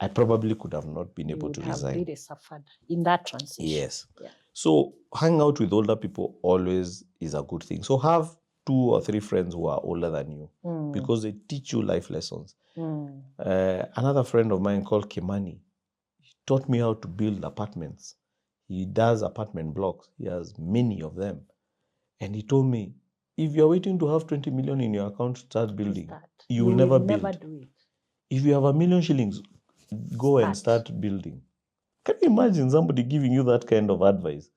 I probably could have not been able to resign. You would have really suffered in that transition. Yes. Yeah. So hanging out with older people always is a good thing. So have 2 or 3 friends who are older than you because they teach you life lessons. Another friend of mine called Kimani, he taught me how to build apartments. He does apartment blocks. He has many of them. And he told me, if you're waiting to have 20 million in your account to start building, you will never build. Never do it. If you have 1 million shillings, go and start building. Can you imagine somebody giving you that kind of advice?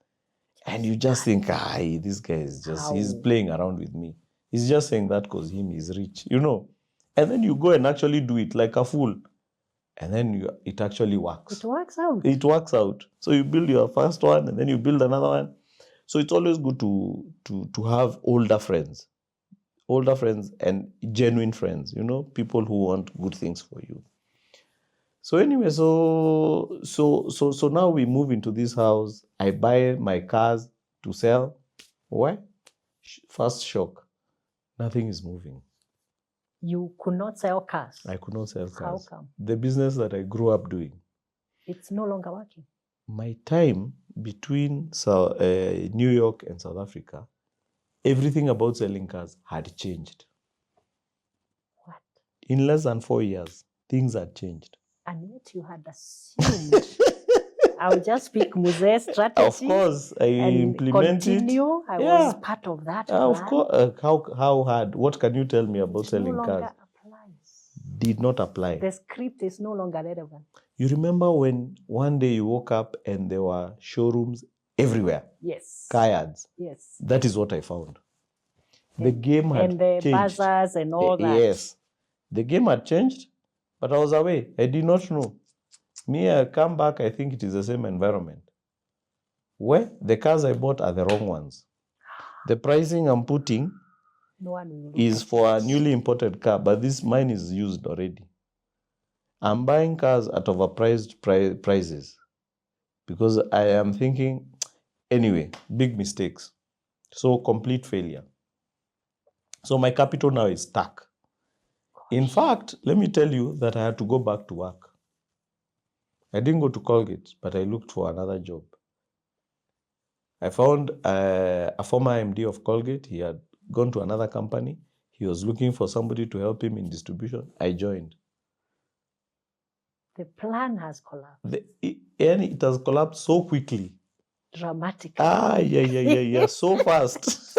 And you just think, this guy is just, he's playing around with me. He's just saying that because he's rich, you know. And then you go and actually do it like a fool. And then it actually works. It works out. It works out. So you build your first one and then you build another one. So it's always good to have older friends and genuine friends, you know, people who want good things for you. So anyway, so now we move into this house. I buy my cars to sell. Why? First shock. Nothing is moving. You could not sell cars. I could not sell cars. How come? The business that I grew up doing. It's no longer working. My time between New York and South Africa, everything about selling cars had changed. What? In less than 4 years, things had changed. And yet you had assumed. I'll just speak Muzee's strategy. Of course, I implemented. Continue. I was part of that. Of course. How hard? What can you tell me about selling cars? No longer applies. Did not apply. The script is no longer relevant. You remember when one day you woke up and there were showrooms everywhere? Yes. Car yards. Yes. That is what I found. The game had changed. And the bazaars and all that. Yes. The game had changed, but I was away. I did not know. I come back, I think it is the same environment. Where the cars I bought are the wrong ones. The pricing I'm putting is for a newly imported car, but mine is used already. I'm buying cars at overpriced prices because I am thinking, anyway, big mistakes. So complete failure. So my capital now is stuck. In fact, let me tell you that I had to go back to work. I didn't go to Colgate, but I looked for another job. I found a former MD of Colgate. He had gone to another company. He was looking for somebody to help him in distribution. I joined. The plan has collapsed. It has collapsed so quickly. Dramatically. Yeah. So fast.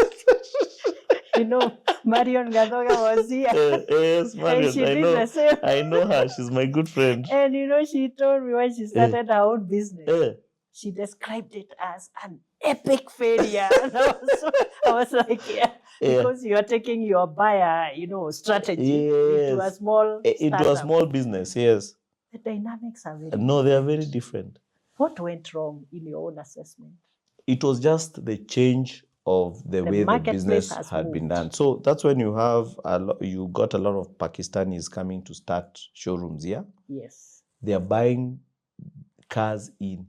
You know, Marion Gadoga was here. Yes, Marion. And she did the same. I know her. She's my good friend. And you know, she told me when she started her own business, she described it as an epic failure. And I was like, because you are taking your buyer, strategy into a small into a small business, yes. The dynamics are very different. They are very different. What went wrong in your own assessment? It was just the change of the way the business had been done. So that's when you got a lot of Pakistanis coming to start showrooms here. Yes. They are buying cars in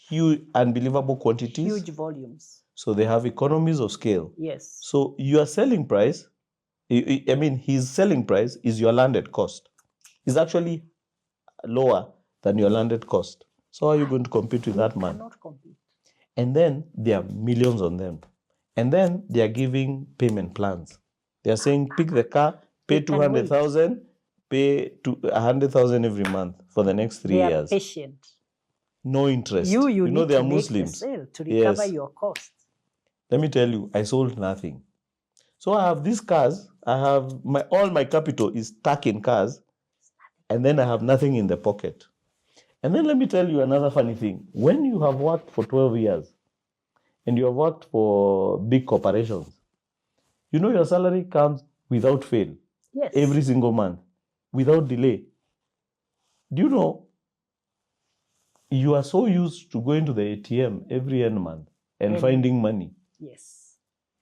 huge, unbelievable quantities. Huge volumes. So they have economies of scale. Yes. So your selling price, his selling price is your landed cost. It's actually lower than your landed cost. So how are you going to compete with that man? Cannot compete. And then there are millions on them. And then they are giving payment plans. They are saying, pick the car, pay 200,000, pay 100,000 every month for the next 3 years. They are patient. No interest. You need they are to Muslims. Make the sale to recover your costs. Let me tell you, I sold nothing. So I have these cars. I have all my capital is stuck in cars, and then I have nothing in the pocket. And then let me tell you another funny thing. When you have worked for 12 years, and you have worked for big corporations, your salary comes without fail. Yes. Every single month, without delay. Do you know, you are so used to going to the ATM every end month and finding money. Yes.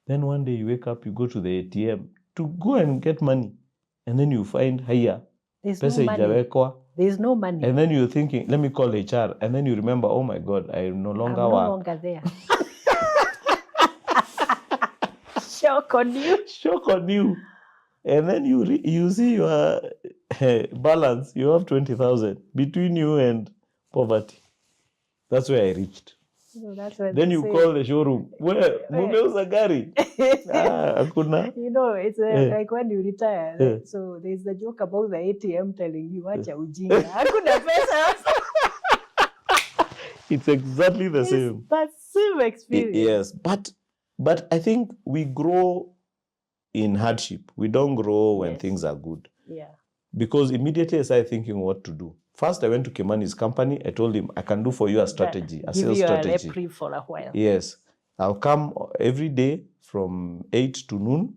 Then one day you wake up, you go to the ATM to go and get money. And then you find, there's no money. There's no money. And then you're thinking, let me call HR. And then you remember, oh my God, I'm no longer work. I'm no longer there. Shock on you. And then you see your balance, you have 20,000 between you and poverty. That's where I reached. So that's what Then they you say. call the showroom. Where? Mumeuza gari. Hakuna. You know, it's like when you retire. Yeah. So there's the joke about the ATM telling you, "Acha ujinga." Hakuna pesa. It's exactly the same. That same experience. Yes, but I think we grow in hardship. We don't grow when things are good. Yeah. Because immediately I started thinking what to do. First, I went to Kimani's company. I told him, I can do for you a strategy, a sales strategy. Give you a reprieve for a while. Yes. I'll come every day from 8 to noon.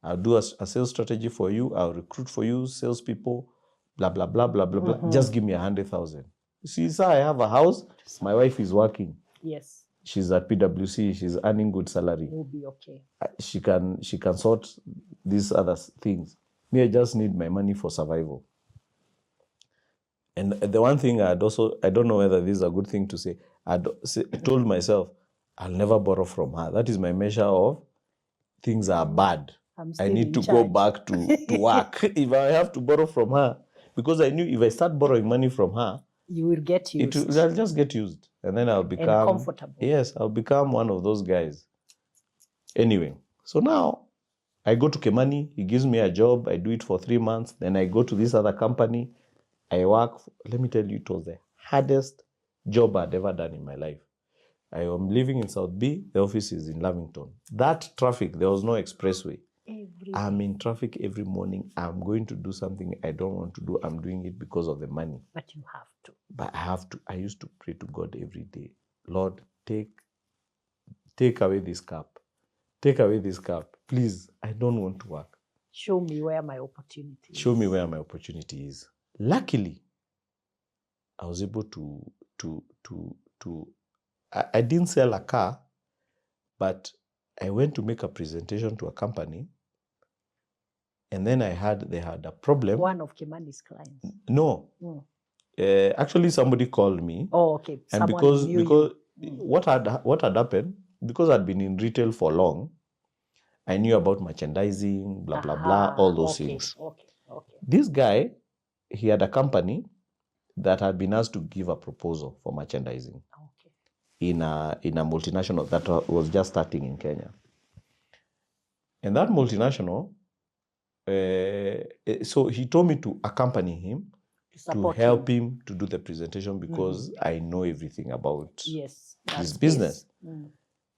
I'll do a sales strategy for you. I'll recruit for you salespeople, blah, blah, blah, blah, blah, blah. Just give me 100,000. You see, sir, I have a house. My wife is working. Yes. She's at PwC. She's earning good salary. We'll be okay. She can sort these other things. Me, I just need my money for survival. And the one thing I don't know whether this is a good thing to say, I told myself, I'll never borrow from her. That is my measure of things are bad. I need to go back to work if I have to borrow from her. Because I knew if I start borrowing money from her, you will get used. I'll just get used. And then I'll become... And comfortable. Yes, I'll become one of those guys. Anyway, so now I go to Kimani. He gives me a job. I do it for 3 months. Then I go to this other company. I work. Let me tell you, it was the hardest job I'd ever done in my life. I am living in South B. The office is in Lavington. That traffic, there was no expressway. I'm in traffic every morning. I'm going to do something I don't want to do. I'm doing it because of the money. But you have to. But I have to. I used to pray to God every day. Lord, take away this cup. Take away this cup. Please, I don't want to work. Show me where my opportunity is. Show me where my opportunity is. Luckily, I was able I didn't sell a car, but I went to make a presentation to a company, and then they had a problem. One of Kimani's clients? No. Actually, somebody called me. Oh, okay. And because what had happened, because I'd been in retail for long, I knew about merchandising, blah, blah, blah, all those things. Okay. This guy, he had a company that had been asked to give a proposal for merchandising in a multinational that was just starting in Kenya. And that multinational, so he told me to accompany him to help him to do the presentation because I know everything about his business.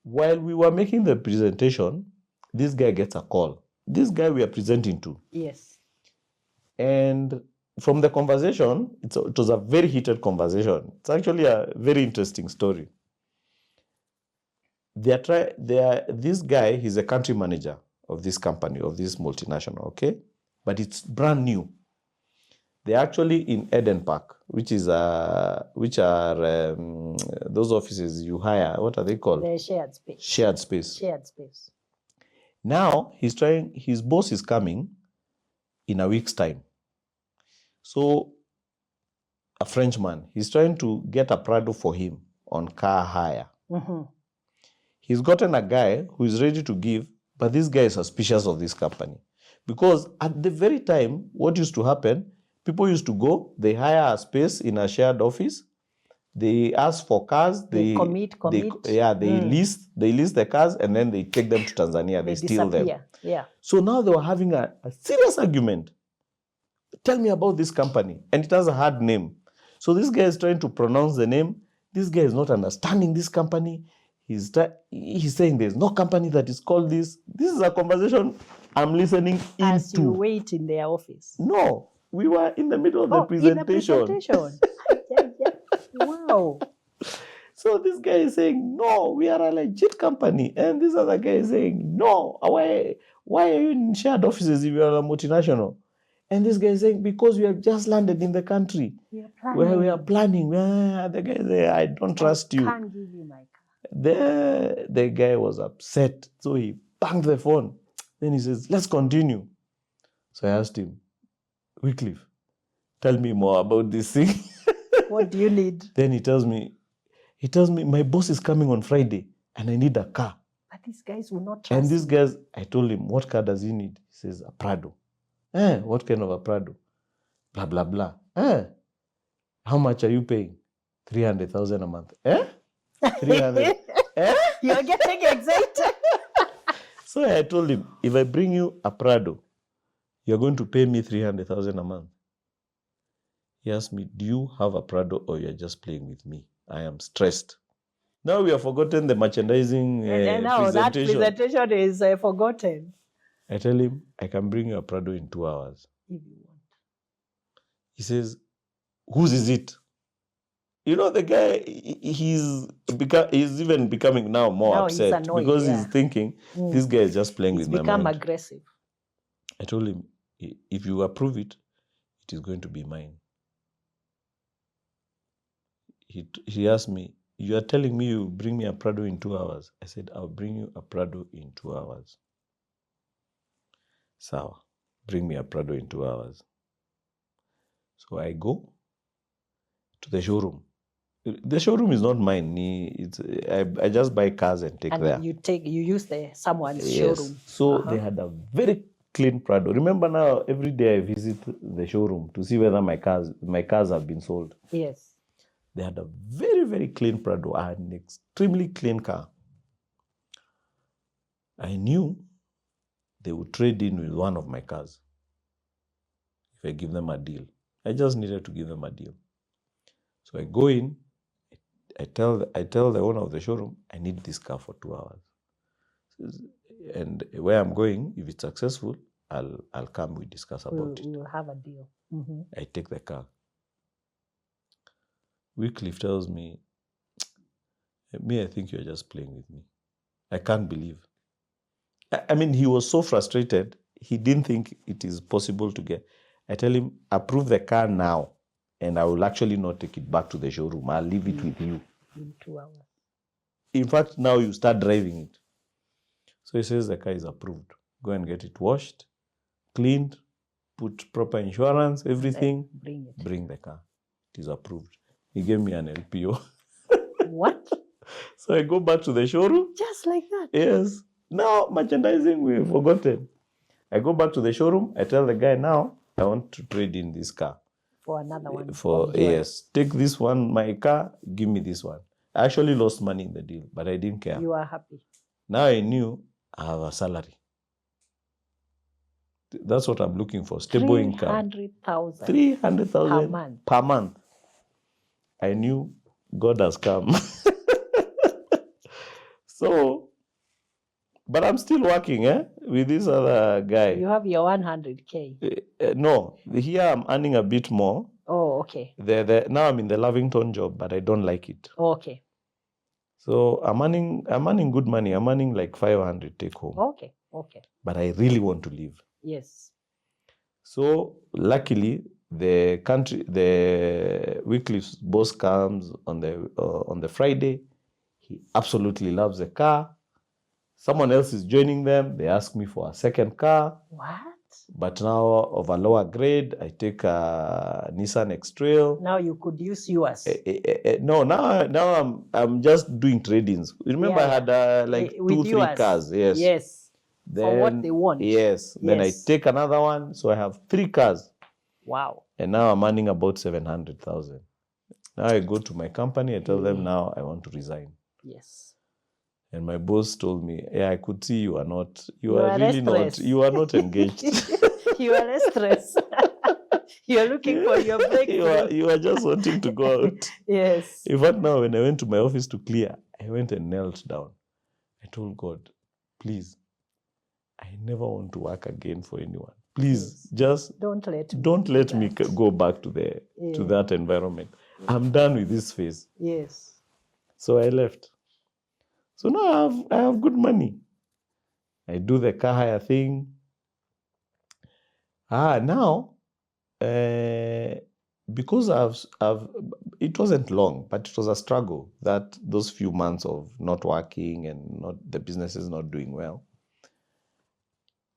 While we were making the presentation, this guy gets a call. This guy we are presenting to. Yes. And from the conversation, it was a very heated conversation. It's actually a very interesting story. This guy, he's a country manager of this company, of this multinational, okay? But it's brand new. They're actually in Eden Park, which are those offices you hire. What are they called? The shared space. Shared space. Shared space. Now, his boss is coming in a week's time. So, a Frenchman, he's trying to get a Prado for him on car hire. He's gotten a guy who is ready to give, but this guy is suspicious of this company. Because at the very time, what used to happen, people used to go, they hire a space in a shared office, they ask for cars, they commit. They lease the cars, and then they take them to Tanzania, they steal them. Yeah. So now they were having a serious argument. Tell me about this company. And it has a hard name. So this guy is trying to pronounce the name. This guy is not understanding this company. He's saying there's no company that is called this. This is a conversation I'm listening into. As you wait in their office. No, we were in the middle of the presentation. In the presentation. Wow. So this guy is saying, no, we are a legit company. And this other guy is saying, no, why are you in shared offices if you are a multinational? And this guy is saying, because we have just landed in the country. We are planning. The guy is saying, I don't trust you. I can't give you my car. The guy was upset. So he banged the phone. Then he says, let's continue. So I asked him, Wycliffe, tell me more about this thing. What do you need? Then he tells me, my boss is coming on Friday and I need a car. But these guys will not trust And these guys, I told him, what car does he need? He says, a Prado. What kind of a Prado? Blah, blah, blah. How much are you paying? 300,000 a month. 300. You're getting excited. So I told him, if I bring you a Prado, you're going to pay me 300,000 a month. He asked me, do you have a Prado or you're just playing with me? I am stressed. Now we have forgotten the merchandising And now that presentation. presentation is forgotten. I tell him, I can bring you a Prado in 2 hours. If you want. He says, whose is it? You know, the guy, he's even becoming now more Now he's upset annoyed, because yeah. he's thinking, this guy is just playing He's with my become mind. aggressive. I told him, if you approve it, it is going to be mine. He asked me, you are telling me you bring me a Prado in 2 hours? I said, I'll bring you a Prado in 2 hours. Sawa, bring me a Prado in 2 hours. So I go to the showroom. The showroom is not mine. I just buy cars and take there. And you use someone's Yes. showroom. So they had a very clean Prado. Remember now, every day I visit the showroom to see whether my cars have been sold. Yes. They had a very, very clean Prado, an extremely clean car. I knew they would trade in with one of my cars if I give them a deal. I just needed to give them a deal. So I go in, I tell the owner of the showroom, I need this car for 2 hours. And where I'm going, if it's successful, I'll come, we discuss about it. We'll have a deal. Mm-hmm. I take the car. Wycliffe tells me, I think you're just playing with me. I can't believe. I mean, he was so frustrated, he didn't think it is possible to get. I tell him, approve the car now, and I will actually not take it back to the showroom. I'll leave it with you. In 2 hours. In fact, now you start driving it. So he says the car is approved. Go and get it washed, cleaned, put proper insurance, everything. Bring the car. It is approved. He gave me an LPO. What? So I go back to the showroom. Just like that? Yes. Now, merchandising, we've forgotten. I go back to the showroom. I tell the guy, now, I want to trade in this car. For another one. Yes. Take this one, my car, give me this one. I actually lost money in the deal, but I didn't care. You are happy. Now I knew I have a salary. That's what I'm looking for. Stable income. 300,000. 300,000 per month. I knew God has come. So, but I'm still working with this other guy. You have your 100K. No, here I'm earning a bit more. Oh, okay. Now I'm in the Lavington job, but I don't like it. Okay. So I'm earning good money. I'm earning like 500 take home. Okay. But I really want to leave. Yes. So luckily, the Wycliffe's boss comes on the Friday. He absolutely loves the car. Someone else is joining them. They ask me for a second car. What? But now of a lower grade, I take a Nissan X-Trail. Now you could use yours. No, now I'm just doing trade-ins. Remember, I had like 2-3 cars. Yes. Yes. Then, for what they want. Yes. Then I take another one, so I have 3 cars. Wow. And now I'm earning about 700,000. Now I go to my company. I tell them now I want to resign. Yes. And my boss told me, I could see you are not engaged. You are restless. You are looking for your breakthrough. You are just wanting to go out. Yes. In fact, now when I went to my office to clear, I went and knelt down. I told God, please, I never want to work again for anyone. Please, just don't let me go back to that environment. I'm done with this phase. Yes. So I left. So now I have good money. I do the car hire thing. Now, because it wasn't long, but it was a struggle, that those few months of not working and the business is not doing well.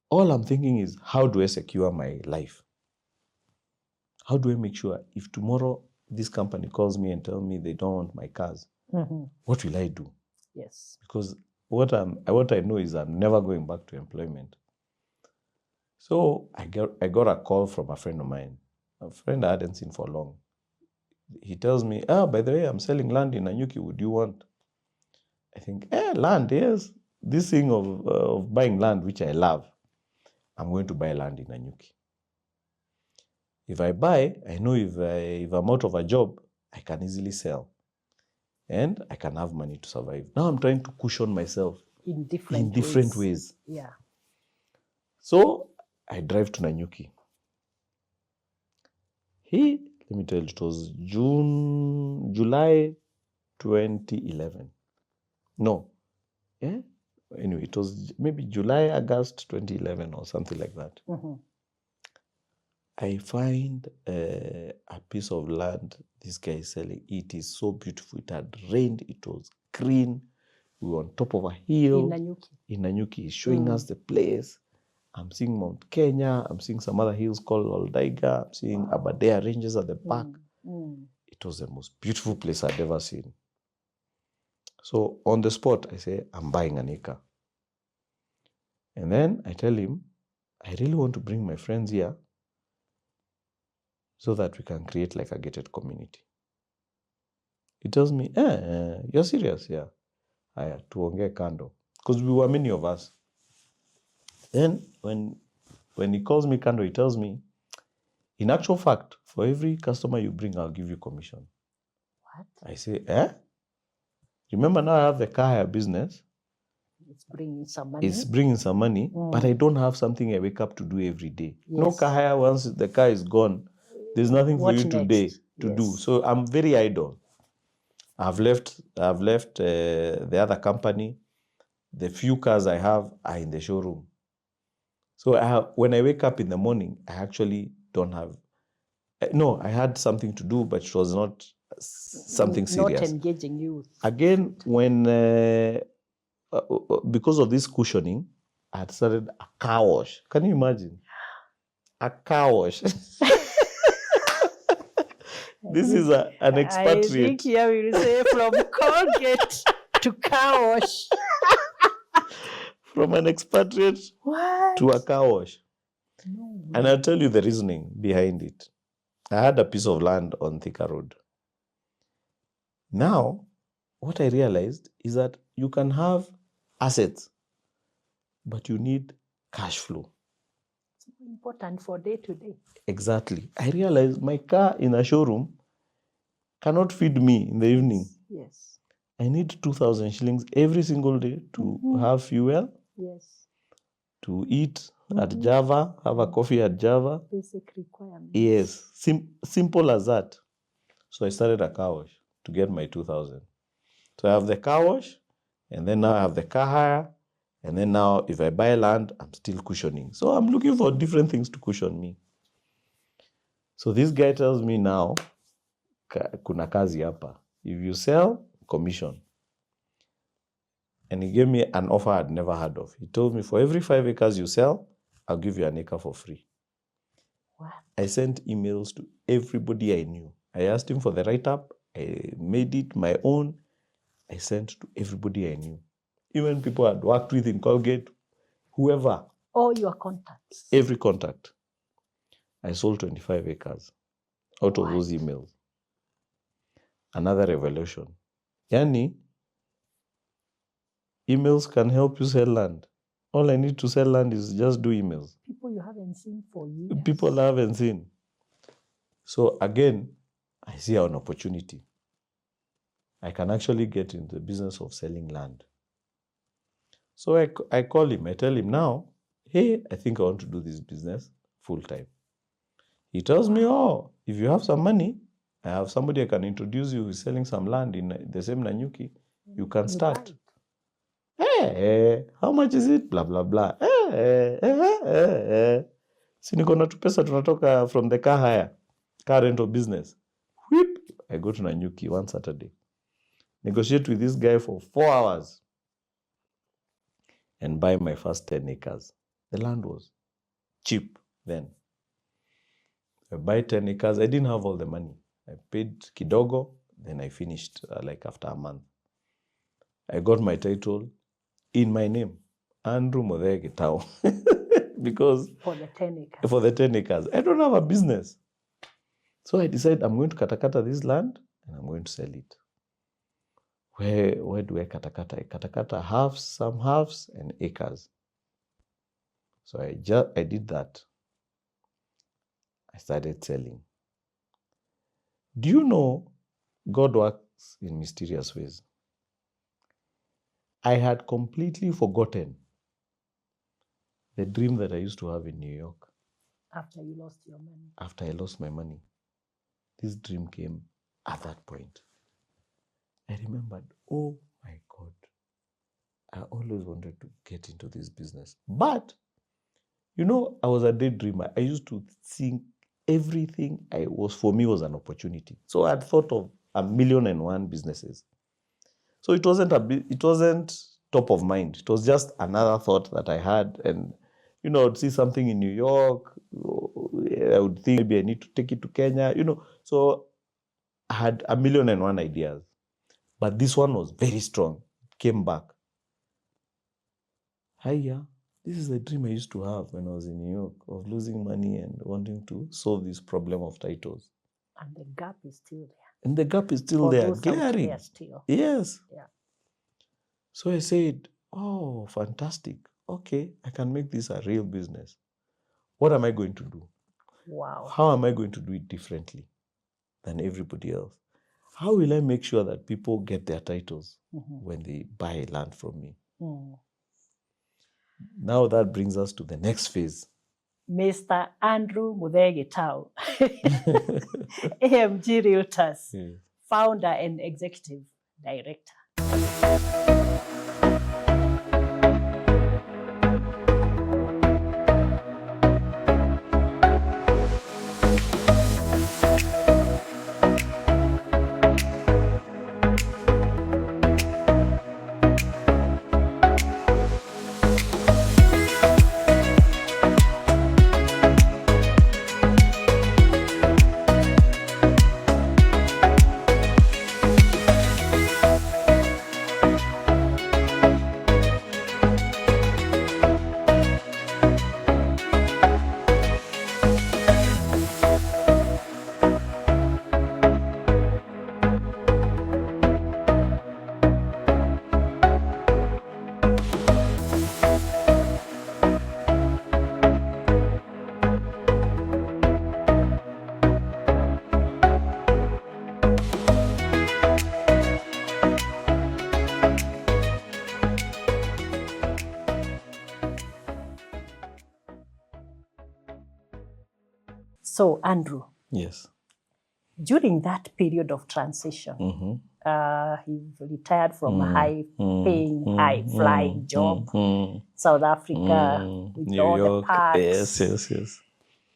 All I'm thinking is, how do I secure my life? How do I make sure if tomorrow this company calls me and tells me they don't want my cars, what will I do? Yes. Because what I know is I'm never going back to employment. So I got a call from a friend of mine, a friend I hadn't seen for long. He tells me, by the way, I'm selling land in Nanyuki. Would you want? I think, land, yes. This thing of buying land, which I love, I'm going to buy land in Nanyuki. If I buy, I know if I'm out of a job, I can easily sell. And I can have money to survive. Now I'm trying to cushion myself in different ways. Yeah. So I drive to Nanyuki. Let me tell you, it was July 2011. No. Yeah? Anyway, it was maybe July, August 2011 or something like that. Mm-hmm. I find a piece of land this guy is selling. It is so beautiful. It had rained. It was green. We were on top of a hill. In Nanyuki. He's showing us the place. I'm seeing Mount Kenya. I'm seeing some other hills called Oldaiga. I'm seeing Aberdare Ranges at the back. It was the most beautiful place I'd ever seen. So on the spot, I say, I'm buying an acre. And then I tell him, I really want to bring my friends here so that we can create like a gated community. He tells me, you're serious? Yeah. Aya, tuongee kando. Because we were many of us. Then when he calls me kando, he tells me, in actual fact, for every customer you bring, I'll give you commission. What? I say, Remember now I have the car hire business. It's bringing some money. But I don't have something I wake up to do every day. Yes. No car hire, once the car is gone, there's nothing for you today to do. So I'm very idle. I've left the other company. The few cars I have are in the showroom. So when I wake up in the morning, I actually don't have... No, I had something to do, but it was not something serious. Not engaging youth. Again, when... because of this cushioning, I had started a car wash. Can you imagine? A car wash. This is an expatriate. I think here we will say from Colgate to car wash. From an expatriate to a car wash. No. And I'll tell you the reasoning behind it. I had a piece of land on Thika Road. Now, what I realized is that you can have assets, but you need cash flow. It's important for day to day. Exactly. I realized my car in a showroom cannot feed me in the evening. Yes. I need 2,000 shillings every single day to have fuel. Yes. To eat at Java, have a coffee at Java. Basic requirements. Yes. Simple as that. So I started a car wash to get my 2,000. So I have the car wash, and then now I have the car hire, and then now if I buy land, I'm still cushioning. So I'm looking for different things to cushion me. So this guy tells me now, kuna kazi hapa. If you sell, commission. And he gave me an offer I'd never heard of. He told me, for every 5 acres you sell, I'll give you an acre for free. What? I sent emails to everybody I knew. I asked him for the write-up. I made it my own. I sent to everybody I knew. Even people I'd worked with in Colgate, whoever. All your contacts. Every contact. I sold 25 acres out of those emails. Another revelation. Yani, emails can help you sell land. All I need to sell land is just do emails. People you haven't seen for years. People I haven't seen. So again, I see an opportunity. I can actually get into the business of selling land. So I call him. I tell him now, hey, I think I want to do this business full time. He tells me, if you have some money, I have somebody I can introduce you who's selling some land in the same Nanyuki. You can start. Hey, how much is it? Blah, blah, blah. Si niko na tu pesa tunatoka from the car hire, car rental business. Whip. I go to Nanyuki one Saturday. Negotiate with this guy for 4 hours. And buy my first 10 acres. The land was cheap then. I buy 10 acres. I didn't have all the money. I paid kidogo, then I finished like after a month. I got my title in my name, Andrew Muthee Gitau. Because for the 10 acres. I don't have a business. So I decided I'm going to katakata this land and I'm going to sell it. where do I katakata? I katakata halves, some halves, and acres. So I did that. I started selling. Do you know God works in mysterious ways? I had completely forgotten the dream that I used to have in New York. After you lost your money. After I lost my money. This dream came at that point. I remembered, oh my God, I always wanted to get into this business. But, you know, I was a daydreamer. I used to think everything for me was an opportunity. So I had thought of 1,000,001 businesses. So it wasn't top of mind. It was just another thought that I had. And, you know, I'd see something in New York. I would think maybe I need to take it to Kenya, you know. So I had 1,000,001 ideas. But this one was very strong. It came back. Hiya, this is the dream I used to have when I was in New York, of losing money and wanting to solve this problem of titles. And the gap is still there. And the gap is still there, glaring. Still. Yes. Yeah. So I said, oh, fantastic. Okay, I can make this a real business. What am I going to do? Wow. How am I going to do it differently than everybody else? How will I make sure that people get their titles when they buy land from me? Now that brings us to the next phase. Mr. Andrew Muthee Gitau, AMG Realtors, founder and executive director. So, Andrew. Yes. During that period of transition, he retired from a high-paying, high-flying job, South Africa, with New all York. the perks. Yes.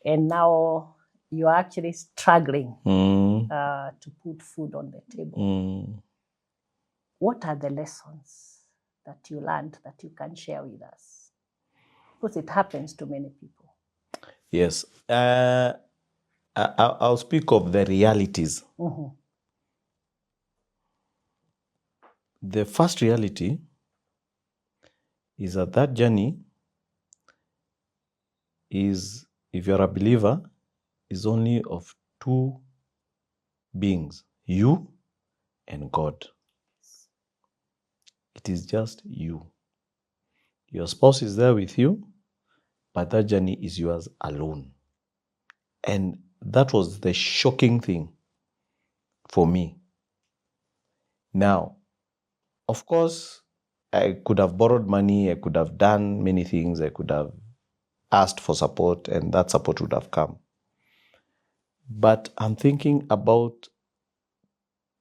And now you're actually struggling to put food on the table. What are the lessons that you learned that you can share with us? Because it happens to many people. Yes. I'll speak of the realities. The first reality is that journey is, if you're a believer, is only of two beings, you and God. It is just you. Your spouse is there with you, but that journey is yours alone. And that was the shocking thing for me. Now, of course, I could have borrowed money, I could have done many things, I could have asked for support, and that support would have come. But I'm thinking about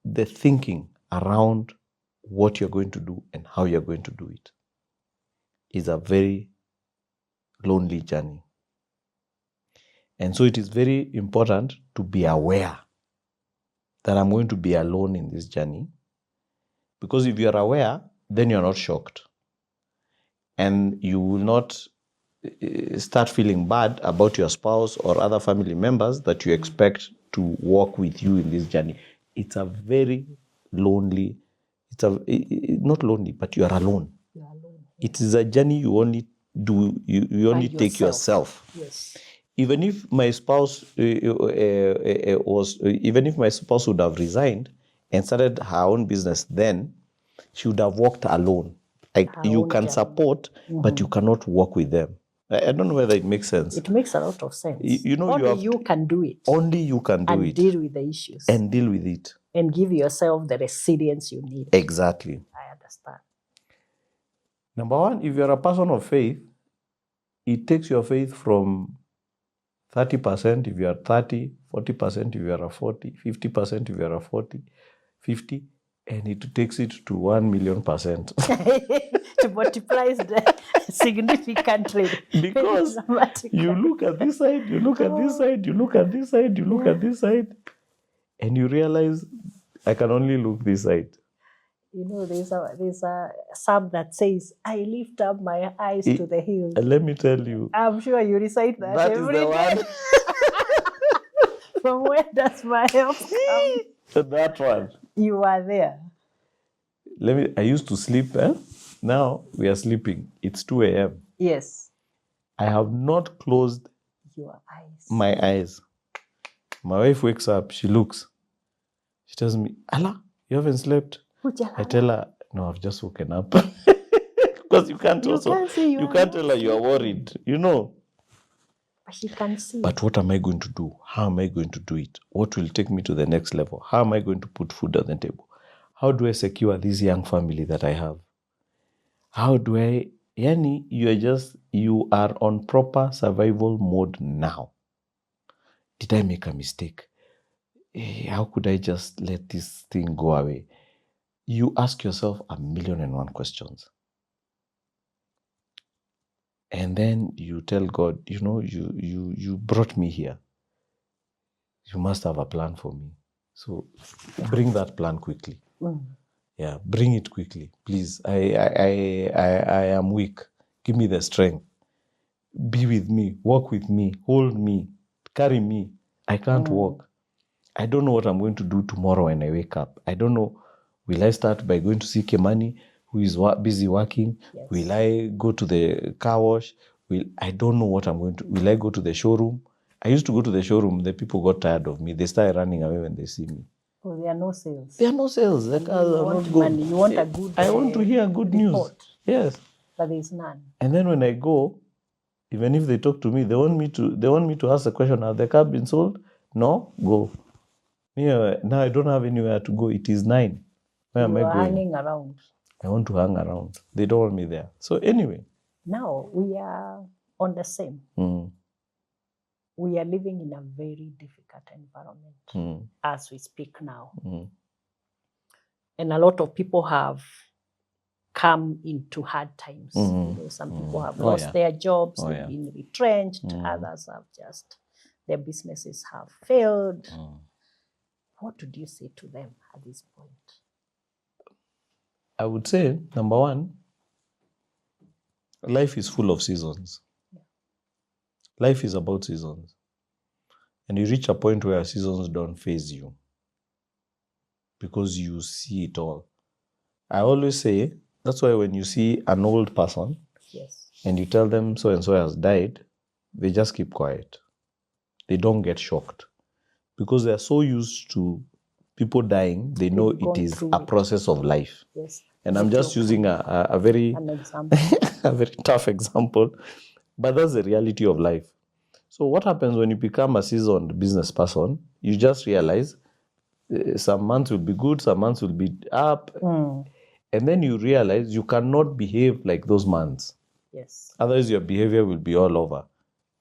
the thinking around what you're going to do and how you're going to do it. Is a very lonely journey. And so it is very important to be aware that I'm going to be alone in this journey. Because if you're aware, then you're not shocked. And you will not start feeling bad about your spouse or other family members that you expect to walk with you in this journey. It's a very lonely, not lonely, but you are alone. You're alone. It is a journey you only do, you only take yourself. Yes. Even if my spouse even if my spouse would have resigned and started her own business then, she would have walked alone. Like Her you own can journey. support, but you cannot walk with them. I don't know whether it makes sense. It makes a lot of sense. You know, only you can do it. Only you can do and it. deal with the issues. And deal with it. And give yourself the resilience you need. Exactly. I understand. Number one, if you're a person of faith, it takes your faith from 30% if you are 30, 40% if you are a 40, 50% if you are a 40, 50, and it takes it to 1,000,000%. To multiply the significantly. Because you look at this side, you look at this side, you look at this side, you look at this side, and you realize I can only look this side. You know, there's a psalm that says, I lift up my eyes to the hills. Let me tell you. I'm sure you recite that every day. One. From where does my help come? That one. You are there. I used to sleep. Now we are sleeping. It's 2 a.m. Yes. I have not closed my eyes. My wife wakes up. She looks. She tells me, Allah, you haven't slept. I tell her, no, I've just woken up. Because you can't tell her you are worried, you know. But she can see. But what am I going to do? How am I going to do it? What will take me to the next level? How am I going to put food on the table? How do I secure this young family that I have? How do I, Yani, you are on proper survival mode now. Did I make a mistake? How could I just let this thing go away? You ask yourself 1,000,001 questions. And then you tell God, you know, you brought me here. You must have a plan for me. So bring that plan quickly. Yeah, bring it quickly, please. I am weak. Give me the strength. Be with me. Walk with me. Hold me. Carry me. I can't walk. I don't know what I'm going to do tomorrow when I wake up. I don't know. Will I start by going to see Kemani, who is busy working? Yes. Will I go to the car wash? I don't know what I'm going to. Will I go to the showroom? I used to go to the showroom. The people got tired of me. They started running away when they see me. Oh, there are no sales. There are no sales. The cars are not good. Money. You want a good. I want to hear good report. News. Yes. But there's none. And then when I go, even if they talk to me, they want me to ask the question: Has the car been sold? No. Go. Yeah. Now I don't have anywhere to go. It is 9. Where am I going? Hanging around. I want to hang around. They don't want me there. So anyway. Now we are on the same. We are living in a very difficult environment as we speak now. And a lot of people have come into hard times. You know, some people have lost their jobs, they've been retrenched, others have their businesses have failed. What would you say to them at this point? I would say, number one, life is full of seasons. Life is about seasons. And you reach a point where seasons don't phase you because you see it all. I always say, that's why when you see an old person and you tell them so-and-so has died, they just keep quiet. They don't get shocked because they're so used to people dying, they know it is a process of life. Yes. And I'm just using a very a very tough example, but that's the reality of life. So what happens when you become a seasoned business person? You just realize some months will be good, some months will be up, and then you realize you cannot behave like those months. Yes. Otherwise, your behavior will be all over.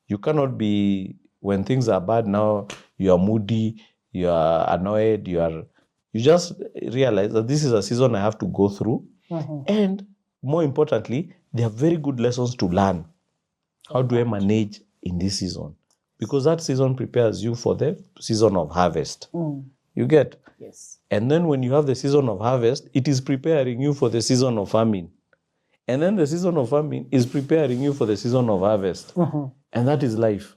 You cannot be, when things are bad now, you are moody, you are annoyed, you just realize that this is a season I have to go through. And more importantly, there are very good lessons to learn. How do I manage in this season? Because that season prepares you for the season of harvest. You get? Yes. And then when you have the season of harvest, it is preparing you for the season of famine. And then the season of famine is preparing you for the season of harvest. And that is life.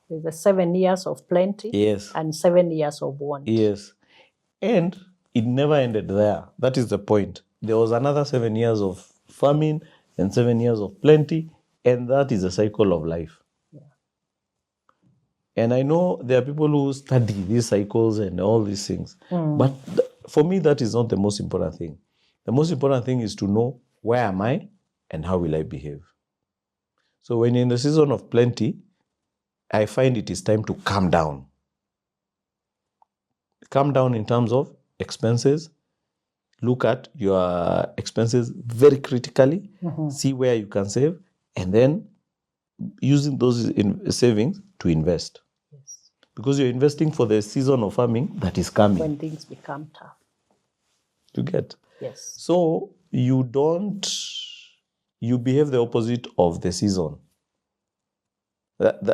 There's the 7 years of plenty. Yes. And 7 years of want. Yes. And it never ended there. That is the point. There was another 7 years of famine and 7 years of plenty. And that is the cycle of life. And I know there are people who study these cycles and all these things. But for me, that is not the most important thing. The most important thing is to know where am I and how will I behave. So when you're in the season of plenty, I find it is time to calm down. Calm down in terms of expenses. Look at your expenses very critically, see where you can save, and then using those savings to invest. Yes. Because you're investing for the season of farming that is coming. When things become tough. You get? Yes. So you behave the opposite of the season.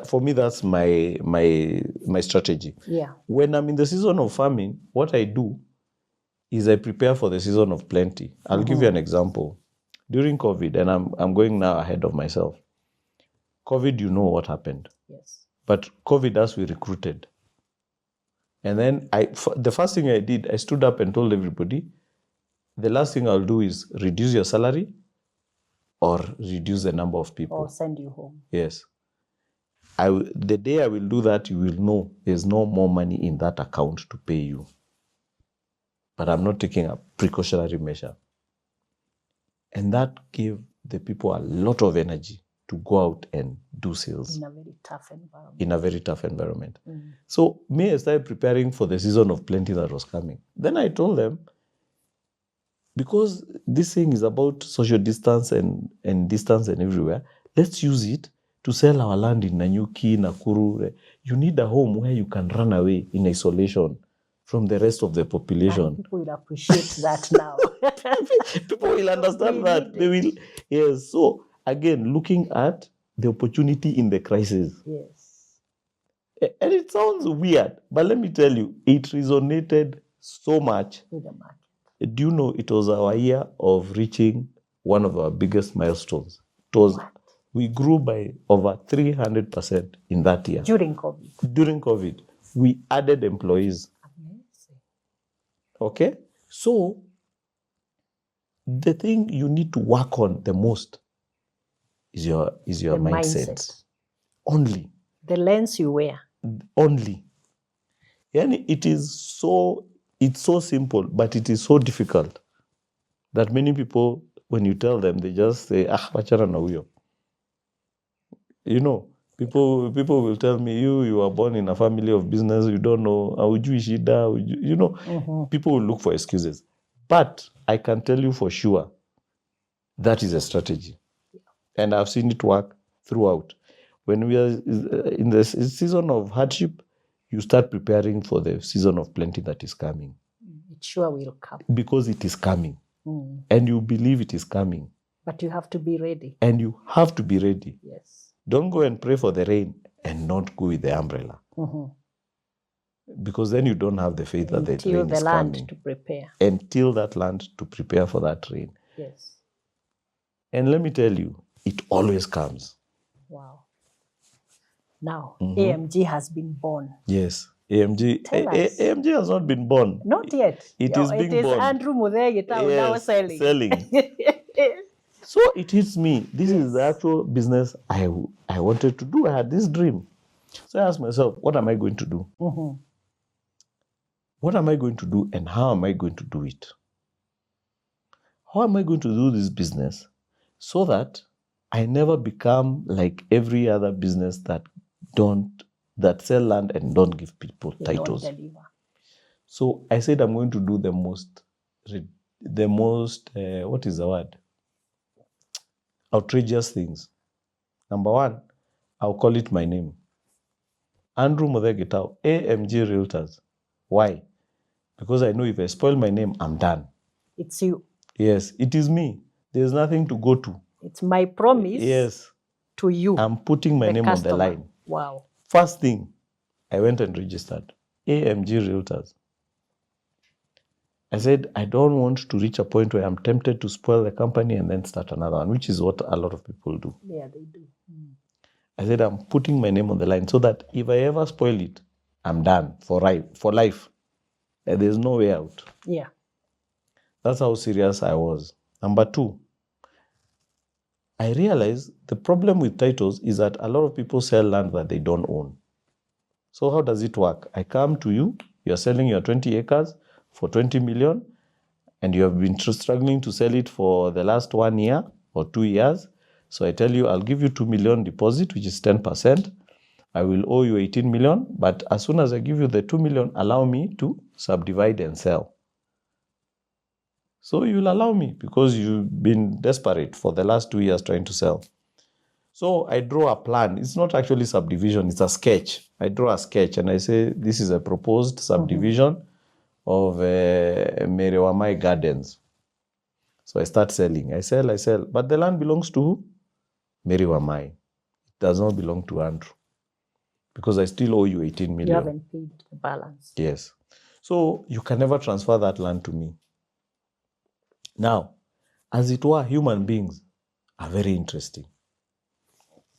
For me, that's my strategy. Yeah. When I'm in the season of farming, what I do is I prepare for the season of plenty. I'll give you an example. During COVID, and I'm going now ahead of myself. COVID, you know what happened. Yes. But COVID, as we recruited. And then the first thing I did, I stood up and told everybody, the last thing I'll do is reduce your salary or reduce the number of people. Or send you home. Yes. The day I will do that, you will know there's no more money in that account to pay you. But I'm not taking a precautionary measure. And that gave the people a lot of energy to go out and do sales. In a very tough environment. In a very tough environment. So me, I started preparing for the season of plenty that was coming. Then I told them, because this thing is about social distance and distance and everywhere, let's use it to sell our land in Nanyuki, Nakuru. You need a home where you can run away in isolation from the rest of the population. People will appreciate that now. People will understand that. They will. Yes. So again, looking at the opportunity in the crisis. Yes. And it sounds weird, but let me tell you, it resonated so much. With the market. Do you know it was our year of reaching one of our biggest milestones? It was. What? We grew by over 300% in that year. During COVID. During COVID. We added employees. Amazing. Okay? So, the thing you need to work on the most is your mindset. Only. The lens you wear. Only. And it's so simple, but it is so difficult that many people, when you tell them, they just say, wachana na huyo. You know, people will tell me, you were born in a family of business, you don't know, haujui shida, you know, people will look for excuses. But I can tell you for sure, that is a strategy. And I've seen it work throughout. When we are in the season of hardship, you start preparing for the season of plenty that is coming. It sure will come. Because it is coming. And you believe it is coming. But you have to be ready. And you have to be ready. Yes. Don't go and pray for the rain and not go with the umbrella. Because then you don't have the faith that the rain is coming. Until the land to prepare. Until that land to prepare for that rain. Yes. And let me tell you, it always comes. Wow. Now, AMG has been born. Yes. AMG has not been born. Not yet. It is being born. It is Andrew Muthee Gitau now selling. So it hits me. This is the actual business I wanted to do. I had this dream. So I asked myself, what am I going to do? What am I going to do and how am I going to do it? How am I going to do this business so that I never become like every other business that sell land and don't give people titles? So I said I'm going to do the most what is the word? Outrageous things. Number one, I'll call it my name. Andrew Muthee Gitau, AMG Realtors. Why? Because I know if I spoil my name, I'm done. It's you. Yes, it is me. There's nothing to go to. It's my promise. Yes. To you. I'm putting my name customer. On the line. Wow. First thing, I went and registered. AMG Realtors. I said, I don't want to reach a point where I'm tempted to spoil the company and then start another one, which is what a lot of people do. Yeah, they do. I said, I'm putting my name on the line so that if I ever spoil it, I'm done for life. And there's no way out. Yeah. That's how serious I was. Number two, I realized the problem with titles is that a lot of people sell land that they don't own. So how does it work? I come to you, you're selling your 20 acres for 20 million. and you have been struggling to sell it for the last 1 year or 2 years. So I tell you, I'll give you 2 million deposit, which is 10%. I will owe you 18 million, but as soon as I give you the 2 million, allow me to subdivide and sell. So you'll allow me because you've been desperate for the last 2 years trying to sell. So I draw a plan. It's not actually subdivision, it's a sketch. I draw a sketch and I say, this is a proposed subdivision of Merewamai Gardens. So I start selling. I sell. But the land belongs to who? Merewamai. It does not belong to Andrew. Because I still owe you 18 million. You haven't paid the balance. Yes. So you can never transfer that land to me. Now, as it were, human beings are very interesting.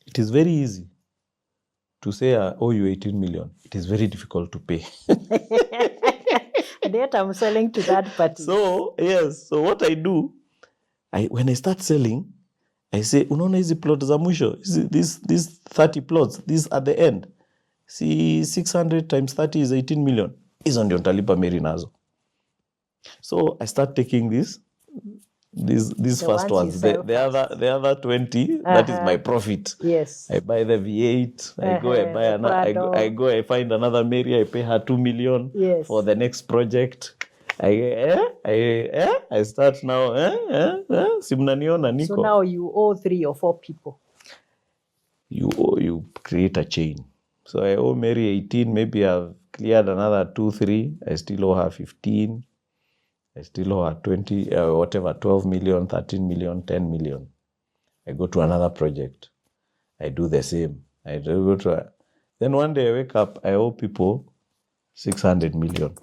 It is very easy to say I owe you 18 million. It is very difficult to pay. And yet I'm selling to that party. So, yes. So what I do, when I start selling, I say, unaona hizi plot za mwisho, these 30 plots, these at the end. See, 600 times 30 is 18 million. Hizo ndio nitalipa Mary nazo. So I start taking these first ones. The other 20, that is my profit. Yes. I buy the V8. I go, I find another Mary. I pay her 2 million for the next project. I start now. Simnaniona niko. So now you owe 3 or 4 people. You create a chain. So I owe Mary 18. Maybe I've cleared another 2, 3. I still owe her 15. I still owe her 20, 12 million, 13 million, 10 million. I go to another project. I do the same. Then one day I wake up, I owe people 600 million.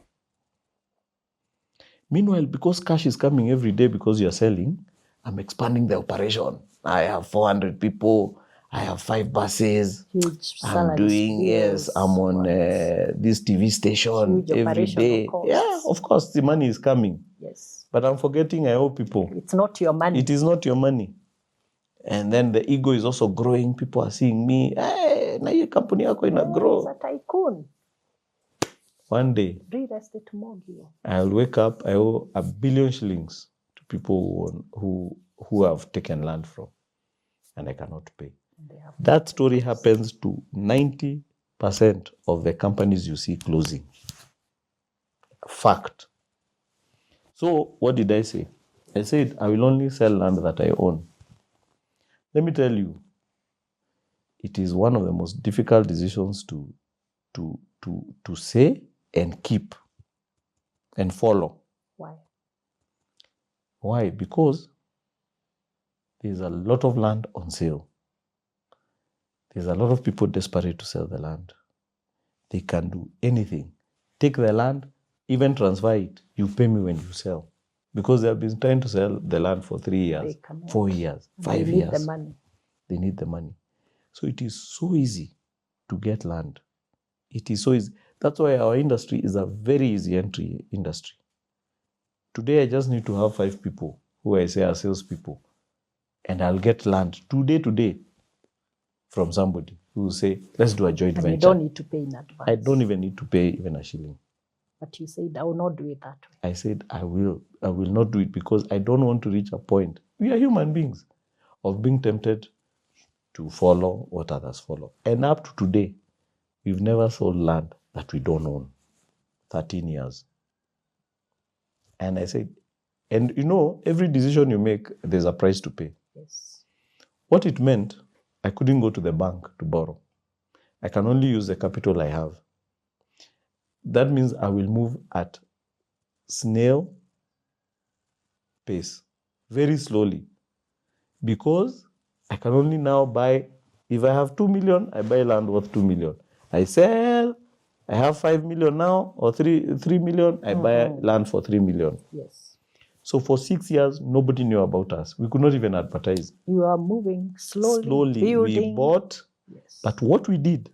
Meanwhile, because cash is coming every day because you're selling, I'm expanding the operation. I have 400 people. I have 5 buses. Huge I'm doing, I'm on this TV station every day. Yeah, of course, the money is coming. Yes. But I'm forgetting I owe people. It's not your money. It is not your money. And then the ego is also growing. People are seeing me. Hey, na hiyo company yako ina grow. It's a tycoon. One day, I'll wake up, I owe 1 billion shillings to people who have taken land from, and I cannot pay. That story happens to 90% of the companies you see closing. Fact. So what did I say? I said, I will only sell land that I own. Let me tell you, it is one of the most difficult decisions to say and keep and follow. Why? Why? Because there's a lot of land on sale. There's a lot of people desperate to sell the land. They can do anything. Take the land, even transfer it. You pay me when you sell. Because they have been trying to sell the land for 3 years, 4 years, 5 years. They need the money. They need the money. So it is so easy to get land. It is so easy. That's why our industry is a very easy entry industry. Today, I just need to have 5 people who I say are salespeople, and I'll get land today from somebody who will say, let's do a joint venture. You don't need to pay in advance. I don't even need to pay even a shilling. But you said, I will not do it that way. I said, I will not do it because I don't want to reach a point. We are human beings of being tempted to follow what others follow. And up to today, we've never sold land that we don't own. 13 years. And I said, and you know, every decision you make, there's a price to pay. Yes. What it meant, I couldn't go to the bank to borrow. I can only use the capital I have. That means I will move at snail pace, very slowly, because I can only now buy, if I have 2 million, I buy land worth 2 million. I sell, I have 5 million now, or 3 million, I buy land for 3 million. Yes. So for 6 years, nobody knew about us. We could not even advertise. You are moving slowly building. We bought, but what we did,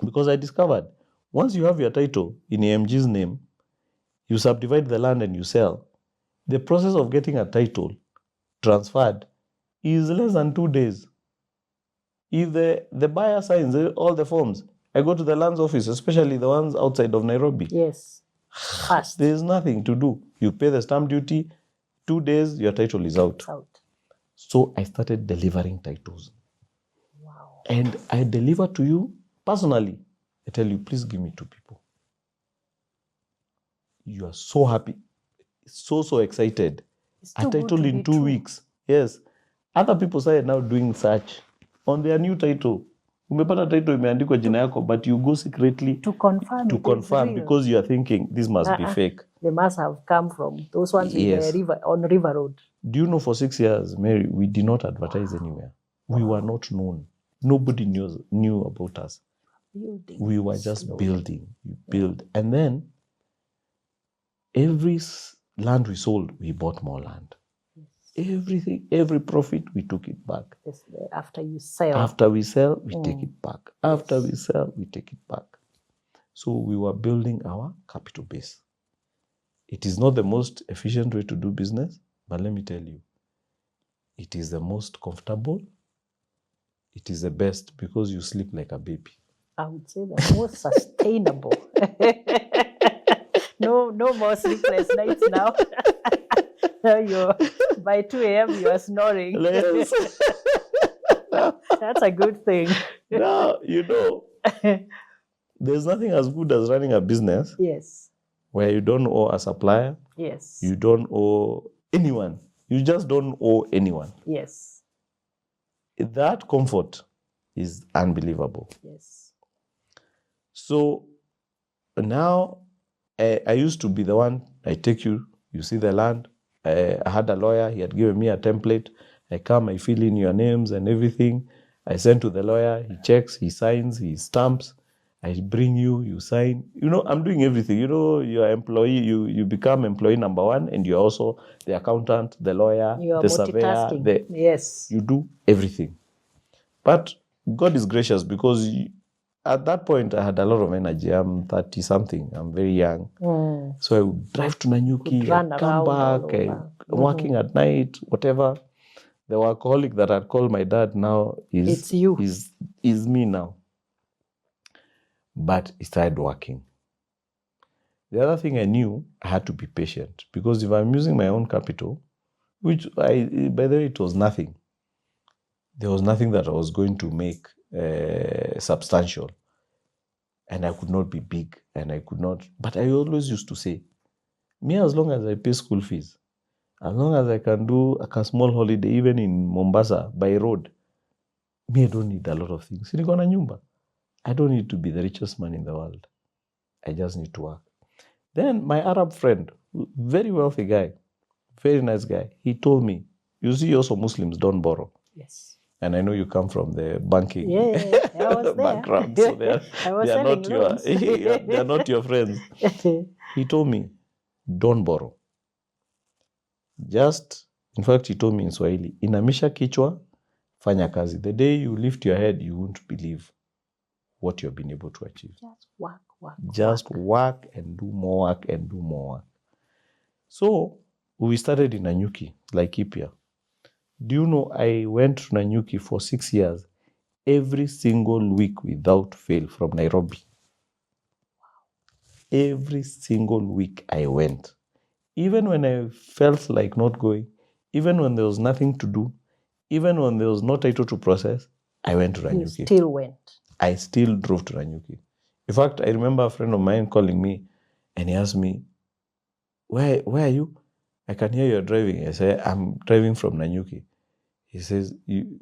because I discovered, once you have your title in AMG's name, you subdivide the land and you sell. The process of getting a title transferred is less than 2 days. If the buyer signs all the forms, I go to the lands office, especially the ones outside of Nairobi. Yes. Fast. There's nothing to do. You pay the stamp duty, 2 days, your title is out. It's out. So I started delivering titles. Wow. And I deliver to you personally. I tell you, please give me 2 people. You are so happy, so excited. It's A too good title to in be 2 true. weeks. Yes. Other people started now doing search on their new title. Umepata title imeandikwa jina yako, but you go secretly To confirm to it is confirm real. because you are thinking this must be fake. They must have come from those ones with Yes. the river, on River Road. Do you know for 6 years, Mary, we did not advertise anywhere. We were not known. Nobody knew about us. Building We were just slowly. building. You build. And then every land we sold, we bought more land. Everything, every profit, we took it back. Yes, after you sell. After we sell, we take it back. After we sell, we take it back. So we were building our capital base. It is not the most efficient way to do business, but let me tell you, it is the most comfortable. It is the best because you sleep like a baby. I would say the most sustainable. No more sleepless nights now. Now by 2 a.m. you are snoring. Yes. That's a good thing. Now, there's nothing as good as running a business Yes. where you don't owe a supplier. Yes. You don't owe anyone. You just don't owe anyone. Yes. That comfort is unbelievable. Yes. So now I used to be the one, I take you, you see the land. I had a lawyer, he had given me a template. I come, I fill in your names and everything. I send to the lawyer, he checks, he signs, he stamps. I bring you, you sign. I'm doing everything. You're employee, you become employee number 1, and you're also the accountant, the lawyer, You are the surveyor. multitasking. Yes. You do everything. But God is gracious because at that point I had a lot of energy. I'm 30-something. I'm very young. So I would drive to Nanyuki, Run I'd come around back, working at night, whatever. The workaholic that I'd call my dad now It's you. is me now. But it started working. The other thing I knew, I had to be patient because if I'm using my own capital, which by the way, it was nothing. There was nothing that I was going to make substantial. And I could not be big and I could not. But I always used to say, me, as long as I pay school fees, as long as I can do a small holiday, even in Mombasa by road, me, I don't need a lot of things. I don't need to be the richest man in the world. I just need to work. Then my Arab friend, very wealthy guy, very nice guy, he told me, you see, also Muslims don't borrow. Yes. And I know you come from the banking I was there. background, so they are not loans. they are not your friends. He told me, don't borrow. In fact, he told me in Swahili, inamisha kichwa, fanya kazi. The day you lift your head, you won't believe what you've been able to achieve. Just work. Just work and do more work and do more work. So we started in Nanyuki, Laikipia. Do you know I went to Nanyuki for 6 years, every single week without fail from Nairobi. Every single week I went. Even when I felt like not going, even when there was nothing to do, even when there was no title to process, I went to Nanyuki. You still went. I still drove to Nanyuki. In fact, I remember a friend of mine calling me and he asked me, where are you? I can hear you're driving. I say, I'm driving from Nanyuki. He says, you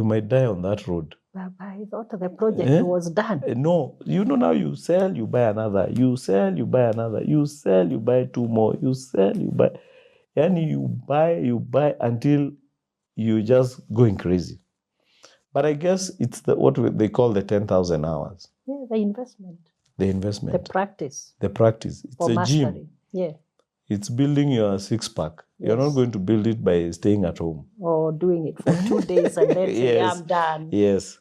might die on that road. But I thought the project was done. No, now you sell, you buy another. You sell, you buy another. You sell, you buy 2 more. You sell, you buy. And you buy until you're just going crazy. But I guess it's what they call the 10,000 hours. Yeah, the investment. The practice. It's a gym. Yeah. It's building your 6-pack. Yes. You're not going to build it by staying at home. Or doing it for 2 days and then say, I'm done. Yes.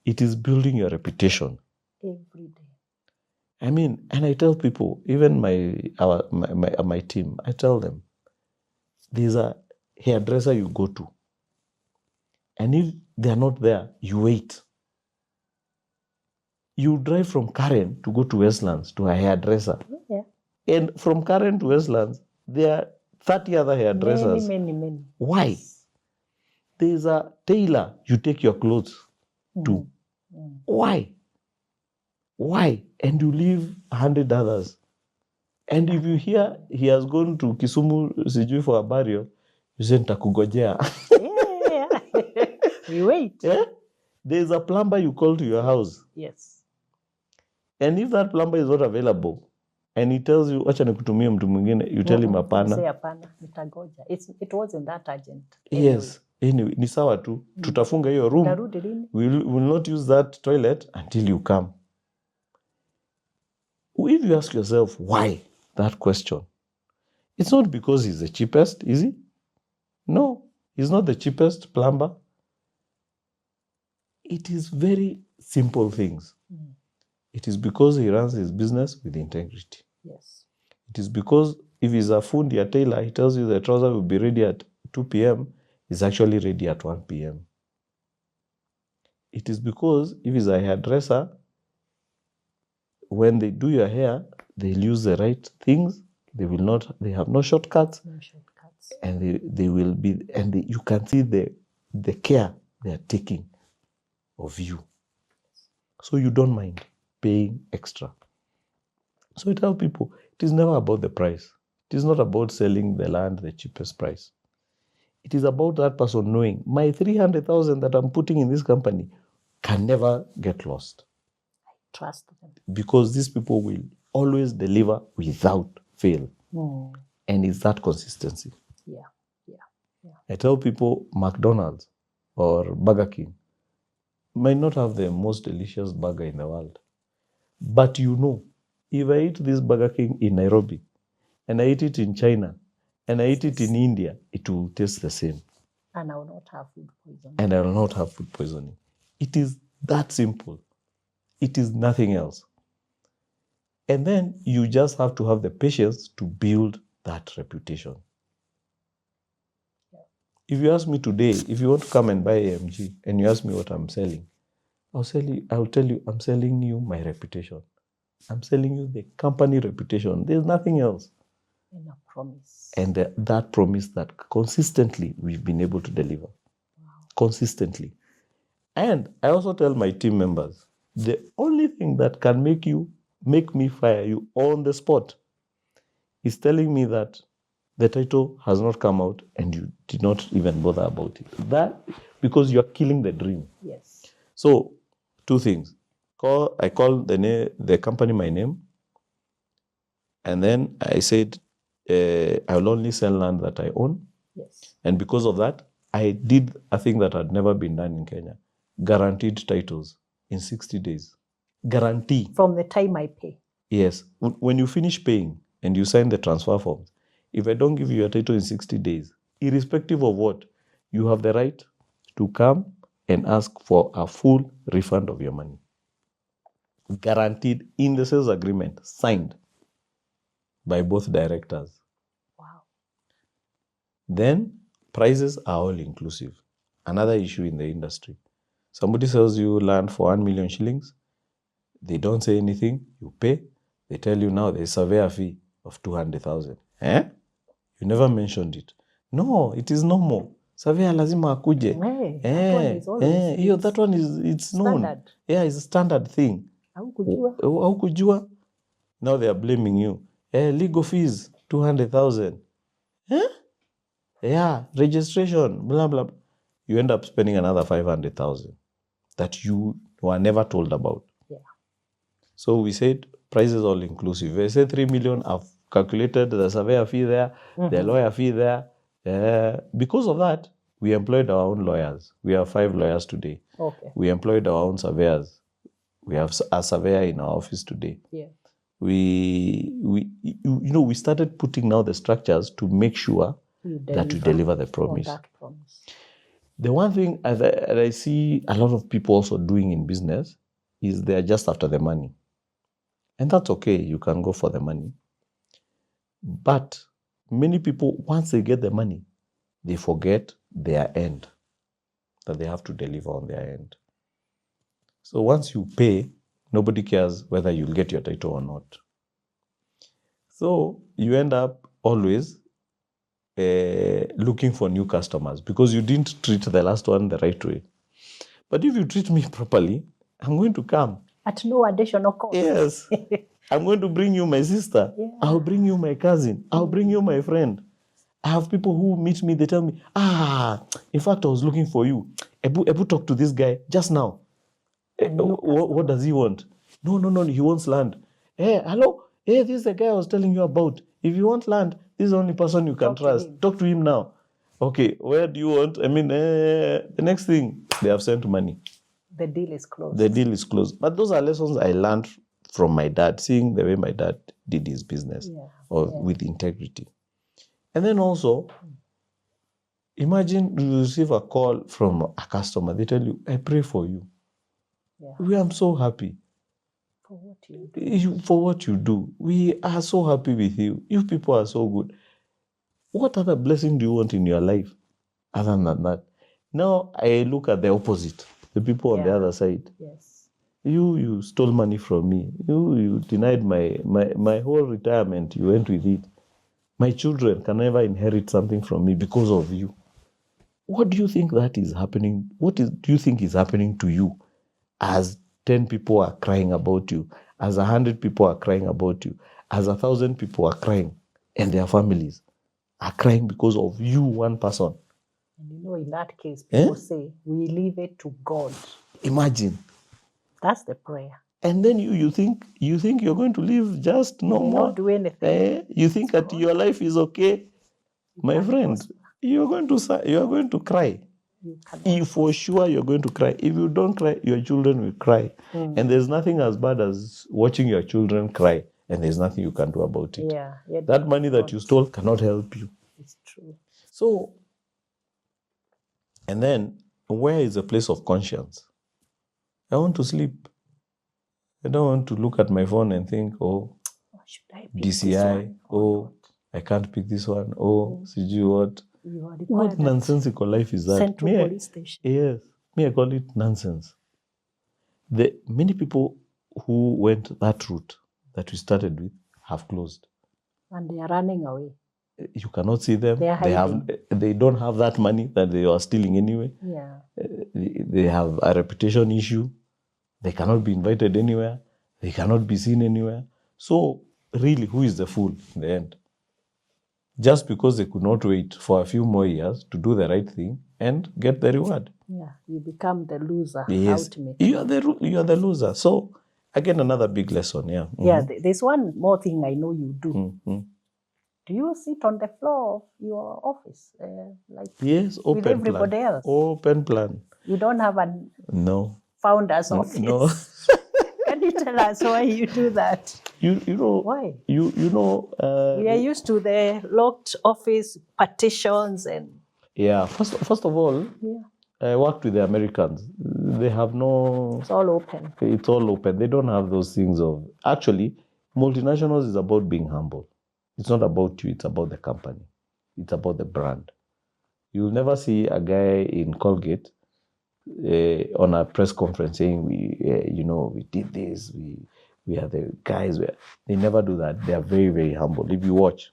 It is building your reputation. Every day. I mean, and I tell people, even my team, I tell them, there's a hairdresser you go to. And if they're not there, you wait. You drive from Karen to go to Westlands to a hairdresser. Yeah. And from Karen to Westlands, there are 30 other hairdressers. Many. Why? Yes. There's a tailor you take your clothes to. Why? And you leave 100 others. And if you hear he has gone to Kisumu sijui for a burial, you say nitakugojea. Yeah. We wait. Yeah? There's a plumber you call to your house. Yes. And if that plumber is not available, and he tells you, acha nikutumie mtu mwingine, you tell him Say hapana. hapana, nitagoja. It wasn't that urgent. Yes. Anyway, ni sawa tu. Tutafunga hiyo room. Nitarudi lini? We will not use that toilet until you come. If you ask yourself why that question, it's not because he's the cheapest, is he? No, he's not the cheapest plumber. It is very simple things. It is because he runs his business with integrity. Yes. It is because if he's a fundi, a tailor, he tells you the trouser will be ready at 2 p.m., he's actually ready at 1 p.m. It is because if he's a hairdresser, when they do your hair, they'll use the right things. They have no shortcuts. No shortcuts. And they will be, and you can see the care they are taking of you. So you don't mind paying extra. So I tell people, it is never about the price. It is not about selling the land the cheapest price. It is about that person knowing my 300,000 that I'm putting in this company can never get lost. I trust them. Because these people will always deliver without fail. And it's that consistency. Yeah. I tell people McDonald's or Burger King might not have the most delicious burger in the world. But you know, if I eat this Burger King in Nairobi, and I eat it in China, and I eat it in India, it will taste the same. And I will not have food poisoning. It is that simple. It is nothing else. And then you just have to have the patience to build that reputation. If you ask me today, if you want to come and buy AMG, and you ask me what I'm selling, I'll tell you, I'm selling you my reputation. I'm selling you the company reputation. There's nothing else. And a promise. And that promise that consistently we've been able to deliver. Wow. Consistently. And I also tell my team members, the only thing that can make me fire you on the spot is telling me that the title has not come out and you did not even bother about it. That because you're killing the dream. Yes. So, two things. I called the company my name, and then I said, I will only sell land that I own. Yes. And because of that, I did a thing that had never been done in Kenya. Guaranteed titles in 60 days. Guarantee. From the time I pay. Yes. When you finish paying and you sign the transfer forms, if I don't give you a title in 60 days, irrespective of what, you have the right to come and ask for a full refund of your money. Guaranteed in the sales agreement, signed by both directors. Wow. Then prices are all inclusive. Another issue in the industry. Somebody sells you land for 1 million shillings. They don't say anything. You pay. They tell you now there's a surveyor fee of 200,000. You never mentioned it. No, it is normal. Surveyor lazima akuje. That one is it's known. Standard. Yeah, it's a standard thing. Haukujua. Now they are blaming you. Legal fees 200,000. Yeah, registration, blah, blah. You end up spending another 500,000 that you were never told about. Yeah. So we said prices all inclusive. I said 3 million. I've calculated the surveyor fee there, the lawyer fee there. Because of that, we employed our own lawyers. We have 5 lawyers today. Okay. We employed our own surveyors. We have a surveyor in our office today. Yeah. We started putting now the structures to make sure that you deliver the promise. The one thing that I see a lot of people also doing in business is they're just after the money. And that's okay. You can go for the money. But many people, once they get the money, they forget their end, that they have to deliver on their end. So once you pay, Nobody cares whether you'll get your title or not. So you end up always looking for new customers because you didn't treat the last one the right way. But if you treat me properly, I'm going to come. At no additional cost. Yes. I'm going to bring you my sister. Yeah. I'll bring you my cousin. I'll bring you my friend. I have people who meet me, they tell me, in fact, I was looking for you. Ebu talk to this guy just now. What does he want? No, he wants land. Hey, hello? Hey, this is the guy I was telling you about. If you want land, this is the only person you can trust. Talk to him now. Okay, where do you want? I mean, the next thing, they have sent money. The deal is closed. The deal is closed. But those are lessons I learned from my dad, seeing the way my dad did his business with integrity. And then also, imagine you receive a call from a customer. They tell you, I pray for you. Yeah. We are so happy. For what you do. For what you do. We are so happy with you. You people are so good. What other blessing do you want in your life other than that? Now I look at the opposite. The people on the other side. Yes. You stole money from me. You denied my whole retirement. You went with it. My children can never inherit something from me because of you. What do you think that is happening? Do you think is happening to you as 10 people are crying about you, as 100 people are crying about you, as 1,000 people are crying, and their families are crying because of you, one person? And in that case, people say, we leave it to God. Imagine. That's the prayer. And then you think you're going to live just normal. Not do anything. You think that your life is okay, my friend. You are going to cry. For sure, you're going to cry. If you don't cry, your children will cry. And there's nothing as bad as watching your children cry, and there's nothing you can do about it. That money that you stole cannot help you. It's true. So, and then where is the place of conscience? I want to sleep. I don't want to look at my phone and think, should I pick DCI, I can't pick this one, CG what? What nonsensical life is that? Central Police Station. Yes, I call it nonsense. Many people who went that route that we started with have closed. And they are running away. You cannot see them. They are hiding. They don't have that money that they are stealing anyway. Yeah. They have a reputation issue. They cannot be invited anywhere. They cannot be seen anywhere. So, really, who is the fool in the end? Just because they could not wait for a few more years to do the right thing and get the reward. Yeah, you become the loser. Yes, ultimately. You are the loser. So, again, another big lesson. Yeah. Mm-hmm. Yeah, there's one more thing I know you do. Mm-hmm. Do you sit on the floor of your office, yes, open with everybody plan. else? Open plan. You don't have no founder's office. No. Can you tell us why you do that? You know why? You know. We are used to the locked office partitions and. Yeah. First of all. Yeah. I worked with the Americans. They have no. It's all open. It's all open. They don't have those things of. Actually, multinationals is about being humble. It's not about you. It's about the company. It's about the brand. You'll never see a guy in Colgate on a press conference saying we did this. We are the guys. They never do that. They are very, very humble. If you watch,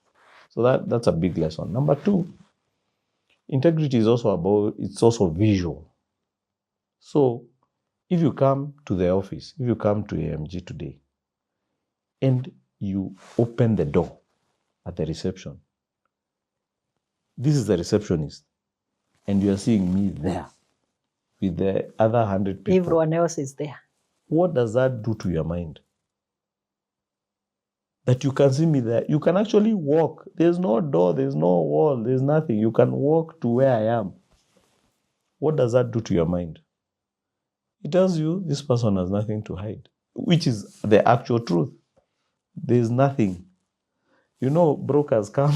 so that's a big lesson. Number 2, integrity is also visual. So, if you come to the office, if you come to AMG today, and you open the door at the reception, this is the receptionist, and you are seeing me there with the other 100 people. Everyone else is there. What does that do to your mind? That you can see me there. You can actually walk. There's no door, there's no wall, there's nothing. You can walk to where I am. What does that do to your mind? It tells you this person has nothing to hide, which is the actual truth. There's nothing. Brokers come,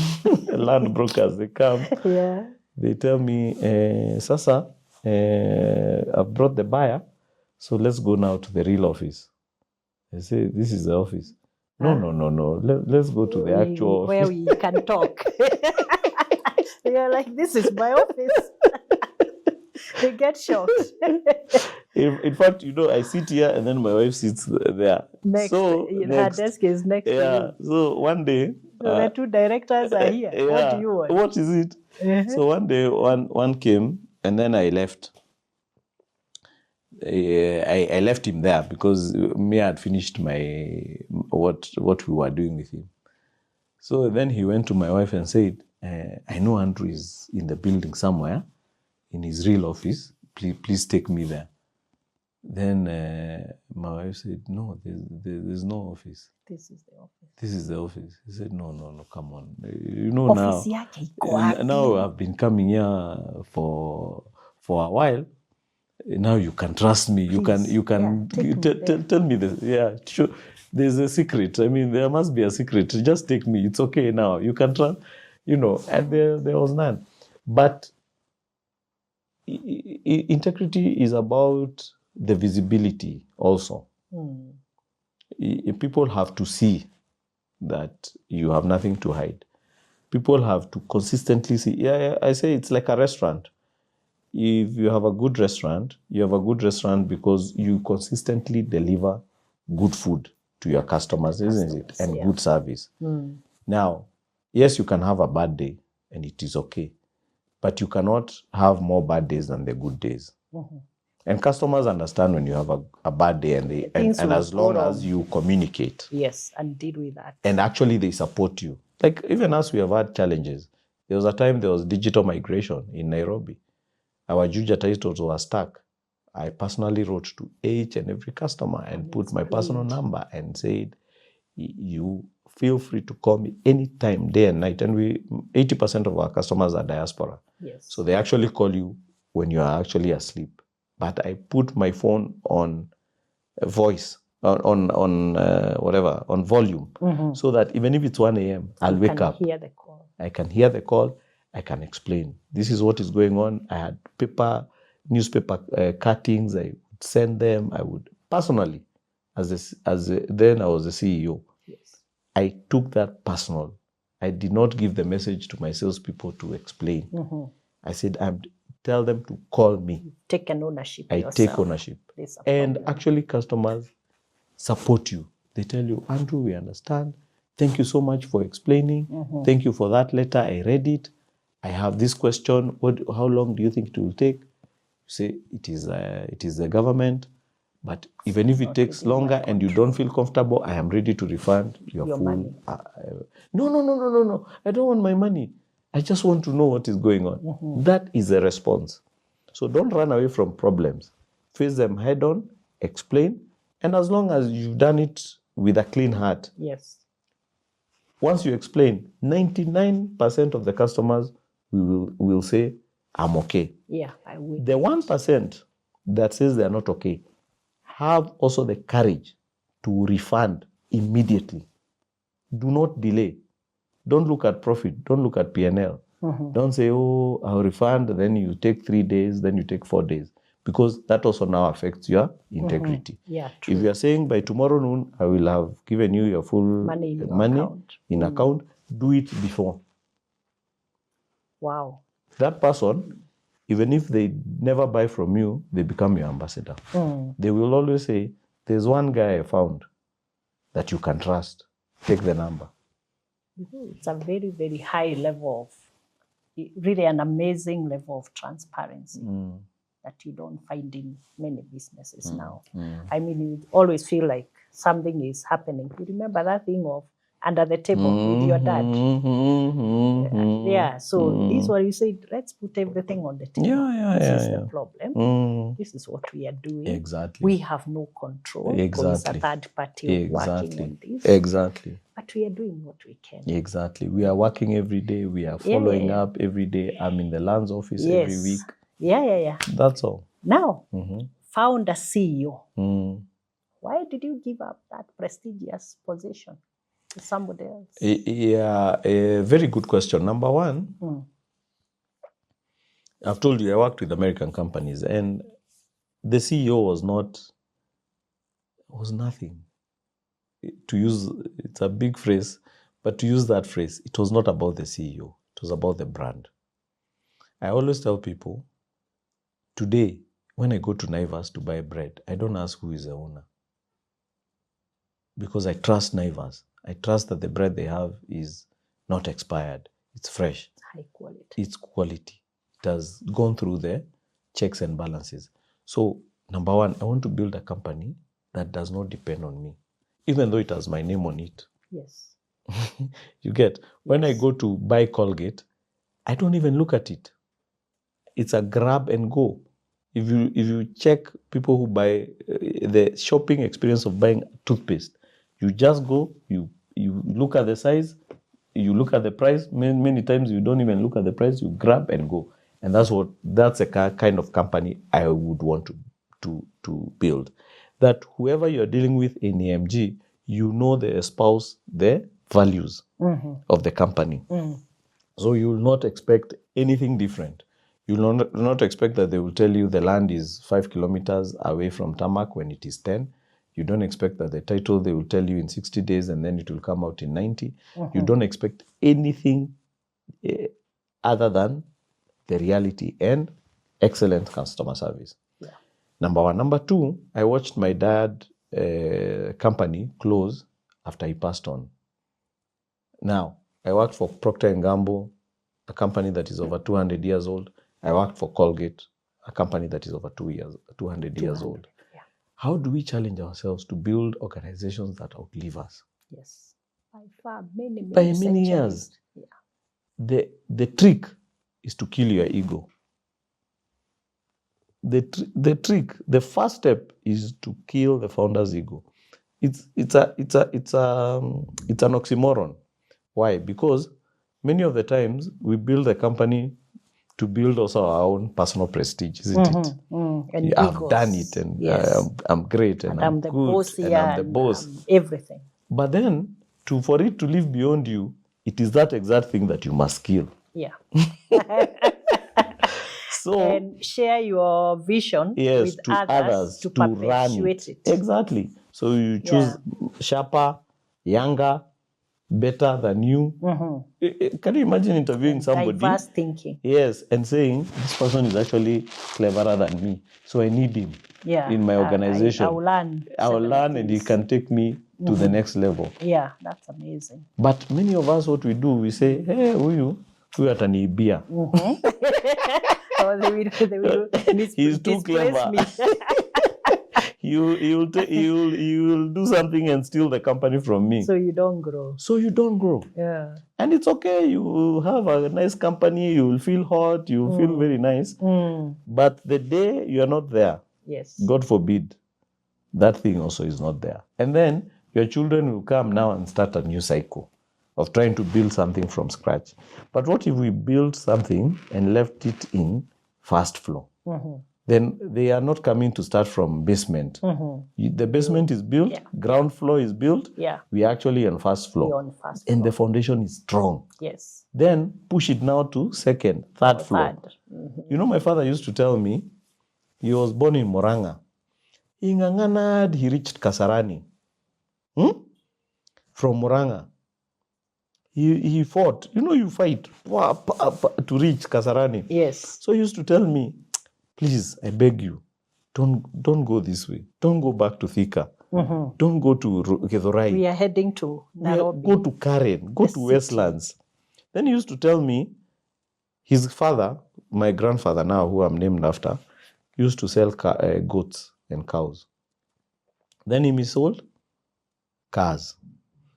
land brokers, they come. Yeah. They tell me, Sasa, I've brought the buyer, so let's go now to the real office. I say, this is the office. No. Let's go to the actual where office. we can talk. You're like, this is my office. They get shocked. In fact, I sit here and then my wife sits there. Next, her desk is next to you. So one day, so the two directors are here. What do you want? What is it? So one day, one came and then I left. I left him there because me had finished what we were doing with him. So then he went to my wife and said, I know Andrew is in the building somewhere, in his real office. Please take me there. Then my wife said, no, there's no office. This is the office. This is the office. He said, no, come on. Now I've been coming here for a while. Now you can trust me. Please, you can tell me this. Yeah, sure. There's a secret. I mean, there must be a secret. Just take me. It's okay now. You can trust, and there was none. But integrity is about the visibility also. People have to see that you have nothing to hide. People have to consistently see. Yeah, I say it's like a restaurant. If you have a good restaurant, you have a good restaurant because you consistently deliver good food to your customers, isn't it? And good service. Now, yes, you can have a bad day and it is okay, but you cannot have more bad days than the good days. And customers understand when you have a bad day and as long as you communicate. Yes, and deal with that. And actually they support you. Like even us, we have had challenges. There was a time there was digital migration in Nairobi. Our Juja titles were stuck. I personally wrote to each and every customer and put my personal number and said, you feel free to call me anytime, day and night. And 80% of our customers are diaspora. Yes. So they actually call you when you are actually asleep. But I put my phone on voice, on volume, so that even if it's 1 a.m., I'll wake up. Hear the call. I can hear the call. I can explain. This is what is going on. I had newspaper cuttings. I would send them. I would personally, then I was the CEO. Yes. I took that personal. I did not give the message to my salespeople to explain. I said, tell them to call me. Take an ownership. I take ownership. And actually, customers support you. They tell you, Andrew, we understand. Thank you so much for explaining. Thank you for that letter. I read it. I have this question. How long do you think it will take? You say it is the government, but even if it takes longer and you don't feel comfortable, I am ready to refund your full money. No. I don't want my money. I just want to know what is going on. That is a response. So don't run away from problems. Face them head on, explain, and as long as you've done it with a clean heart. Yes. Once you explain, 99% of the customers will say, I'm okay. Yeah, I will. The 1% that says they're not okay, have also the courage to refund immediately. Do not delay. Don't look at profit. Don't look at P&L. Don't say, I'll refund, then you take 3 days, then you take 4 days. Because that also now affects your integrity. Yeah, true. If you are saying by tomorrow noon, I will have given you your full money in account, do it before. Wow. That person, even if they never buy from you, they become your ambassador. They will always say, there's one guy I found that you can trust. Take the number. It's a very, very high level of, really an amazing level of transparency that you don't find in many businesses now. I mean, you always feel like something is happening. You remember that thing of under the table with your dad? Yeah, so this is what you said, let's put everything on the table. This is the problem. This is what we are doing. Exactly. We have no control. Because a third party working on this. Exactly. But we are doing what we can. Exactly. We are working every day. We are following up every day. I'm in the land's office every week. Yeah. That's all. Now, founder CEO. Why did you give up that prestigious position to somebody else? Yeah, a very good question. Number one, I've told you I worked with American companies, and the CEO was nothing. To use, it's a big phrase, but to use that phrase, it was not about the CEO. It was about the brand. I always tell people, today, when I go to Naivas to buy bread, I don't ask who is the owner. Because I trust Naivas. I trust that the bread they have is not expired. It's fresh. High quality. It's quality. It has gone through the checks and balances. So, number one, I want to build a company that does not depend on me, even though it has my name on it. Yes. You get? When I go to buy Colgate, I don't even look at it. It's a grab and go. If you check people who buy the shopping experience of buying toothpaste, you just go, you look at the size, you look at the price. Many times you don't even look at the price, you grab and go. And that's a kind of company I would want to build. That whoever you're dealing with in AMG, you know they espouse the values of the company. So you will not expect anything different. You will not expect that they will tell you the land is 5 kilometers away from tarmac when it is 10. You don't expect that the title they will tell you in 60 days and then it will come out in 90. You don't expect anything other than the reality and excellent customer service. Yeah. Number one. Number two, I watched my dad company close after he passed on. Now, I worked for Procter & Gamble, a company that is over 200 years old. I worked for Colgate, a company that is over 200 years old. Yeah. How do we challenge ourselves to build organizations that outlive us? Yes. By far, many Many years. Yeah. The trick is to kill your ego. The trick, the first step is to kill the founder's ego. It's an oxymoron. Why? Because many of the times we build a company to build also our own personal prestige, isn't it? And I've done it, and yes. I'm great, and I'm the good, boss and I'm the boss. Everything. But then, for it to live beyond you, it is that exact thing that you must kill. Yeah. So, and share your vision with others to perpetuate it. Exactly. So you choose sharper, younger, better than you. Can you imagine interviewing somebody? Diverse thinking. Yes, and saying, this person is actually cleverer than me, so I need him in my organization. I'll learn and he can take me to the next level. Yeah, that's amazing. But many of us, what we do, we say, hey, huyu ataniibia. He's too clever. You will do something and steal the company from me. So you don't grow. Yeah. And it's okay. You will have a nice company. You will feel hot. You will feel very nice. But the day you are not there, yes, God forbid, that thing also is not there. And then your children will come now and start a new cycle of trying to build something from scratch. But what if we build something and left it in first floor? Then they are not coming to start from basement. The basement is built, ground floor is built, we are actually on first floor. And the foundation is strong. Yes. Then push it now to second, third floor. You know, my father used to tell me, he was born in Moranga. Inganganad, he reached Kasarani. From Moranga. He fought. You know, you fight to reach Kasarani. Yes. So he used to tell me, please, I beg you, don't go this way. Don't go back to Thika. Don't go to Githurai. We are heading to Nairobi. Go to Karen. Go to Westlands. Then he used to tell me, his father, my grandfather now, who I'm named after, used to sell goats and cows. Then he sold cars.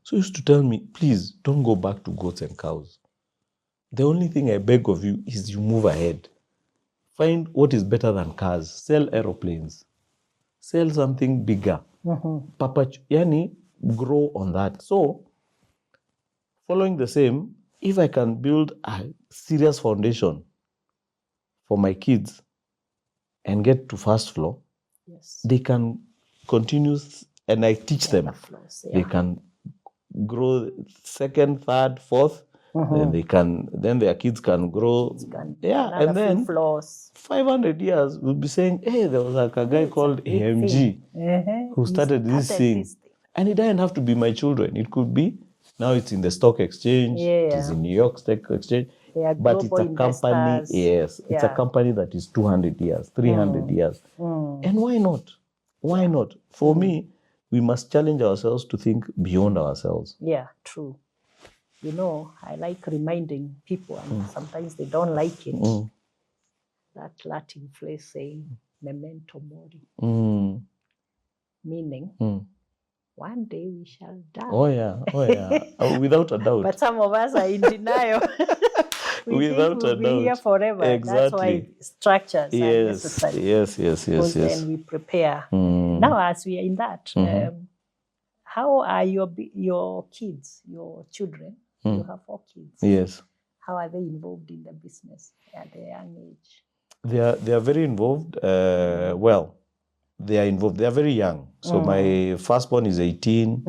So he used to tell me, please, don't go back to goats and cows. The only thing I beg of you is you move ahead. Find what is better than cars. Sell aeroplanes. Sell something bigger. Yani, grow on that. So, following the same, if I can build a serious foundation for my kids and get to first floor, they can continue, and I teach them. They can grow second, third, fourth. Then their kids can grow. And then 500 years we'll be saying, hey, there was a guy called AMG who started this thing. And it doesn't have to be my children. It could be, now it's in the stock exchange, it is in New York Stock Exchange. They are but it's global a company, investors. yes, it's a company that is 200 years, 300 years. And why not? Why not? For me, we must challenge ourselves to think beyond ourselves. Yeah, true. You know, I like reminding people, and sometimes they don't like it, that Latin phrase saying, memento mori, meaning one day we shall die. Oh yeah, without a doubt. But some of us are in denial. We Without think we'll a be here doubt. forever. Exactly. That's why structures are Yes, necessary. yes. Because then we prepare. Now, as we are in that, how are your kids, your children? You have 4 kids. Yes. How are they involved in the business at a young age? They are very involved. Well, they are involved. They are very young. So my firstborn is 18,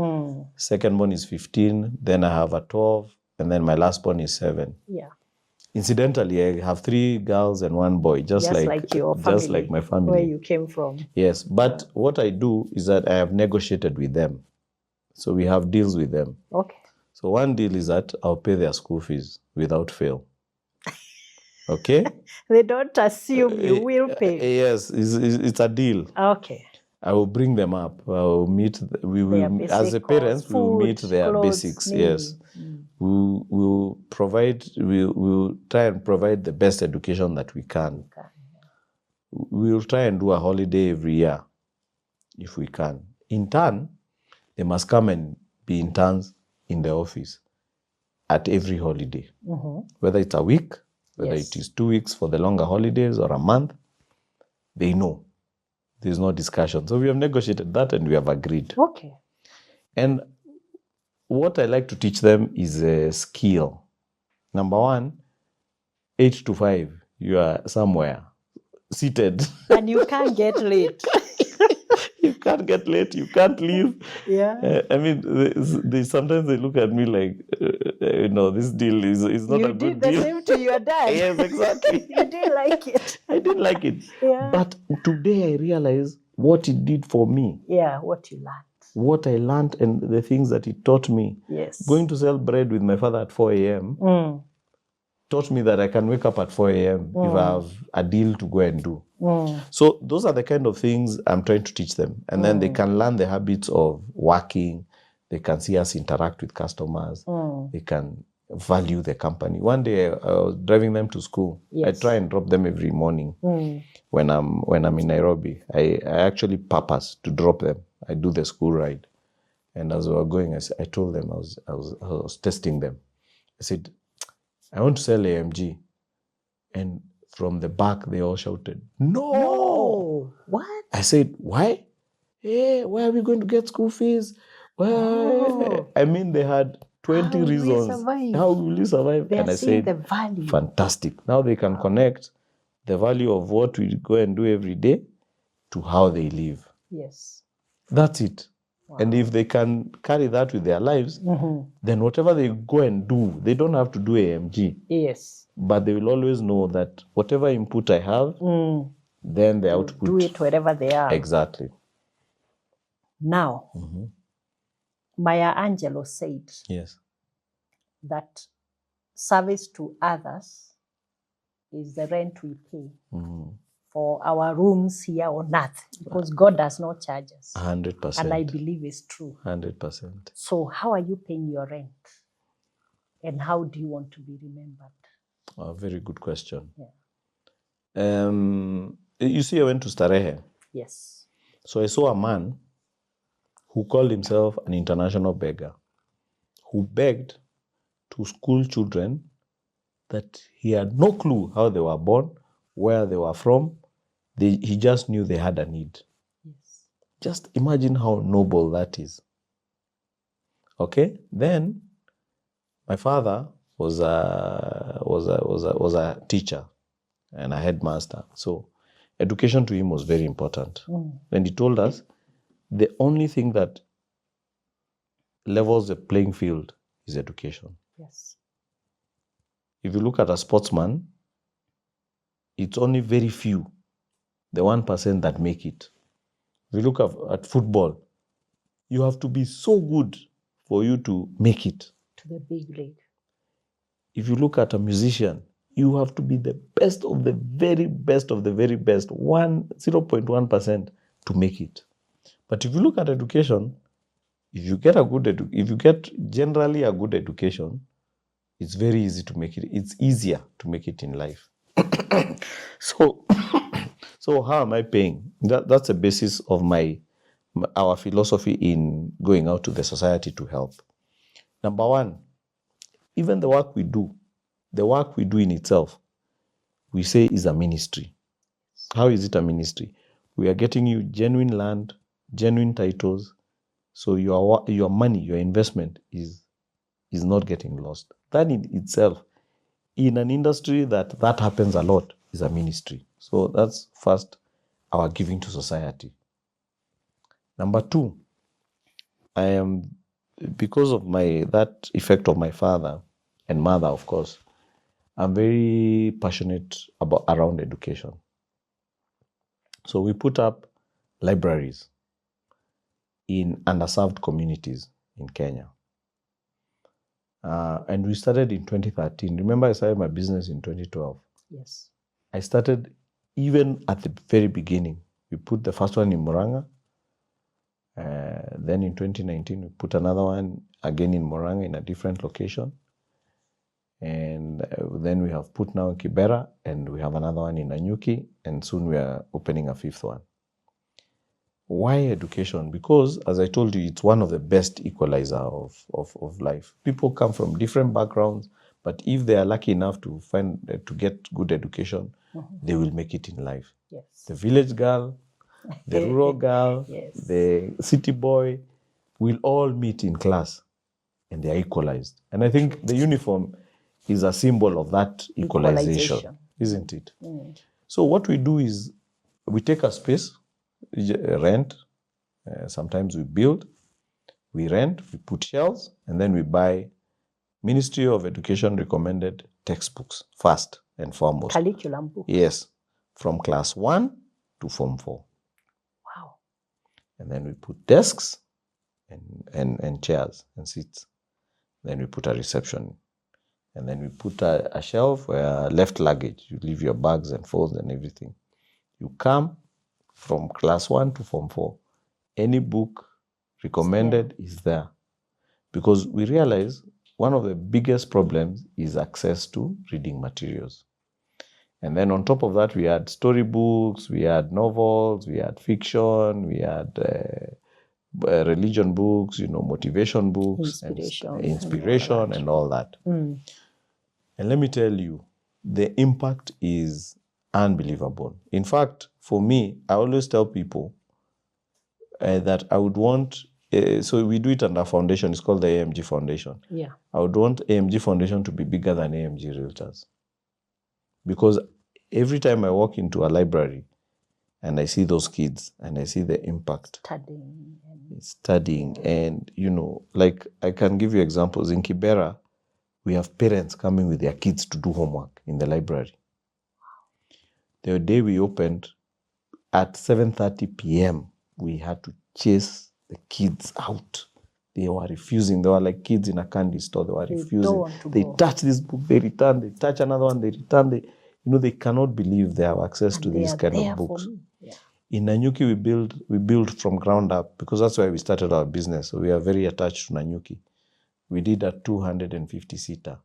secondborn is 15, then I have a 12, and then my lastborn is 7. Yeah. Incidentally, I have 3 girls and 1 boy, just like your family, just like my family. where you came from. Yes, but what I do is that I have negotiated with them. So we have deals with them. Okay. So one deal is that I'll pay their school fees without fail. Okay? They don't assume you will pay. Yes, it's a deal. Okay. I will bring them up. I will meet. We will, as a parents, we will meet their basics. Yes, we will provide. We will try and provide the best education that we can. We will try and do a holiday every year, if we can. In turn, they must come and be interns in the office at every holiday, whether it's a week, whether it is 2 weeks for the longer holidays or a month. They know. There's no discussion. So we have negotiated that and we have agreed. Okay. And what I like to teach them is a skill. Number 1, 8 to 5, you are somewhere seated. And you can't get late. You can't get late. You can't leave. Yeah. I mean, they sometimes they look at me like, this deal is not a good deal. You did the same to your dad. Yes, exactly. You didn't like it. I didn't like it. Yeah. But today I realize what it did for me. Yeah, what you learned. What I learned and the things that it taught me. Yes. Going to sell bread with my father at 4 a.m. Taught me that I can wake up at 4 a.m. if I have a deal to go and do. So those are the kind of things I'm trying to teach them. And then they can learn the habits of working. They can see us interact with customers. They can value the company. One day I was driving them to school. Yes. I try and drop them every morning when I'm in Nairobi. I actually purpose to drop them. I do the school ride. And as we were going, I told them, I was testing them. I said, I want to sell AMG. And from the back, they all shouted, No! What? I said, why? Hey, why are we going to get school fees? Why? Oh. I mean, they had 20 reasons. How will you survive? They and are I seeing said, the value. Fantastic. Now they can connect the value of what we go and do every day to how they live. Yes. That's it. Wow. And if they can carry that with their lives, then whatever they go and do, they don't have to do AMG. Yes. But they will always know that whatever input I have, then the output. Do it wherever they are. Exactly. Now, Maya Angelou said that service to others is the rent we pay for our rooms here on earth, because God does not charge us. 100%. And I believe it's true. 100%. So how are you paying your rent? And how do you want to be remembered? A very good question. Yeah. You see, I went to Starehe. Yes. So I saw a man who called himself an international beggar, who begged to school children that he had no clue how they were born, where they were from. He just knew they had a need. Yes. Just imagine how noble that is. Okay? Then my father was a teacher and a headmaster. So education to him was very important. And he told us the only thing that levels the playing field is education. Yes. If you look at a sportsman, it's only very few, the 1% that make it. If you look at football, you have to be so good for you to make it. To the big league. if you look at a musician, you have to be the best of the very best of the very best, 0.1% to make it. But if you look at education, if you get generally a good education, it's very easy to make it. It's easier to make it in life. So, so how am I paying? That's the basis of our philosophy in going out to the society to help. Number one, even the work we do in itself, we say is a ministry. How is it a ministry? We are getting you genuine land, genuine titles, so your money, your investment is not getting lost. That in itself, in an industry that happens a lot, is a ministry. So that's first, our giving to society. Number two, I am, because of that effect of my father and mother, of course, I'm very passionate around education. So we put up libraries in underserved communities in Kenya. And we started in 2013. Remember, I started my business in 2012. Yes. I started even at the very beginning. We put the first one in Murang'a. Then in 2019, we put another one again in Murang'a in a different location. And then we have put now in Kibera, and we have another one in Nanyuki, and soon we are opening a fifth one. Why education? Because, as I told you, it's one of the best equalizer of life. People come from different backgrounds, but if they are lucky enough to get good education, they will make it in life. Yes. The village girl, the rural girl, yes. the city boy will all meet in class, and they are equalized. And I think the uniform is a symbol of that equalization. Isn't it? Mm. So what we do is we take a space, rent, sometimes we build, we rent, we put shelves, and then we buy Ministry of Education recommended textbooks first and foremost. Curriculum book. Yes, from class 1 to form 4. Wow. And then we put desks and chairs and seats. Then we put a reception. And then we put a shelf where left luggage. You leave your bags and phones and everything. You come from class 1 to form 4. Any book recommended is there. Because we realize one of the biggest problems is access to reading materials. And then on top of that, we had storybooks, we had novels, we had fiction, we had religion books, motivation books, inspiration and all that. Mm. And let me tell you, the impact is unbelievable. In fact, for me, I always tell people that I would want, so we do it under a foundation, it's called the AMG Foundation. Yeah. I would want AMG Foundation to be bigger than AMG Realtors. Because every time I walk into a library and I see those kids and I see the impact. Studying. And, like I can give you examples. In Kibera, we have parents coming with their kids to do homework in the library. The day we opened, at 7:30 p.m., we had to chase the kids out. They were refusing. They were like kids in a candy store. They were refusing. They touch this book, they return. They touch another one, they return. They cannot believe they have access to these kind of books. Yeah. In Nanyuki, we build from ground up, because that's why we started our business. So we are very attached to Nanyuki. We did a 250-seater.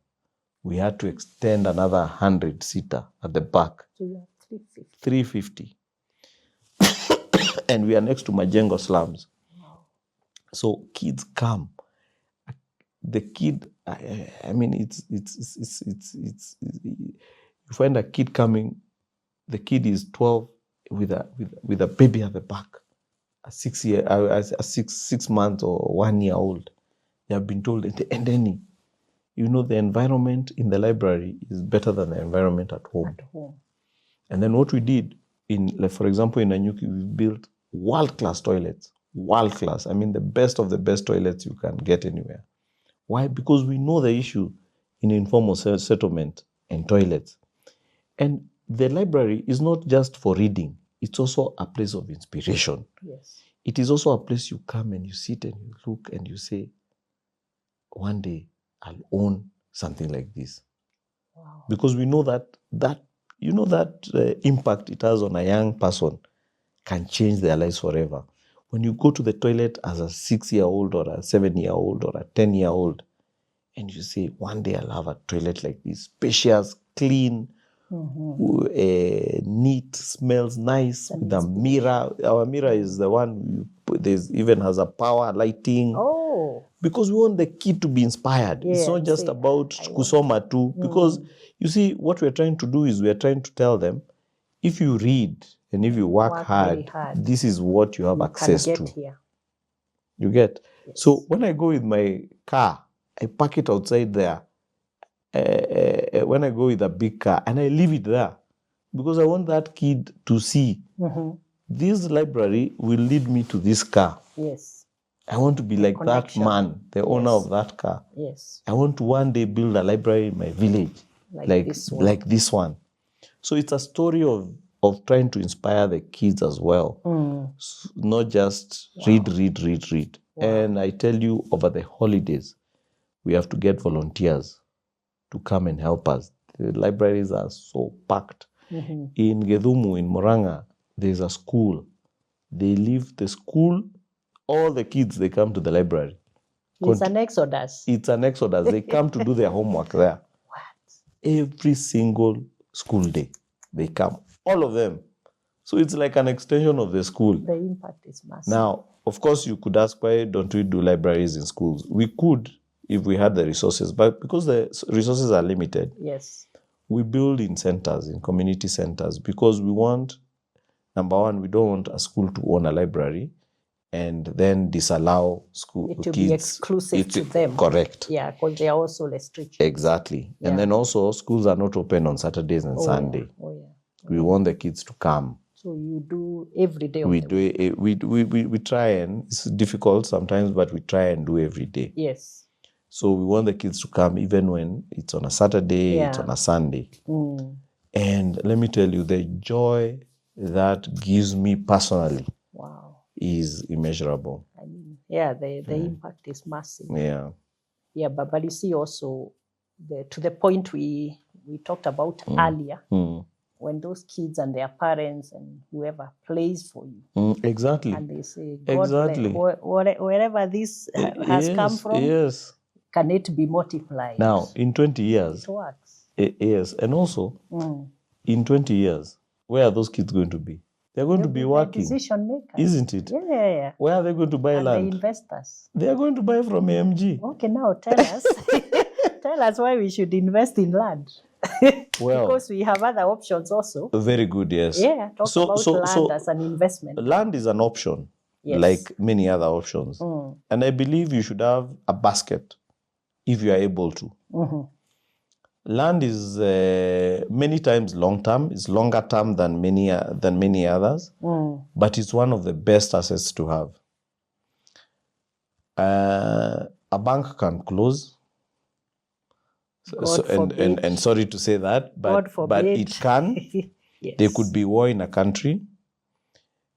We had to extend another 100-seater at the back. So you have 350. And we are next to Majengo slums. Wow. So kids come. The kid, I mean, it's you find a kid coming. The kid is 12 with a baby at the back, a 6 months or 1 year old. They have been told, and then the environment in the library is better than the environment at home. And then what we did for example, in Nanyuki, we built world-class toilets. World-class. I mean, the best of the best toilets you can get anywhere. Why? Because we know the issue in informal settlement and toilets. And the library is not just for reading. It's also a place of inspiration. Yes. It is also a place you come and you sit and you look and you say, one day I'll own something like this. Wow. Because we know that impact it has on a young person can change their lives forever. When you go to the toilet as a 6-year-old or a 7-year-old or a 10-year-old, and you say, one day I'll have a toilet like this, spacious, clean, neat, smells nice, with a mirror. Our mirror is the one even has a power lighting. Oh. Because we want the kid to be inspired. It's not just about kusoma too. Because you see, what we're trying to do is we're trying to tell them, if you read and if you work hard, this is what you have access to. Here. You get? Yes. So when I go with my car, I park it outside there. When I go with a big car, and I leave it there, because I want that kid to see this library will lead me to this car. Yes. I want to be like connection. That man, the owner of that car. Yes. I want to one day build a library in my village, like this one. So it's a story of trying to inspire the kids as well, not just read. Wow. And I tell you, over the holidays, we have to get volunteers to come and help us. The libraries are so packed. In Gedhumu, in Moranga, there's a school. They leave the school, all the kids, they come to the library. It's an exodus. It's an exodus. They come to do their homework there. What? Every single school day, they come. All of them. So it's like an extension of the school. The impact is massive. Now, of course, you could ask, why don't we do libraries in schools? We could if we had the resources, but because the resources are limited, yes, we build in centers, in community centers, because we want, number one, we don't want a school to own a library and then disallow school it to kids. Be exclusive to them. Correct. Yeah, because they are also restricted. Exactly. Yeah. And then also, schools are not open on Saturdays and Sunday. Yeah. Oh, yeah. We want the kids to come. So you do every day. We try, and it's difficult sometimes, but we try and do every day. Yes. So we want the kids to come even when it's on a Saturday, it's on a Sunday. And let me tell you, the joy that gives me personally, wow, is immeasurable. I mean, yeah, the impact is massive. Yeah. Yeah, but you see also, to the point we talked about earlier, when those kids and their parents and whoever plays for you. Exactly. And they say, God, wherever this has come from, yes, can it be multiplied? Now, in 20 years. It works. Yes, and also, in 20 years, where are those kids going to be? They're going to be working. Decision makers. Isn't it? Yeah. Where are they going to buy land? The investors. They are going to buy from AMG. Okay, now tell us. Tell us why we should invest in land. Well, because we have other options also. Very good, yes. Yeah, talk about land as an investment. Land is an option, like many other options. And I believe you should have a basket if you are able to. Land is many times long-term. It's longer term than many others, but it's one of the best assets to have. A bank can close. And sorry to say that, but it can. Yes. There could be war in a country.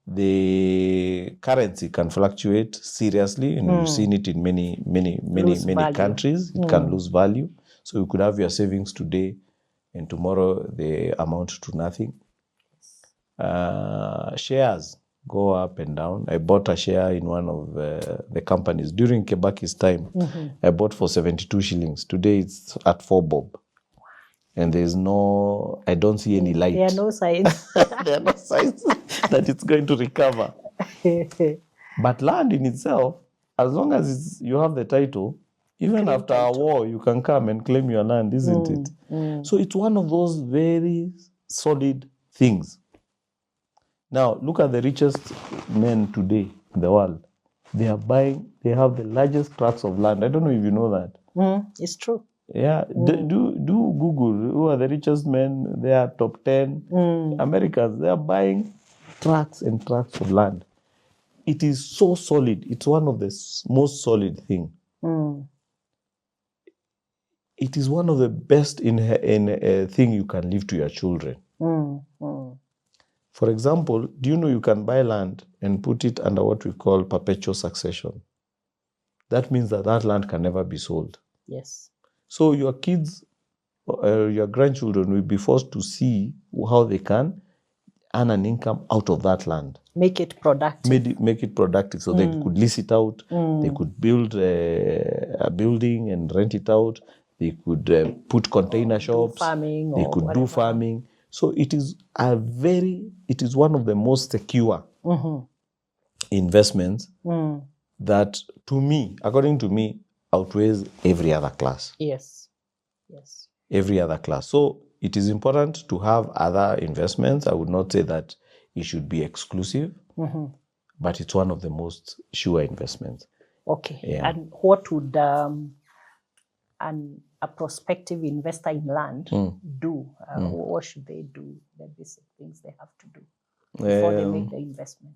The currency can fluctuate seriously, and we've seen it in many countries. It can lose value. So you could have your savings today, and tomorrow they amount to nothing. Shares go up and down. I bought a share in one of the companies during Kebaki's time. I bought for 72 shillings. Today it's at 4 bob. And I don't see any light. There are no signs. There are no signs that it's going to recover. But land in itself, as long as you have the title, even after a war, you can come and claim your land, isn't it? So it's one of those very solid things. Now, look at the richest men today in the world. They have the largest tracts of land. I don't know if you know that. It's true. Yeah, do Google who are the richest men. They are top 10 Americans. They are buying tracts and tracts of land. It is so solid. It's one of the most solid thing. It is one of the best in a thing you can leave to your children. For example, do you know you can buy land and put it under what we call perpetual succession? That means that land can never be sold. Yes. So your kids your grandchildren will be forced to see how they can earn an income out of that land. Make it productive. Make it productive, so they could lease it out. They could build a building and rent it out. They could put container shops. Farming. They could do farming. So it is one of the most secure investments that, to me, according to me, outweighs every other class. Yes. Every other class. So it is important to have other investments. I would not say that it should be exclusive, but it's one of the most sure investments. Okay. Yeah. And what would a prospective investor in land do? What should they do? The basic things they have to do before they make the investment.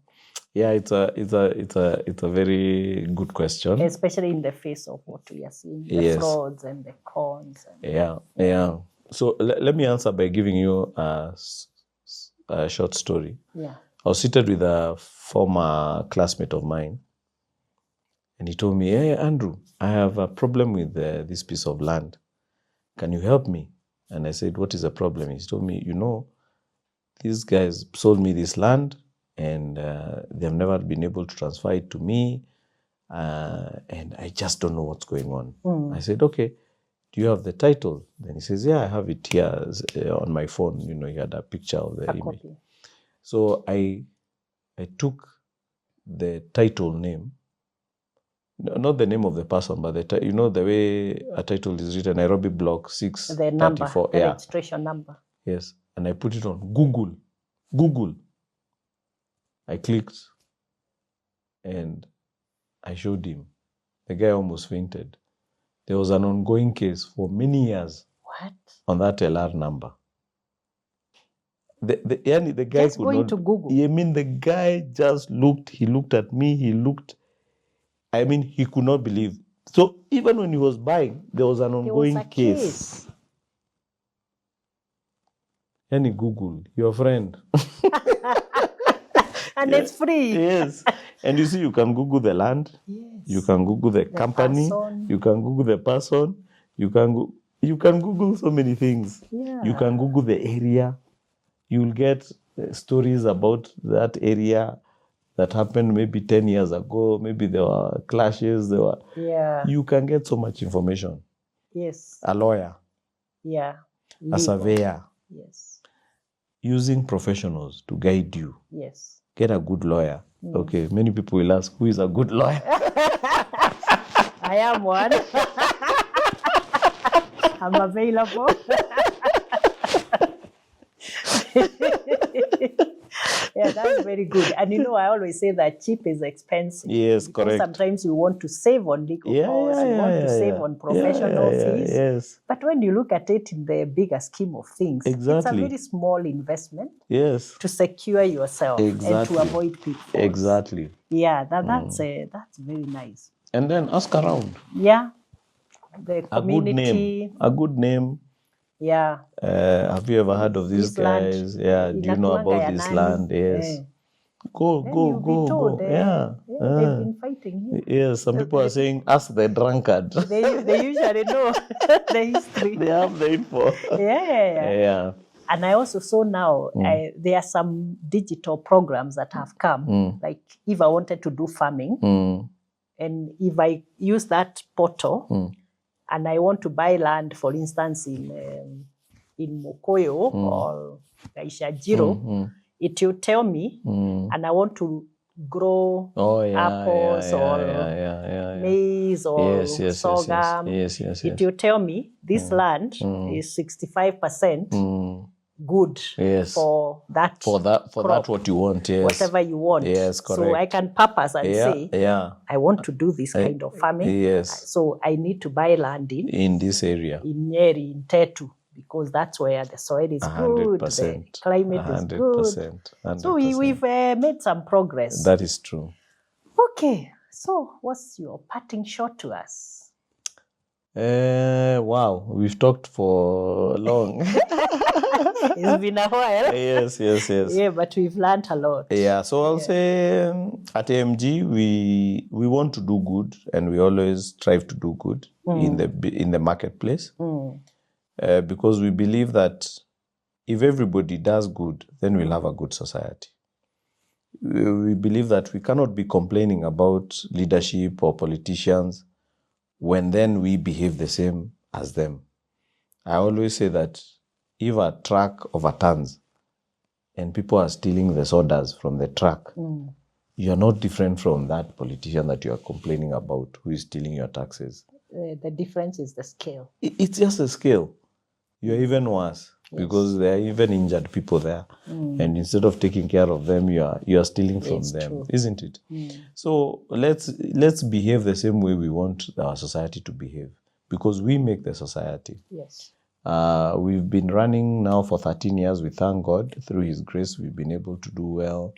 Yeah, it's a very good question. Especially in the face of what we are seeing, the frauds and the cons. Yeah. So let me answer by giving you a short story. Yeah. I was seated with a former classmate of mine, and he told me, "Hey, Andrew, I have a problem with this piece of land. Can you help me?" And I said, "What is the problem?" He told me, these guys sold me this land, and they've never been able to transfer it to me, and I just don't know what's going on. I said, "Okay, do you have the title?" Then he says, "Yeah, I have it here on my phone." He had a picture of the image. Copy. So I took the title name, not the name of the person, but the way a title is written, Nairobi Block 634. The number, the registration number. Yes, and I put it on Google. I clicked, and I showed him. The guy almost fainted. There was an ongoing case for many years. What? On that LR number. The guy just going to Google. The guy just looked. He looked at me. He could not believe. So even when he was buying, there was an ongoing case. Google, your friend. And it's free. Yes. And you see, you can Google the land. Yes. You can Google the company. Person. You can Google the person. You can Google so many things. Yeah. You can Google the area. You'll get stories about that area that happened maybe 10 years ago. Maybe there were clashes. Yeah. You can get so much information. Yes. A lawyer. Yeah. Legal. A surveyor. Yes. Using professionals to guide you. Yes. Get a good lawyer. Okay, many people will ask, who is a good lawyer? I am one. I'm available. Yeah, that's very good. And I always say that cheap is expensive. Yes, correct. Sometimes you want to save on legal costs, you want to save on professional fees. Yes. But when you look at it in the bigger scheme of things, it's a very small investment. Yes. To secure yourself and to avoid pitfalls. Exactly. Yeah, that's very nice. And then ask around. Yeah. The community. A good name. Yeah. Have you ever heard of these guys? Land. Yeah. Do you know about this land? Yes. Go. Yeah. They've been fighting. Yes. Some people are saying, ask the drunkard. They usually know the history. They have the info. Yeah. And I also saw now there are some digital programs that have come. Like if I wanted to do farming, and if I use that portal, and I want to buy land, for instance, in Mokoyo or Kaishajiro, it will tell me, and I want to grow apples or maize or sorghum. Yes. It will tell me this land is 65% good for that. For that, what you want, yes. Whatever you want. Yes, correct. So I can purpose and say, I want to do this kind of farming. Yes. So I need to buy land in this area. In Nyeri, in Tetu, because that's where the soil is 100%, good, the climate 100%, is good. 100%. So we've made some progress. That is true. Okay. So what's your parting shot to us? Wow, we've talked for long. It's been a while. Yes. Yeah, but we've learned a lot. Yeah, so I'll say at AMG, we want to do good, and we always strive to do good in the marketplace. because we believe that if everybody does good, then we'll have a good society. We believe that we cannot be complaining about leadership or politicians when then we behave the same as them. I always say that if a truck overturns and people are stealing the sodas from the truck, you are not different from that politician that you are complaining about who is stealing your taxes. The difference is the scale. It's just a scale. You're even worse because there are even injured people there. And instead of taking care of them, you are stealing from them, true. isn't it? So let's behave the same way we want our society to behave, because we make the society. Yes. We've been running now for 13 years. We thank God. Through His grace, we've been able to do well.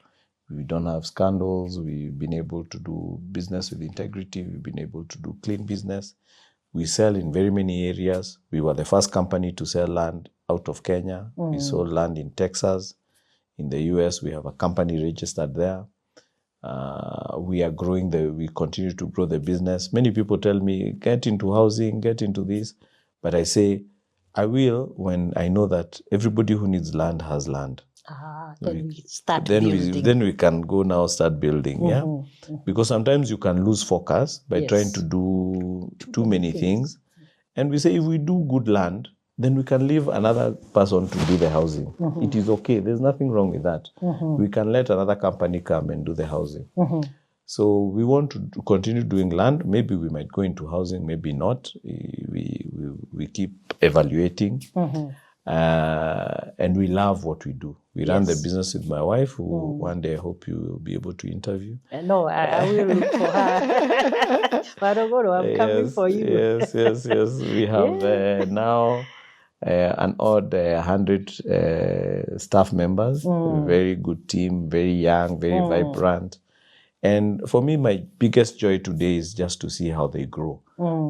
We don't have scandals. We've been able to do business with integrity. We've been able to do clean business. We sell in very many areas. We were the first company to sell land out of Kenya. We sold land in Texas. In the US, we have a company registered there. We are growing we continue to grow the business. Many people tell me, get into housing, get into this. But I say, I will when I know that everybody who needs land has land. Then we start building. Then we can go now start building, yeah? Because sometimes you can lose focus by trying to do too many things. And we say if we do good land, then we can leave another person to do the housing. It is okay. There's nothing wrong with that. We can let another company come and do the housing. So we want to continue doing land. Maybe we might go into housing, maybe not. We keep evaluating. And we love what we do. We run the business with my wife, who one day I hope you will be able to interview. No, I will look for her. I'm coming for you. Yes. We have now an odd 100 staff members, very good team, very young, very vibrant. And for me, my biggest joy today is just to see how they grow.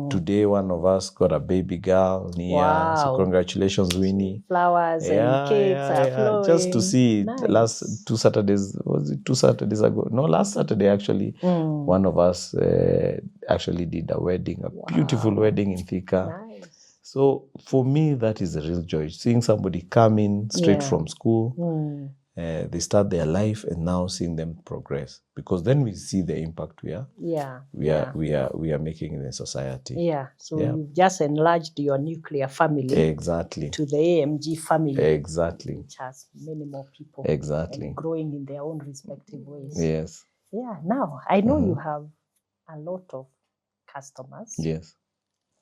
Today, one of us got a baby girl, Nia. Wow. So congratulations, Winnie. Flowers and cakes are flowing. Just to see Nice. last 2 Saturdays, was it 2 Saturdays ago? No, last Saturday actually, one of us actually did a wedding, a beautiful wedding in Thika. Nice. So for me, that is a real joy. Seeing somebody come in straight from school, they start their life, and now seeing them progress, because then we see the impact we are making in the society. So you've just enlarged your nuclear family to the AMG family, which has many more people and growing in their own respective ways. Now I know you have a lot of customers.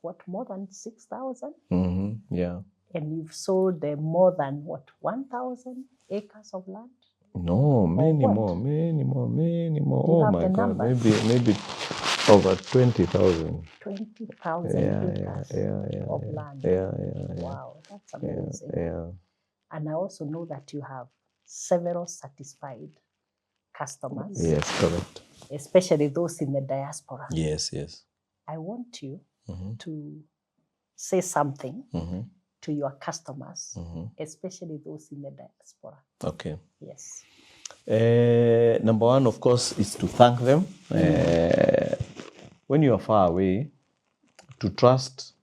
What, more than 6,000? And you've sold more than 1,000 acres of land? No, many more. Oh my God, maybe over 20,000. 20,000 acres of land. Wow, that's amazing. And I also know that you have several satisfied customers. Yes, correct. Especially those in the diaspora. Yes. I want you to say something to your customers, especially those in the diaspora. Okay. Yes. Number one, of course, is to thank them. When you are far away, to trust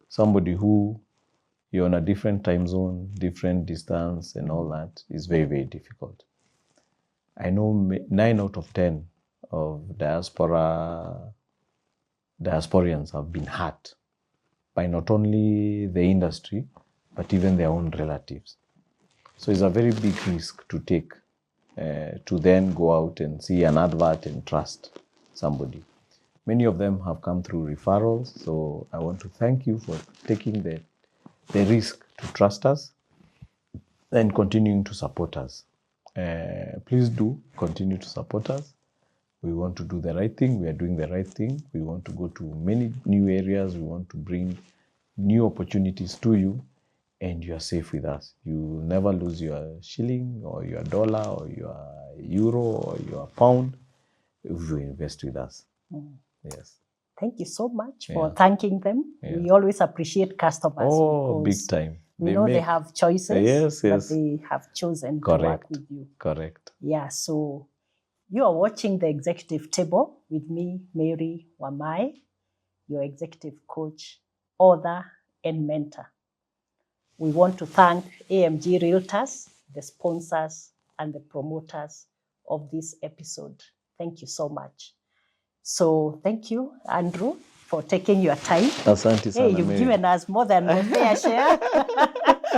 somebody who you're on a different time zone, different distance, and all that is very, very difficult. I know 9 out of 10 of diasporians have been hurt by not only the industry, but even their own relatives. So it's a very big risk to take, to then go out and see an advert and trust somebody. Many of them have come through referrals, so I want to thank you for taking the risk to trust us and continuing to support us. Please do continue to support us. We want to do the right thing. We are doing the right thing. We want to go to many new areas. We want to bring new opportunities to you, and you are safe with us. You never lose your shilling or your dollar or your euro or your pound if you invest with us. Yes. Thank you so much for thanking them. We always appreciate customers. Oh, big time. We know they have choices, yes. but they have chosen to work with you. Correct. Yeah, so you are watching The Executive Table with me, Mary Wamai, your executive coach, author, and mentor. We want to thank AMG Realtors, the sponsors and the promoters of this episode. Thank you so much. So thank you, Andrew, for taking your time. Asante sana, Hey, you've Mary. given us more than a fair share.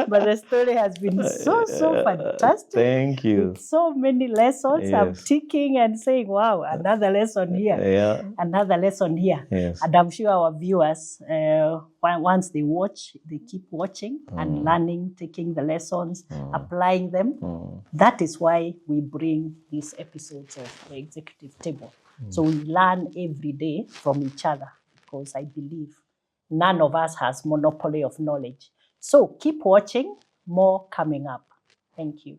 But the story has been so fantastic. Thank you. With so many lessons. Yes. I'm ticking and saying, wow, another lesson here. Yeah. Another lesson here. Yes. And I'm sure our viewers, once they watch, they keep watching and learning, taking the lessons, applying them. That is why we bring these episodes of the Executive Table. So we learn every day from each other, because I believe none of us has monopoly of knowledge. So keep watching, more coming up. Thank you.